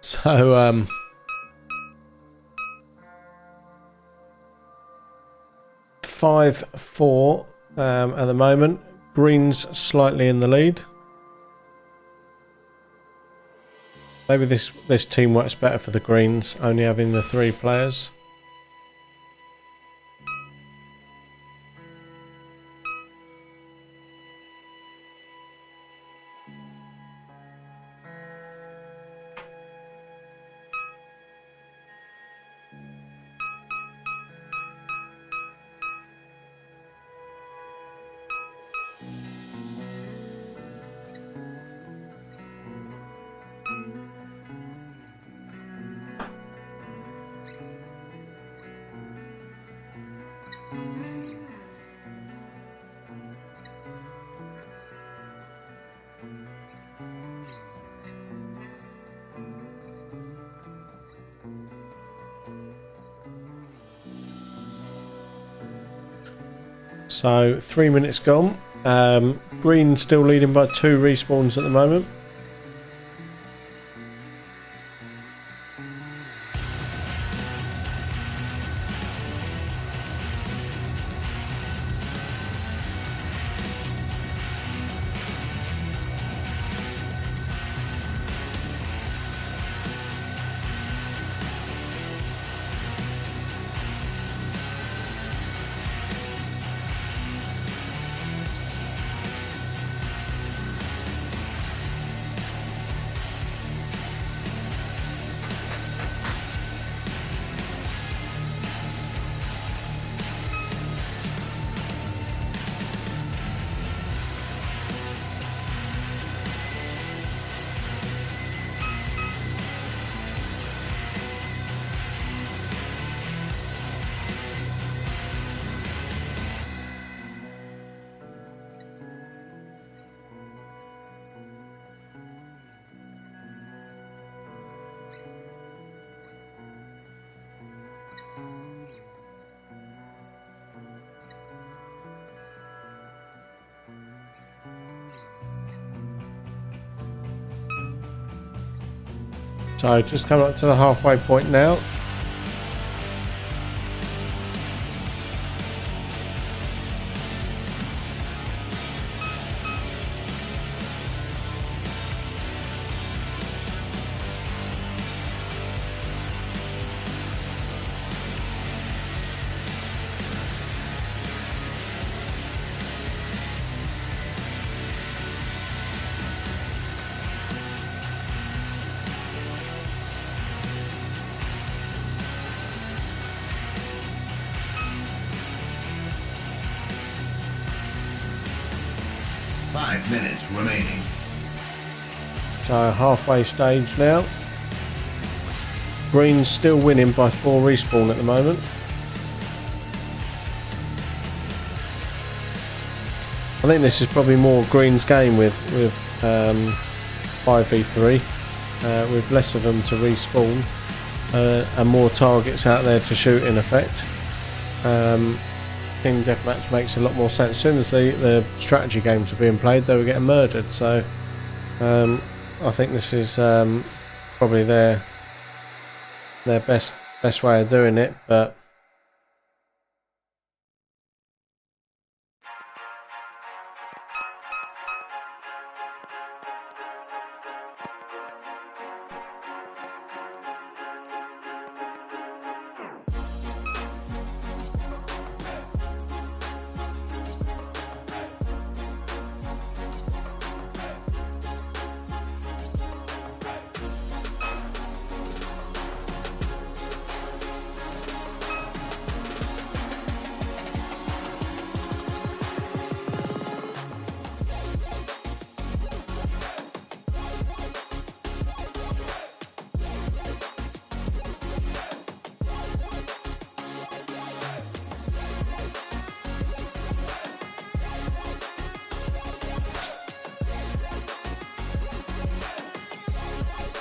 [SPEAKER 1] So 5-4 at the moment. Green's slightly in the lead. Maybe this team works better for the Greens, only having the 3 players. So 3 minutes gone. Green still leading by 2 respawns at the moment. So just coming up to the halfway point now.
[SPEAKER 6] Minutes remaining.
[SPEAKER 1] So halfway stage now. Green's still winning by 4 respawn at the moment. I think this is probably more Green's game with 5v3, with less of them to respawn and more targets out there to shoot in effect. Team deathmatch makes a lot more sense. As soon as the strategy games were being played, they were getting murdered. So I think this is probably their best way of doing it. But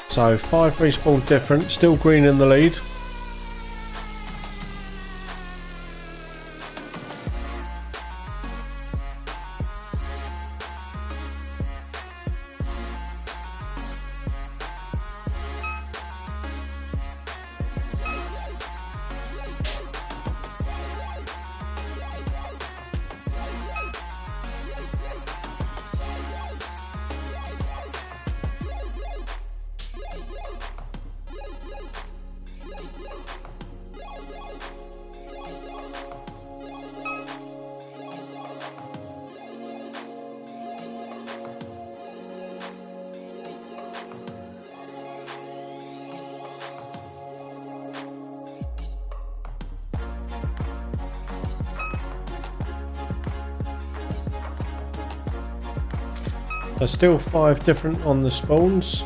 [SPEAKER 1] so 5 respawn different, still Green in the lead. There's still 5 different on the spawns.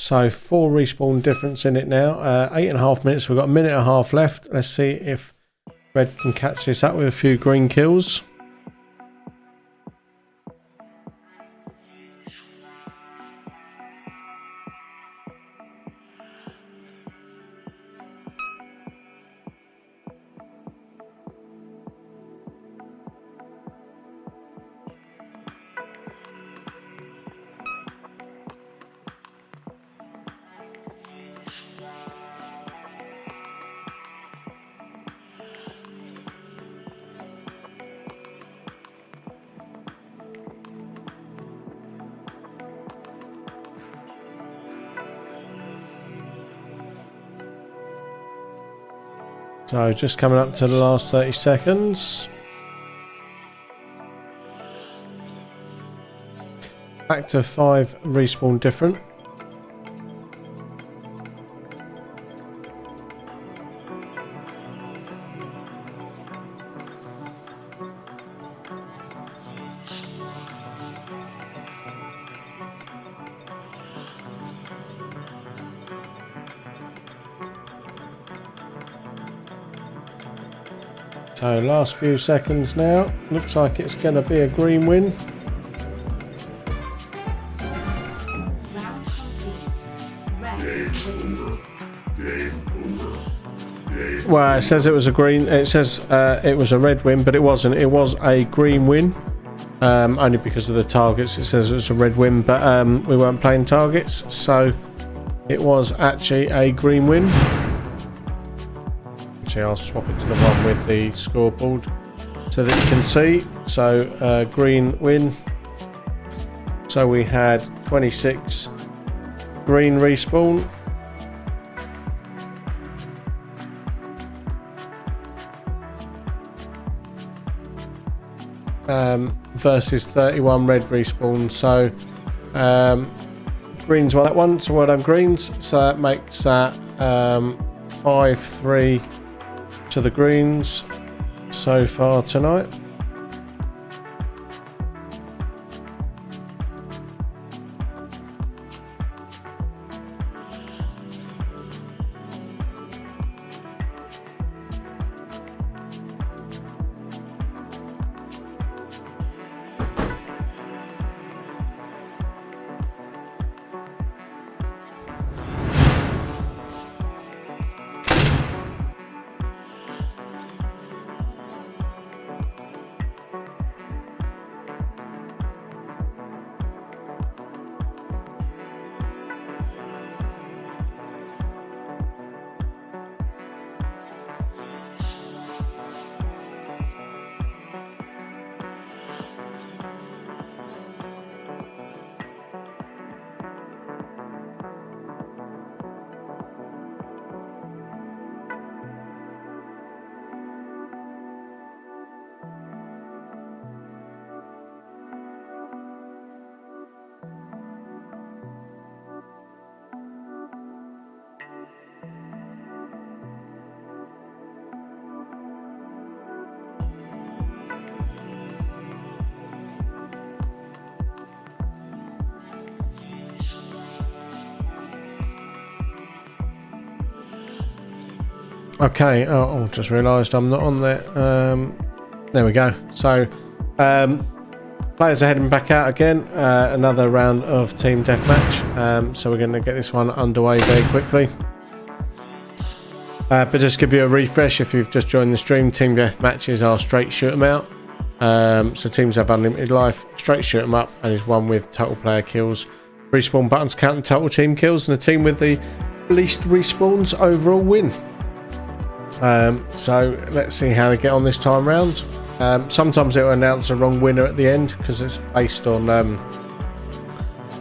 [SPEAKER 1] So 4 respawn difference in it now. 8.5 minutes. We've got a minute and a half left. Let's see if Red can catch this up with a few green kills. So just coming up to the last 30 seconds. Back to 5 respawn different. So last few seconds now. Looks like it's going to be a green win.
[SPEAKER 3] Round complete. Red wins.
[SPEAKER 1] Well, it says it was a green. It says it was a red win, but it wasn't. It was a green win. Only because of the targets. It says it was a red win, but we weren't playing targets, so it was actually a green win. Actually, I'll swap it to the one with the scoreboard so that you can see. So green win. So we had 26 green respawn. Versus 31 red respawn. So greens won that one, so well done greens. So that makes that 5-3 to the greens so far tonight. Okay, oh, just realised I'm not on there. There we go. So, players are heading back out again. Another round of team deathmatch. So we're going to get this one underway very quickly. But just give you a refresh if you've just joined the stream, team death matches are straight shoot 'em out. So teams have unlimited life, straight shoot 'em up, and is one with total player kills. Respawn buttons count the total team kills, and the team with the least respawns overall win. So let's see how they get on this time round. Sometimes it will announce a wrong winner at the end because it's based on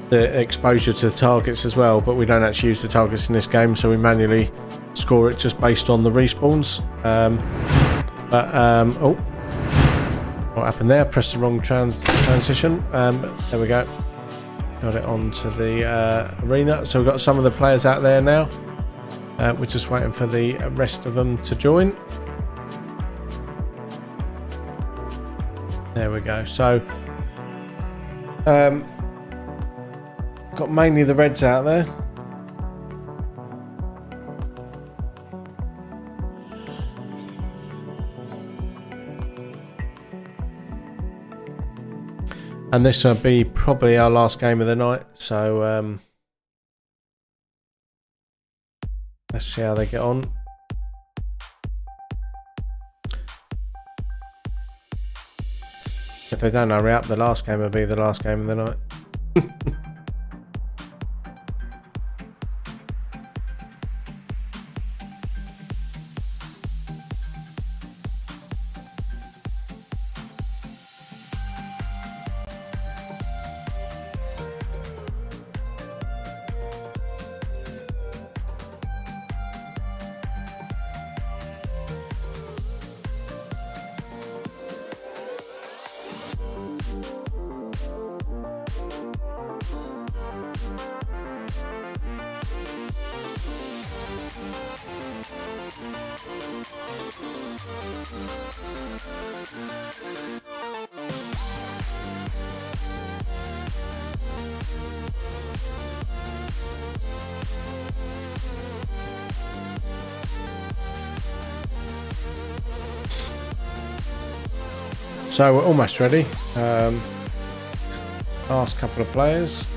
[SPEAKER 1] the exposure to the targets as well, but we don't actually use the targets in this game, so we manually score it just based on the respawns. Oh, what happened there? Pressed the wrong transition. There we go. Got it onto the arena. So we've got some of the players out there now. We're just waiting for the rest of them to join. There we go. So got mainly the Reds out there. And this will be probably our last game of the night, so let's see how they get on. If they don't hurry up, the last game will be the last game of the night. So we're almost ready. Last couple of players.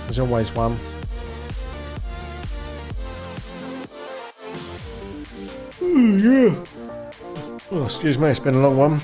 [SPEAKER 1] There's always one. Oh yeah. Oh, excuse me, it's been a long one.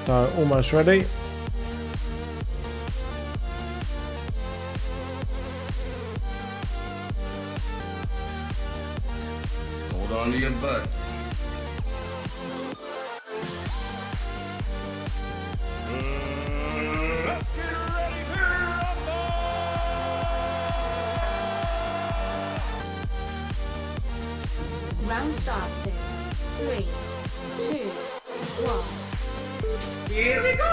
[SPEAKER 1] So almost ready.
[SPEAKER 8] Hold on to your butts.
[SPEAKER 6] Let's get ready to rumble!
[SPEAKER 3] Round starts in 3, 2, 1.
[SPEAKER 6] Here we go!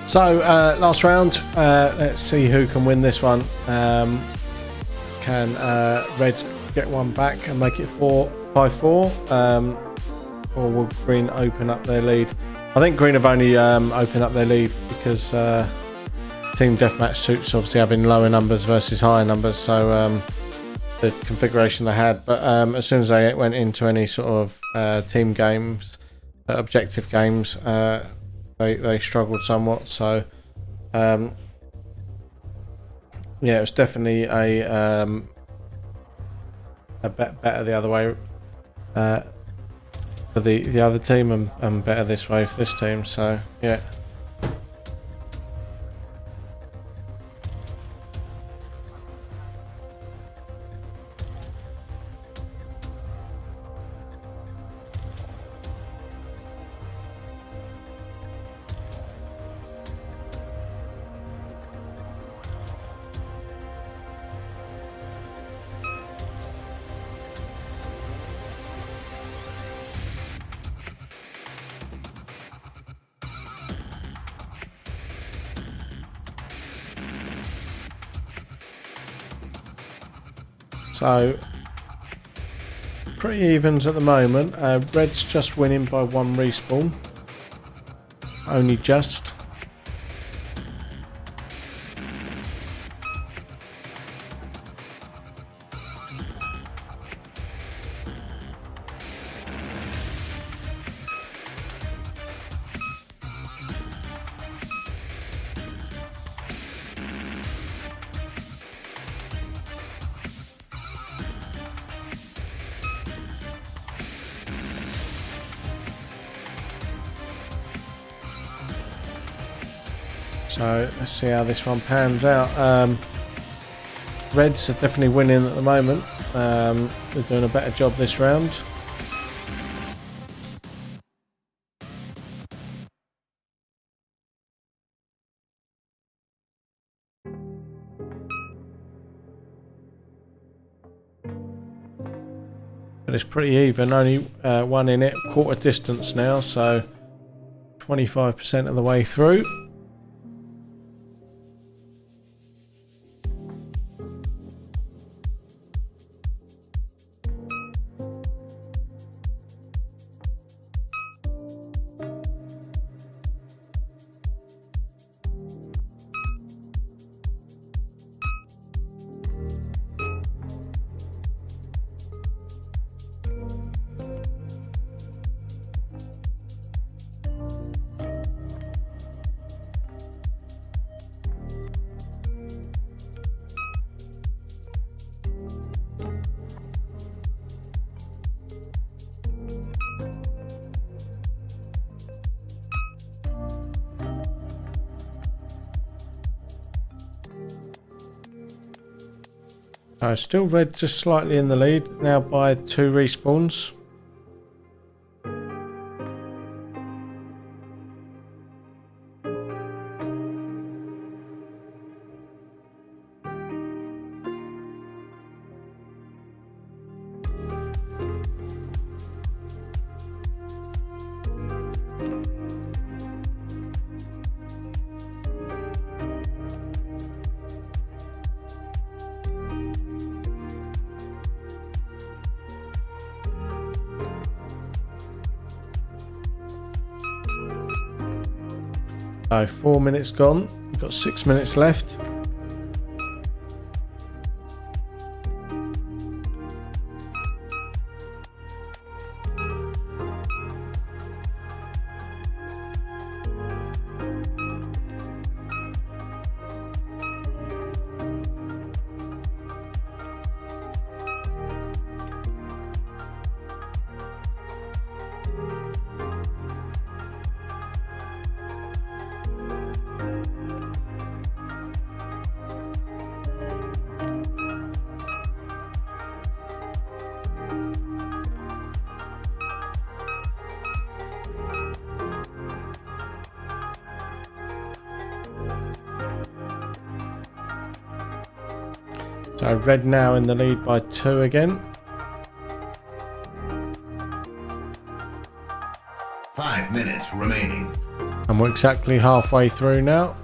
[SPEAKER 1] So last round, let's see who can win this one. Can Reds get one back and make it 5-4, or will Green open up their lead? I think Green have only opened up their lead because Team Deathmatch suits obviously having lower numbers versus higher numbers, so the configuration they had. But as soon as they went into any sort of team games, objective games, they struggled somewhat. So yeah, it was definitely a better the other way for the other team, and better this way for this team. So yeah. So pretty evens at the moment. Red's just winning by 1 respawn. Only just. So let's see how this one pans out. Reds are definitely winning at the moment. They're doing a better job this round. But it's pretty even, only one in it, quarter distance now, so 25% of the way through. Still red just slightly in the lead, now by 2 respawns. So 4 minutes gone, we've got 6 minutes left. So red now in the lead by 2 again.
[SPEAKER 6] 5 minutes remaining.
[SPEAKER 1] And we're exactly halfway through now.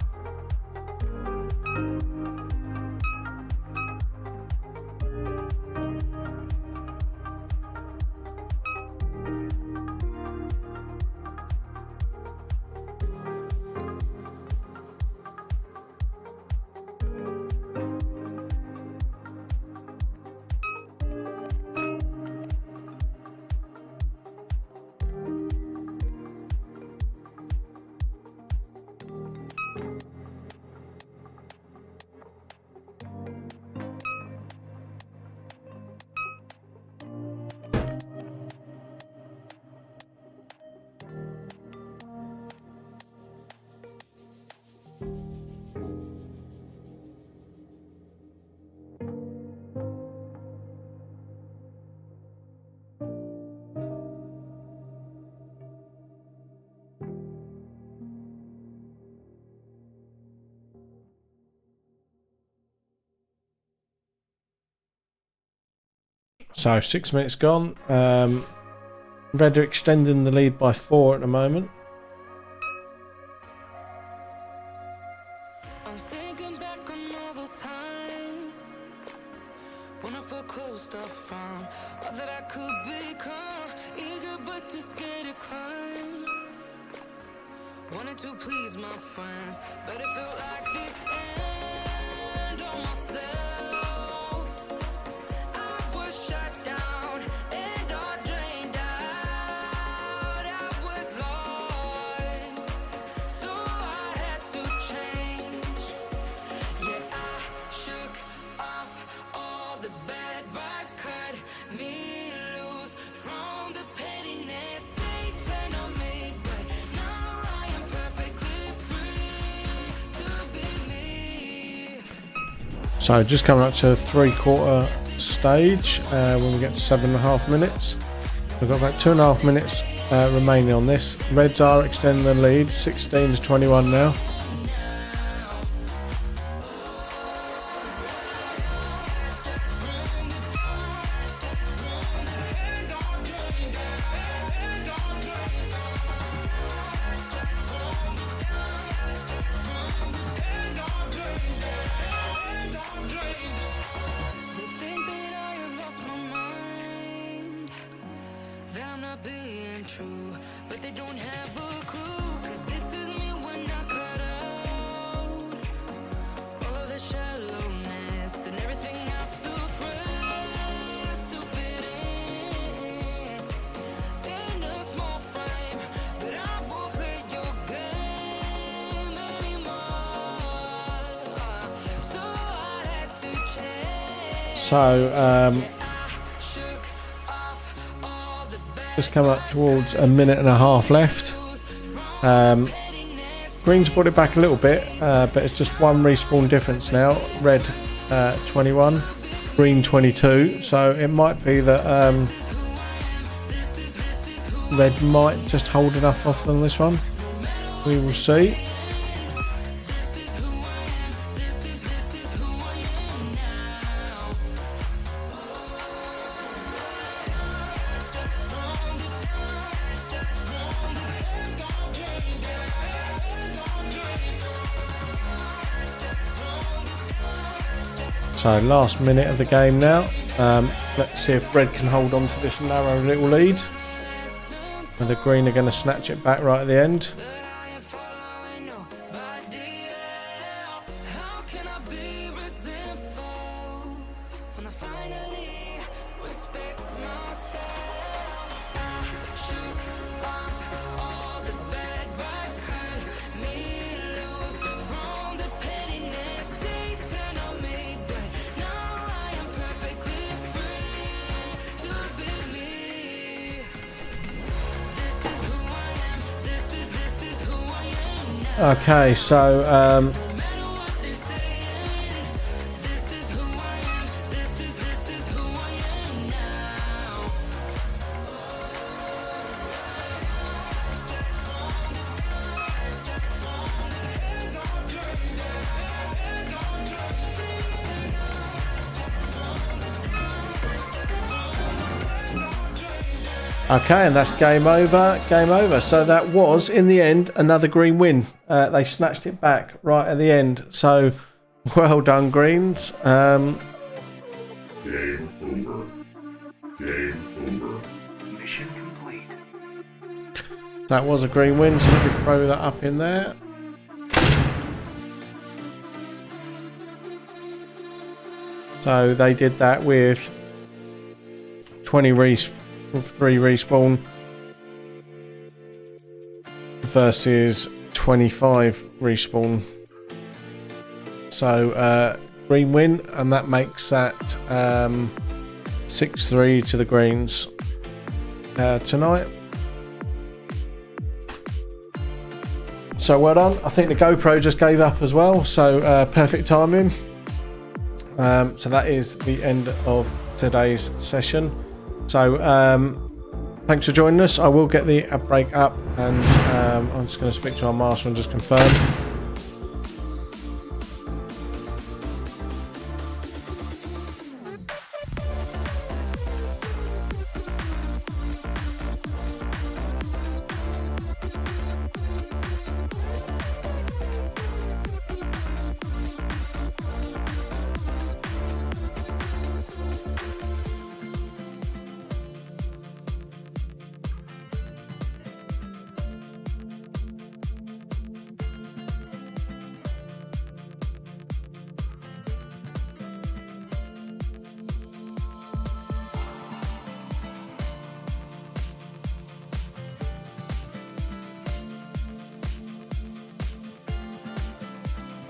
[SPEAKER 1] So 6 minutes gone. Red are extending the lead by 4 at the moment.
[SPEAKER 2] I'm thinking back on all those times Wanna feel close to from all that I could become. Eager but too scared to climb. Wanted to please my friends, but it felt like the end of myself. I was shut down and all drained out. I was lost, so I had to change. Yeah, I shook off all the bad vibes, cut me loose from the pettiness they turned on me. But now I am perfectly free to be me.
[SPEAKER 1] So just coming up to 3/4 stage when we get to 7.5 minutes. We've got about 2.5 minutes remaining on this. Reds are extending the lead, 16 to 21 now.
[SPEAKER 2] They think that I have lost my mind, that I'm not being true, but they don't have a clue. Cause this is me when I cut out all of the shallowness and everything I suppress to fit in a small frame. But I won't play your game anymore, so I had to change.
[SPEAKER 1] So just come up towards 1.5 minutes left. Green's brought it back a little bit, but it's just one respawn difference now. Red 21, green 22. So it might be that red might just hold enough off on this one. We will see. So last minute of the game now. Let's see if red can hold on to this narrow little lead. And the green are going to snatch it back right at the end.
[SPEAKER 2] I am following nobody else. How can I be resentful when I finally respect myself? I shook off all the bad vibes, cut me loose from the pettiness they turned on me. But now I am perfectly free to be me. This is who I am. This is who I am now.
[SPEAKER 1] Okay, so
[SPEAKER 2] This is who I am. This is who I am now.
[SPEAKER 1] okay, and that's game over. Game over. So that was, in the end, another green win. They snatched it back right at the end. So well done, Greens.
[SPEAKER 7] Game over. Game over.
[SPEAKER 5] Mission complete.
[SPEAKER 1] That was a green win. So let me throw that up in there. So they did that with 3 respawn versus 25 respawn. So green win, and that makes that 6-3 to the Greens tonight. So well done. I think the GoPro just gave up as well, so perfect timing. So that is the end of today's session. So thanks for joining us. I will get the ad break up, and I'm just going to speak to our master and just confirm.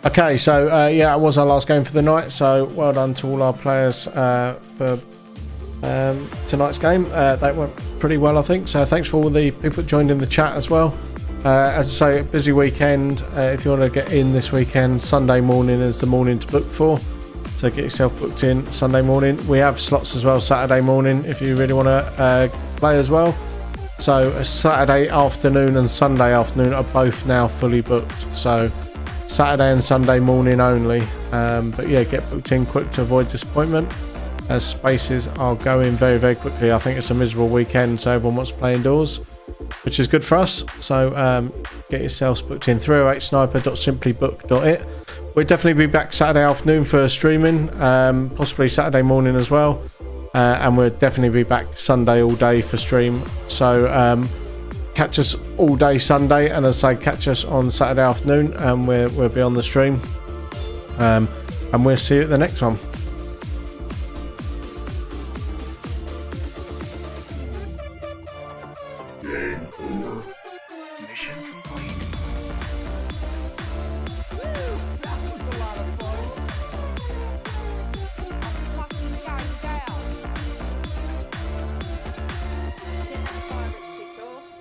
[SPEAKER 1] Okay, so yeah, it was our last game for the night, so well done to all our players for tonight's game. That went pretty well, I think, so thanks for all the people that joined in the chat as well. As I say, busy weekend. If you want to get in this weekend, Sunday morning is the morning to book for, so get yourself booked in Sunday morning. We have slots as well Saturday morning if you really want to play as well. So Saturday afternoon and Sunday afternoon are both now fully booked, so Saturday and Sunday morning only. But yeah, get booked in quick to avoid disappointment, as spaces are going very, very quickly. I think it's a miserable weekend, so everyone wants to play indoors, which is good for us. So get yourselves booked in. 308sniper.simplybook.it. We'll definitely be back Saturday afternoon for streaming, possibly Saturday morning as well. And we'll definitely be back Sunday all day for stream. So catch us all day Sunday, and as I say, catch us on Saturday afternoon, and we'll be on the stream. And we'll see you at the next one.